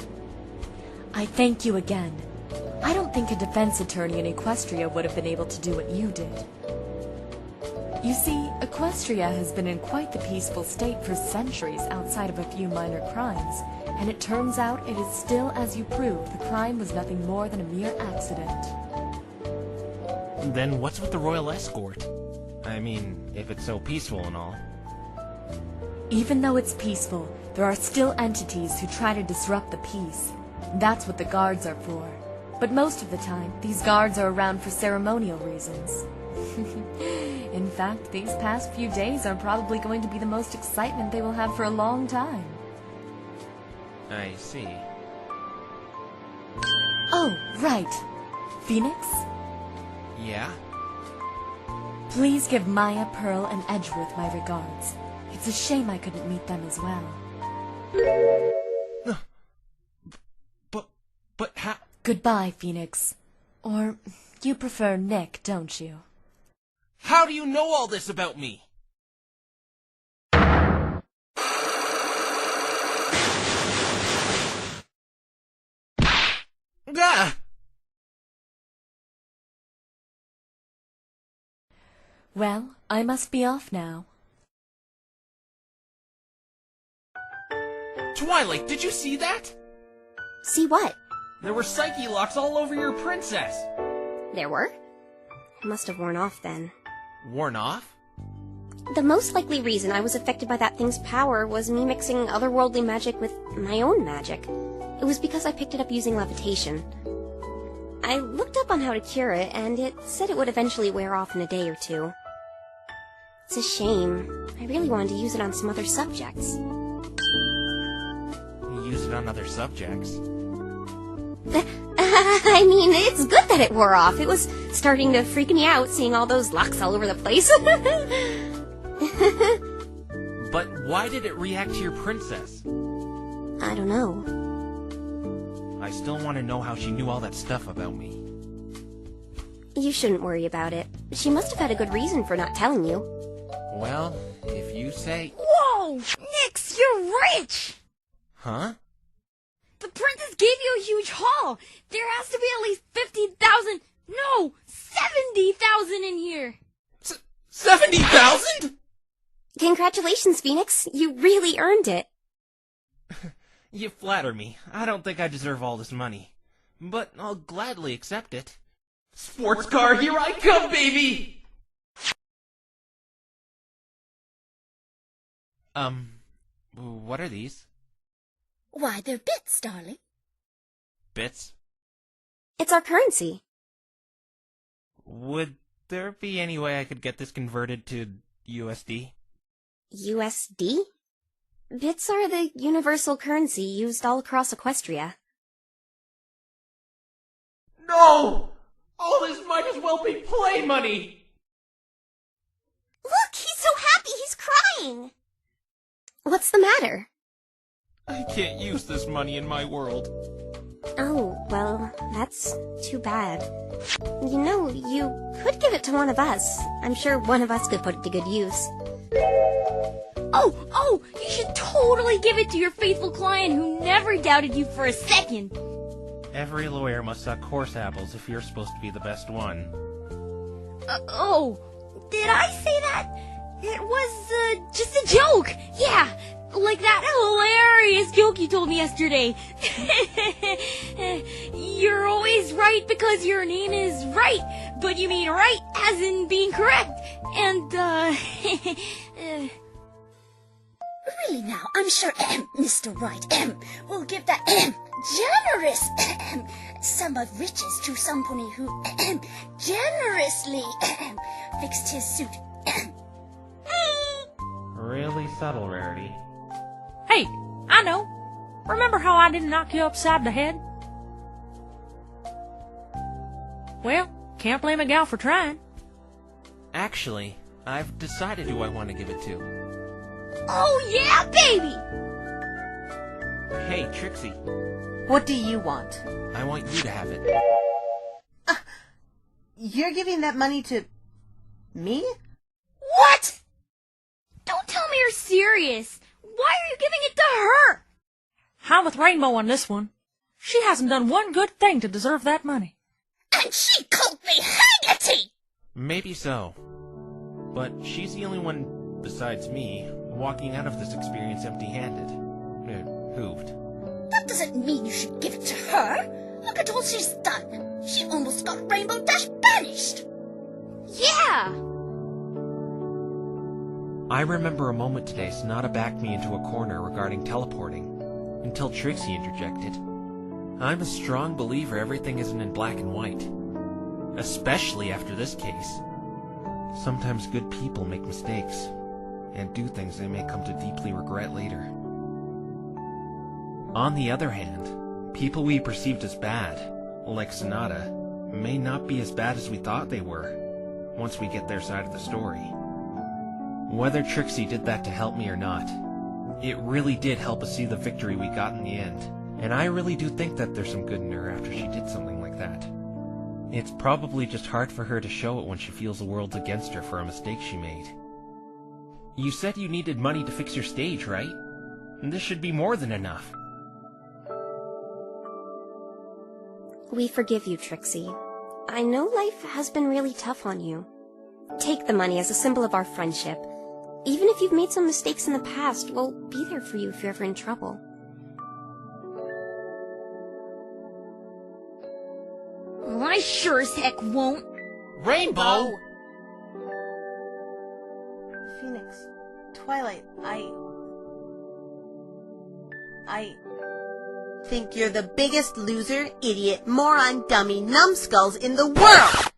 I thank you again. I don't think a defense attorney in Equestria would have been able to do what you did. You see, Equestria has been in quite the peaceful state for centuries outside of a few minor crimes, and it turns out it is still as you proved the crime was nothing more than a mere accident. Then what's with the royal escort? I mean, if it's so peaceful and all. Even though it's peaceful, there are still entities who try to disrupt the peace. That's what the guards are for. But most of the time, these guards are around for ceremonial reasons. In fact, these past few days are probably going to be the most excitement they will have for a long time. I see. Oh, right. Phoenix? Yeah? Please give Maya, Pearl, and Edgeworth my regards. It's a shame I couldn't meet them as well. But how... Goodbye, Phoenix. Or you prefer Nick, don't you? How do you know all this about me? Ah! Well, I must be off now. Twilight, did you see that? See what? There were psyche locks all over your princess. There were? Must have worn off then. Worn off? The most likely reason I was affected by that thing's power was me mixing otherworldly magic with my own magic. It was because I picked it up using levitation. I looked up on how to cure it, and it said it would eventually wear off in a day or two. It's a shame. I really wanted to use it on some other subjects. Use it on other subjects? I mean, it's good that it wore off. It was starting to freak me out seeing all those locks all over the place. But why did it react to your princess? I don't know. I still want to know how she knew all that stuff about me. You shouldn't worry about it. She must have had a good reason for not telling you. Well, if you say... Whoa! Nix, you're rich! Huh? The princess gave you a huge haul! There has to be at least 50,000... No! 70,000 in here! 70,000?! Congratulations, Phoenix. You really earned it. You flatter me. I don't think I deserve all this money. But I'll gladly accept it. Sports car, here I come, baby! What are these? Why, they're bits, darling. Bits? It's our currency. Would there be any way I could get this converted to USD? USD? Bits are the universal currency used all across Equestria. No! All this might as well be play money! Look, he's so happy he's crying! What's the matter? I can't use this money in my world. Oh, well, that's too bad. You know, you could give it to one of us. I'm sure one of us could put it to good use. Oh, you should totally give it to your faithful client who never doubted you for a second. Every lawyer must suck horse apples if you're supposed to be the best one. Did I say that? It was, just a joke. Yeah, like that hilarious joke you told me yesterday. You're always right because your name is right, but you mean right as in being correct. And, Really now, I'm sure Mr. Right will give that generous sum of riches to somebody who generously fixed his suit. Really subtle, Rarity. Hey, I know. Remember how I didn't knock you upside the head? Well, can't blame a gal for trying. Actually, I've decided who I want to give it to. oh yeah, baby! Hey, Trixie, What do you want? I want you to have it. You're giving that money to me? What? Don't tell me you're serious. Why are you giving it to her? I'm with Rainbow on this one. She hasn't done one good thing to deserve that money. And she called me Haggerty! Maybe so. But she's the only one, besides me, walking out of this experience empty-handed. Hooved. That doesn't mean you should give it to her. Look at all she's done. She almost got Rainbow Dash banished. Yeah! I remember a moment today Sonata backed me into a corner regarding teleporting, until Trixie interjected. I'm a strong believer everything isn't in black and white, especially after this case. Sometimes good people make mistakes, and do things they may come to deeply regret later. On the other hand, people we perceived as bad, like Sonata, may not be as bad as we thought they were, once we get their side of the story. Whether Trixie did that to help me or not, it really did help us see the victory we got in the end, and I really do think that there's some good in her after she did something like that. It's probably just hard for her to show it when she feels the world's against her for a mistake she made. You said you needed money to fix your stage, right? And this should be more than enough. We forgive you, Trixie. I know life has been really tough on you. Take the money as a symbol of our friendship. Even if you've made some mistakes in the past, we'll be there for you if you're ever in trouble. Well, I sure as heck won't. Rainbow! Phoenix, Twilight, I think you're the biggest loser, idiot, moron, dummy, numbskulls in the world!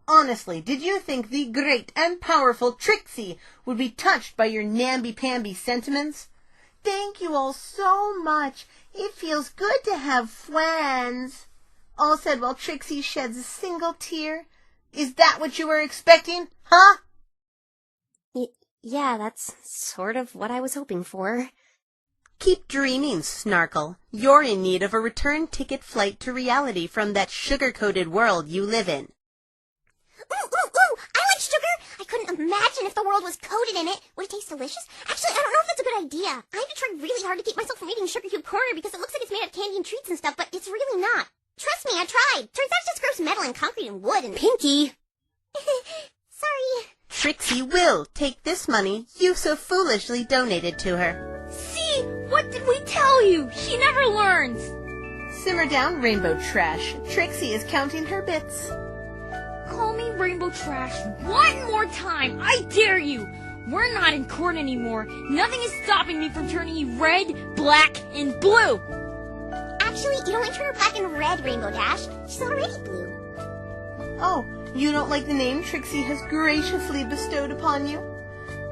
Honestly, did you think the great and powerful Trixie would be touched by your namby-pamby sentiments? Thank you all so much. It feels good to have friends. All said while Trixie sheds a single tear. Is that what you were expecting, huh? Yeah, that's sort of what I was hoping for. Keep dreaming, Snarkle. You're in need of a return ticket flight to reality from that sugar-coated world you live in. Ooh, I like sugar. I couldn't imagine if the world was coated in it. Would it taste delicious? Actually, I don't know if that's a good idea. I have to try really hard to keep myself from eating Sugar Cube Corner because it looks like it's made of candy and treats and stuff, but it's really not. Trust me, I tried. Turns out it's just gross metal and concrete and wood and... Pinky! Sorry. Trixie will take this money you so foolishly donated to her. See? What did we tell you? She never learns. Simmer down, Rainbow Trash. Trixie is counting her bits. Call me Rainbow Trash one more time. I dare you. We're not in court anymore. Nothing is stopping me from turning you red, black, and blue. Actually, you only turn her black and red, Rainbow Dash. She's already blue. Oh, you don't like the name Trixie has graciously bestowed upon you?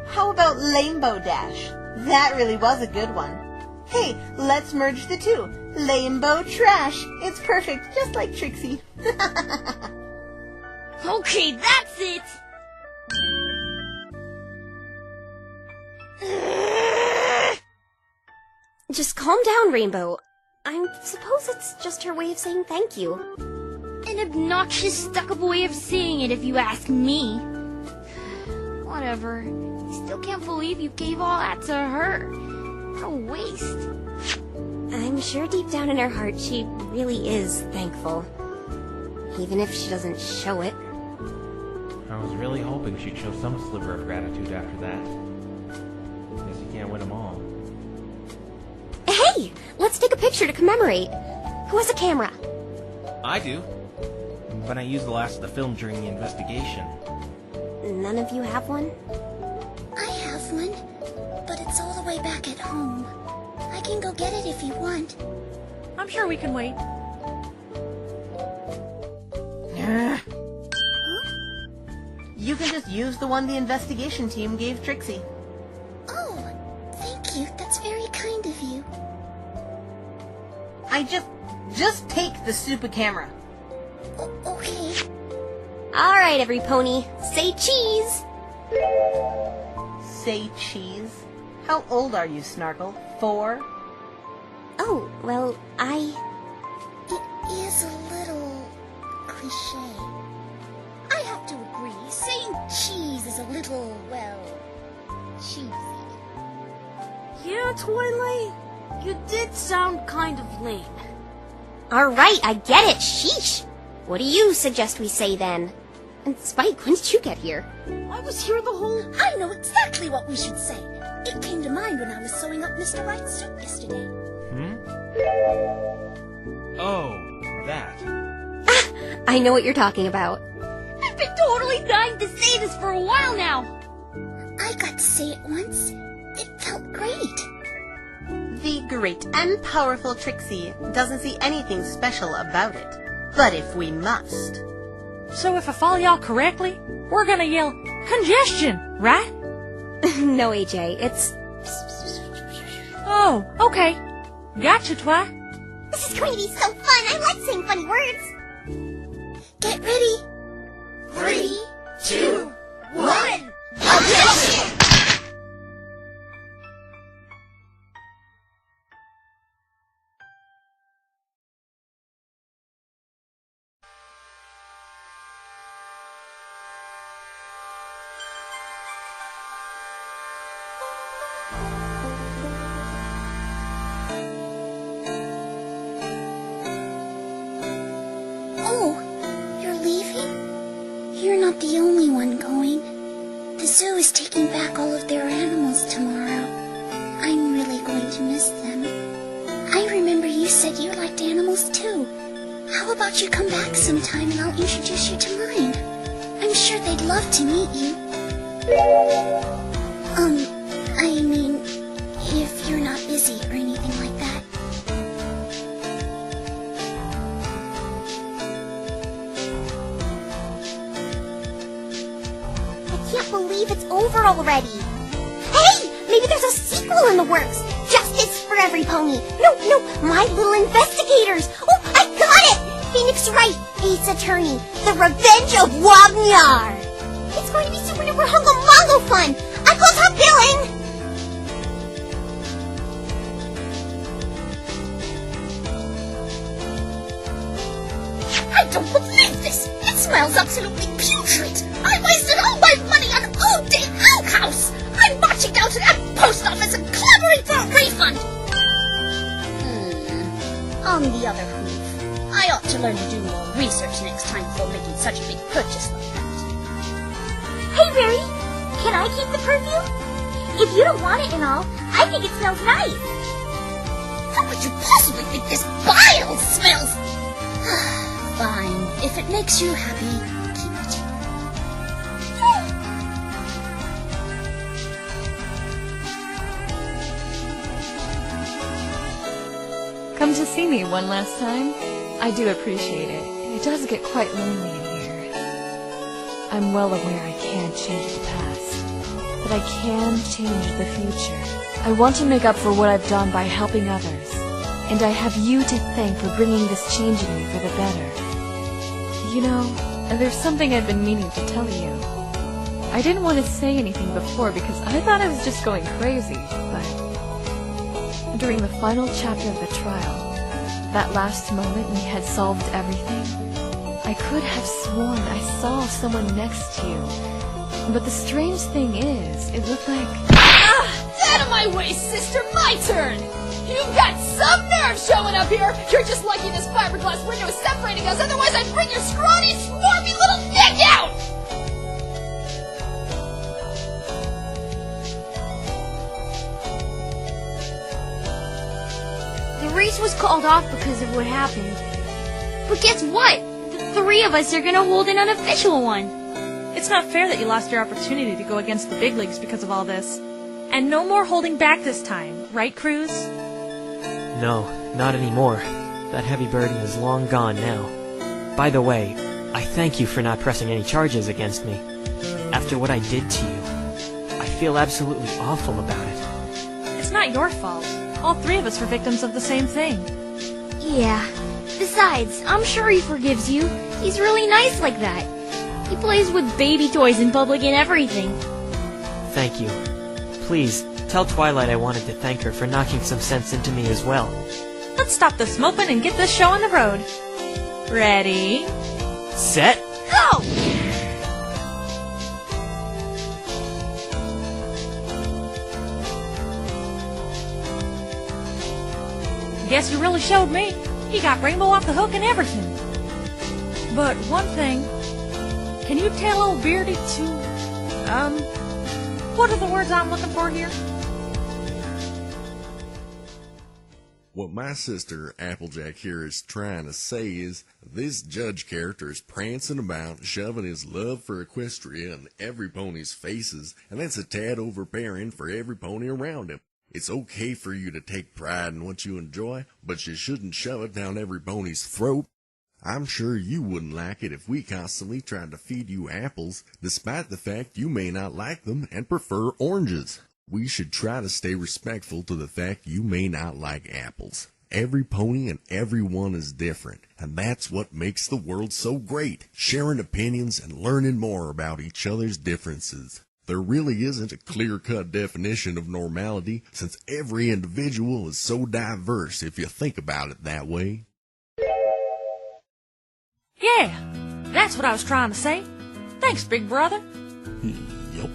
How about Lambo Dash? That really was a good one. Hey, let's merge the two. Lambo Trash. It's perfect, just like Trixie. Okay, that's it. Just calm down, Rainbow. I suppose it's just her way of saying thank you. An obnoxious, stuck-up way of saying it, if you ask me. Whatever. I still can't believe you gave all that to her. What a waste. I'm sure deep down in her heart she really is thankful. Even if she doesn't show it. I was really hoping she'd show some sliver of gratitude after that. Guess you can't win them all. Hey! Let's take a picture to commemorate. Who has a camera? I do. But I used the last of the film during the investigation. None of you have one? I have one, but it's all the way back at home. I can go get it if you want. I'm sure we can wait. You can just use the one the investigation team gave Trixie. Oh, thank you. That's very kind of you. I just take the super camera. Okay. Alright, every pony. Say cheese! Say cheese? How old are you, Snarkle? 4? Oh, well, It is a little cliché. I have to agree. Saying cheese is a little, well, cheesy. Yeah, Twilight. You did sound kind of lame. Alright, I get it. Sheesh. What do you suggest we say then? And Spike, when did you get here? I was here the whole... I know exactly what we should say. It came to mind when I was sewing up Mr. Wright's suit yesterday. Oh, that. I know what you're talking about. I've been totally dying to say this for a while now. I got to say it once. It felt great. The great and powerful Trixie doesn't see anything special about it. But if we must... So if I follow y'all correctly, we're gonna yell, congestion, right? No, AJ, it's... Oh, okay. Gotcha, Twi. This is going to be so fun. I like saying funny words. Get ready. 3, 2, 1. Objection! Oh, you're leaving? You're not the only one going. The zoo is taking back all of their animals tomorrow. I'm really going to miss them. I remember you said you liked animals too. How about you come back sometime and I'll introduce you to mine? I'm sure they'd love to meet you. I mean, if you're not busy or anything like that. I can't believe it's over already. Hey, maybe there's a sequel in the works. Justice for every pony. No, my little investigators. Oh, I got it. Phoenix Wright, Ace Attorney, The Revenge of Wagner. It's going to be super duper hungo-mongo fun. I call top billing. I don't believe this. It smells absolutely putrid. I wasted all my money on all-day outhouse. I'm marching down to that post office and clamoring for a refund. On the other hand, I ought to learn to do more research next time before making such a big purchase like that. Hey, Mary, can I keep the perfume? If you don't want it and all, I think it smells nice. How could you possibly think this bile smells? Fine, if it makes you happy, keep it. Come to see me one last time? I do appreciate it. It does get quite lonely in here. I'm well aware I can't change the past, but I can change the future. I want to make up for what I've done by helping others, and I have you to thank for bringing this change in me for the better. You know, there's something I've been meaning to tell you. I didn't want to say anything before because I thought I was just going crazy, but during the final chapter of the trial, that last moment when you had solved everything, I could have sworn I saw someone next to you. But the strange thing is, it looked like... Out of my way, sister! My turn! You've got some nerve showing up here! You're just lucky this fiberglass window is separating us, otherwise I'd bring your scrawny, swarmy little dick out! The race was called off because of what happened. But guess what? The three of us are gonna hold an unofficial one. It's not fair that you lost your opportunity to go against the big leagues because of all this. And no more holding back this time, right, Cruz? No, not anymore. That heavy burden is long gone now. By the way, I thank you for not pressing any charges against me. After what I did to you, I feel absolutely awful about it. It's not your fault. All three of us were victims of the same thing. Yeah. Besides, I'm sure he forgives you. He's really nice like that. He plays with baby toys in public and everything. Thank you. Please, tell Twilight I wanted to thank her for knocking some sense into me as well. Let's stop this moping and get this show on the road. Ready? Set? Go! Guess you really showed me. He got Rainbow off the hook and everything. But one thing, can you tell old Beardy to, what are the words I'm looking for here? What my sister Applejack here is trying to say is, this judge character is prancing about, shoving his love for Equestria in every pony's faces, and that's a tad overbearing for every pony around him. It's okay for you to take pride in what you enjoy, but you shouldn't shove it down every pony's throat. I'm sure you wouldn't like it if we constantly tried to feed you apples, despite the fact you may not like them and prefer oranges. We should try to stay respectful to the fact you may not like apples. Every pony and everyone is different, and that's what makes the world so great, sharing opinions and learning more about each other's differences. There really isn't a clear-cut definition of normality, since every individual is so diverse if you think about it that way. Yeah, that's what I was trying to say. Thanks, big brother. Yup.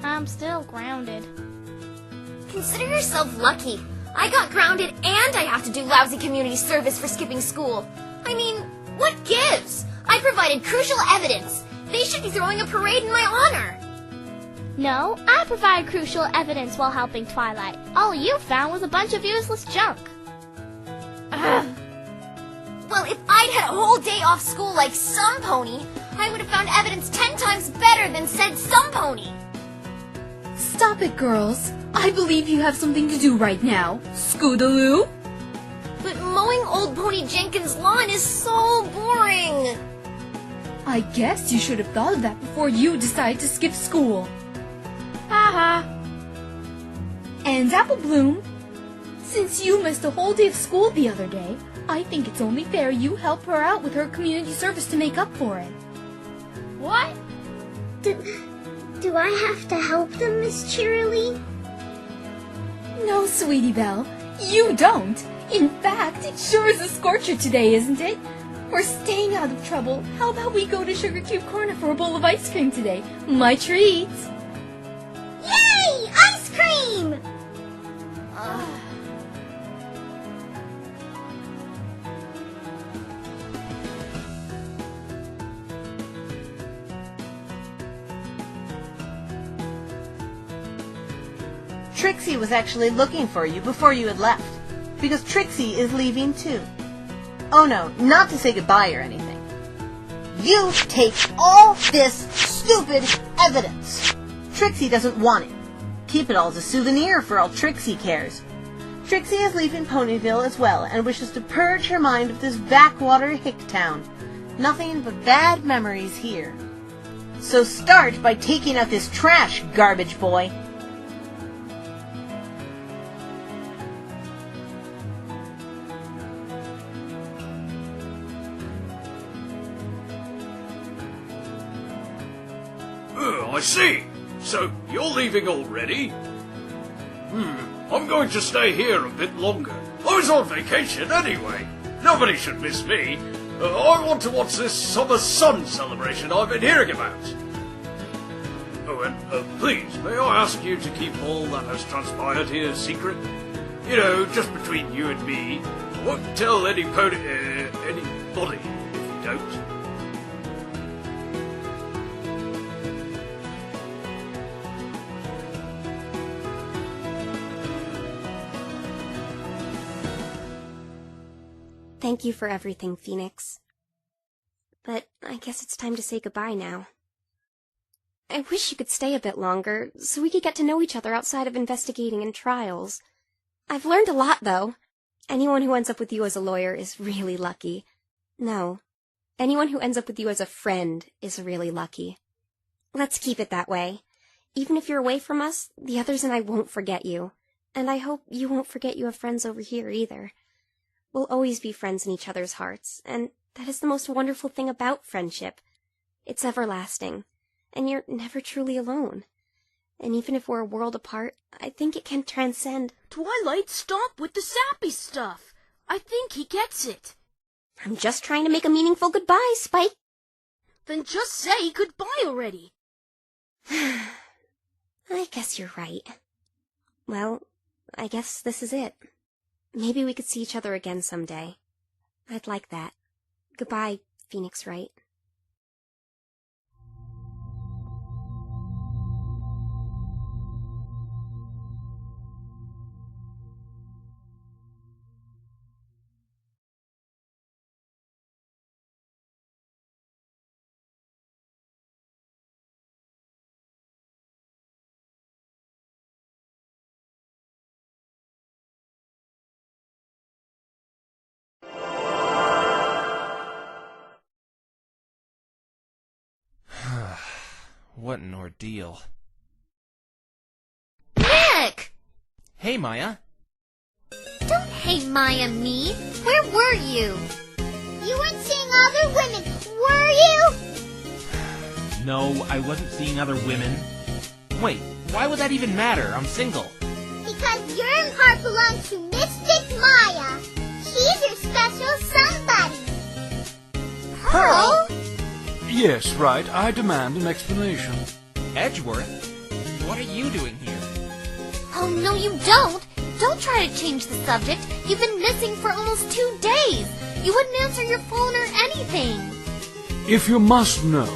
I'm still grounded. Consider yourself lucky. I got grounded and I have to do lousy community service for skipping school. I mean, what gives? I provided crucial evidence. They should be throwing a parade in my honor. No, I provided crucial evidence while helping Twilight. All you found was a bunch of useless junk. Ugh. Well, if I'd had a whole day off school like some pony, I would have found evidence 10 times better than said some pony. Stop it, girls. I believe you have something to do right now. Scootaloo? But mowing old Pony Jenkins' lawn is so boring. I guess you should have thought of that before you decided to skip school. Haha. And Apple Bloom, since you missed a whole day of school the other day, I think it's only fair you help her out with her community service to make up for it. What? Do I have to help them, Miss Cheerilee? No, Sweetie Belle, you don't. In fact, it sure is a scorcher today, isn't it? We're staying out of trouble. How about we go to Sugar Cube Corner for a bowl of ice cream today? My treat. Yay! Ice cream! Trixie was actually looking for you before you had left, because Trixie is leaving too. Oh no, not to say goodbye or anything. You take all this stupid evidence. Trixie doesn't want it. Keep it all as a souvenir for all Trixie cares. Trixie is leaving Ponyville as well and wishes to purge her mind of this backwater hick town. Nothing but bad memories here. So start by taking out this trash, garbage boy. I see. So, you're leaving already? I'm going to stay here a bit longer. I was on vacation anyway. Nobody should miss me. I want to watch this summer sun celebration I've been hearing about. Oh, and please, may I ask you to keep all that has transpired here secret? You know, just between you and me. I won't tell anybody if you don't. Thank you for everything, Phoenix. But I guess it's time to say goodbye now. I wish you could stay a bit longer, so we could get to know each other outside of investigating and trials. I've learned a lot, though. Anyone who ends up with you as a lawyer is really lucky. No, anyone who ends up with you as a friend is really lucky. Let's keep it that way. Even if you're away from us, the others and I won't forget you. And I hope you won't forget you have friends over here either. We'll always be friends in each other's hearts, and that is the most wonderful thing about friendship. It's everlasting, and you're never truly alone. And even if we're a world apart, I think it can transcend. Twilight, stop with the sappy stuff. I think he gets it. I'm just trying to make a meaningful goodbye, Spike. Then just say goodbye already. I guess you're right. Well, I guess this is it. Maybe we could see each other again someday. I'd like that. Goodbye, Phoenix Wright. What an ordeal. Nick! Hey, Maya. Don't hey Maya me. Where were you? You weren't seeing other women, were you? No, I wasn't seeing other women. Wait, why would that even matter? I'm single. Because your heart belongs to Mystic Maya. She's your special somebody. Pearl? Yes, right. I demand an explanation. Edgeworth? What are you doing here? Oh, no, you don't. Don't try to change the subject. You've been missing for almost 2 days. You wouldn't answer your phone or anything. If you must know,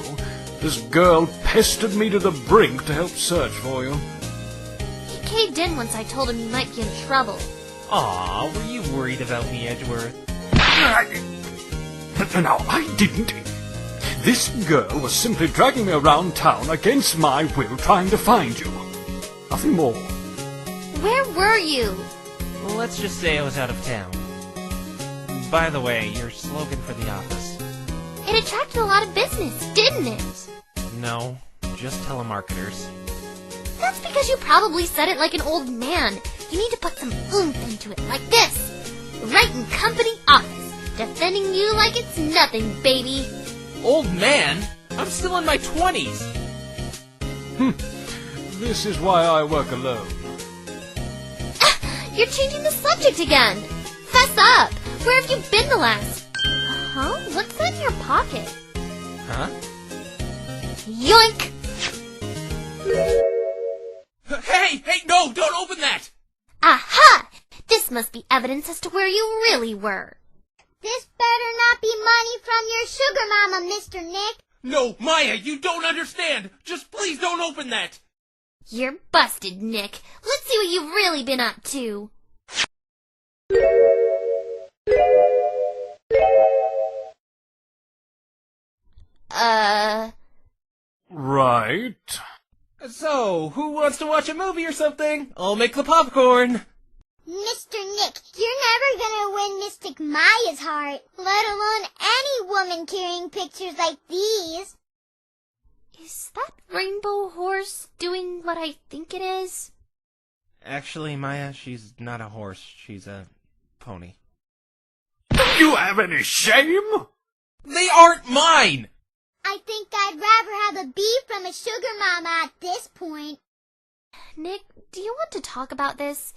this girl pestered me to the brink to help search for you. He caved in once I told him you might be in trouble. Aw, were you worried about me, Edgeworth? Now, I didn't. This girl was simply dragging me around town against my will, trying to find you. Nothing more. Where were you? Well, let's just say I was out of town. By the way, your slogan for the office. It attracted a lot of business, didn't it? No, just telemarketers. That's because you probably said it like an old man. You need to put some oomph into it, like this. Right in company office, defending you like it's nothing, baby. Old man? I'm still in my 20s. This is why I work alone. You're changing the subject again. Fess up. Where have you been the last... Huh? What's that in your pocket? Huh? Yoink! Hey, no, don't open that! Aha! This must be evidence as to where you really were. This better not be money from your sugar mama, Mr. Nick. No, Maya, you don't understand! Just please don't open that! You're busted, Nick. Let's see what you've really been up to. Right. So, who wants to watch a movie or something? I'll make the popcorn. Mr. Nick, you're never gonna win Mystic Maya's heart, let alone any woman carrying pictures like these. Is that rainbow horse doing what I think it is? Actually, Maya, she's not a horse. She's a pony. Do you have any shame? They aren't mine! I think I'd rather have a bee from a sugar mama at this point. Nick, do you want to talk about this?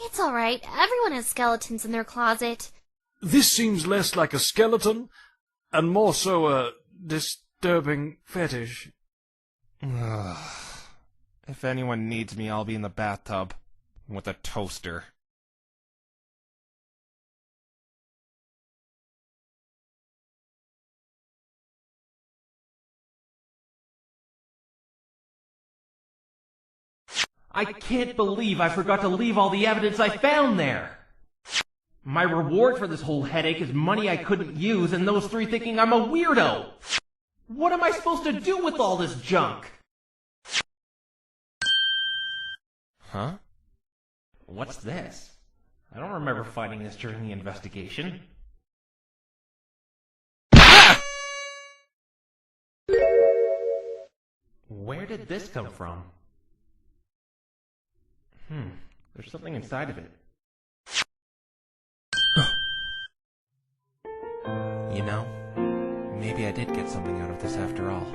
It's alright. Everyone has skeletons in their closet. This seems less like a skeleton, and more so a disturbing fetish. If anyone needs me, I'll be in the bathtub. With a toaster. I can't believe I forgot to leave all the evidence I found there! My reward for this whole headache is money I couldn't use and those three thinking I'm a weirdo! What am I supposed to do with all this junk? Huh? What's this? I don't remember finding this during the investigation. Ah! Where did this come from? There's something inside of it. You know, maybe I did get something out of this after all.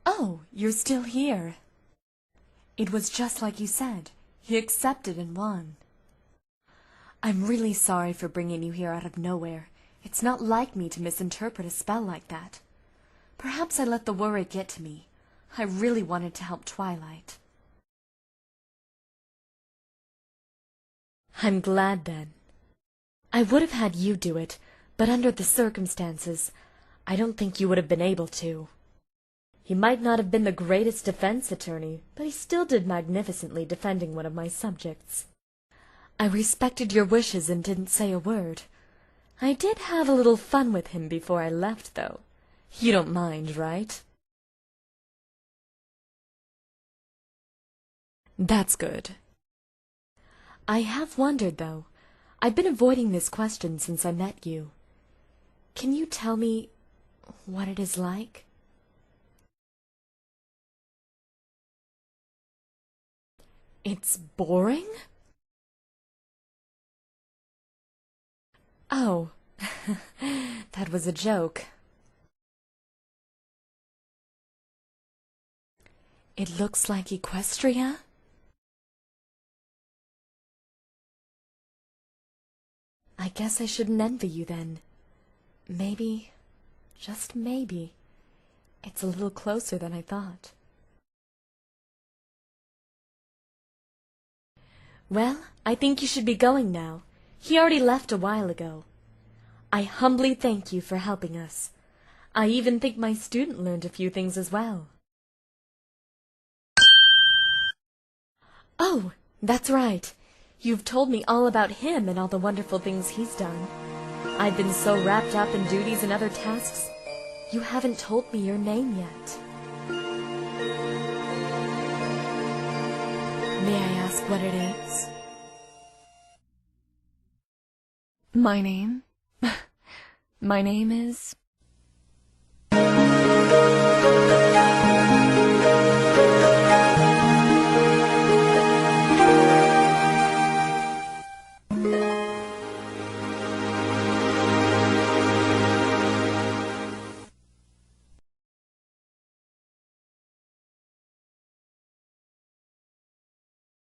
Oh, you're still here. It was just like you said. He accepted and won. I'm really sorry for bringing you here out of nowhere. It's not like me to misinterpret a spell like that. Perhaps I let the worry get to me. I really wanted to help Twilight. I'm glad then. I would have had you do it, but under the circumstances, I don't think you would have been able to. He might not have been the greatest defense attorney, but he still did magnificently defending one of my subjects. I respected your wishes and didn't say a word. I did have a little fun with him before I left, though. You don't mind, right? That's good. I have wondered, though. I've been avoiding this question since I met you. Can you tell me what it is like? It's boring? Oh, that was a joke. It looks like Equestria? I guess I shouldn't envy you then. Maybe, just maybe, it's a little closer than I thought. Well, I think you should be going now. He already left a while ago. I humbly thank you for helping us. I even think my student learned a few things as well. Oh, that's right. You've told me all about him and all the wonderful things he's done. I've been so wrapped up in duties and other tasks, you haven't told me your name yet. May I ask what it is? My name? My name is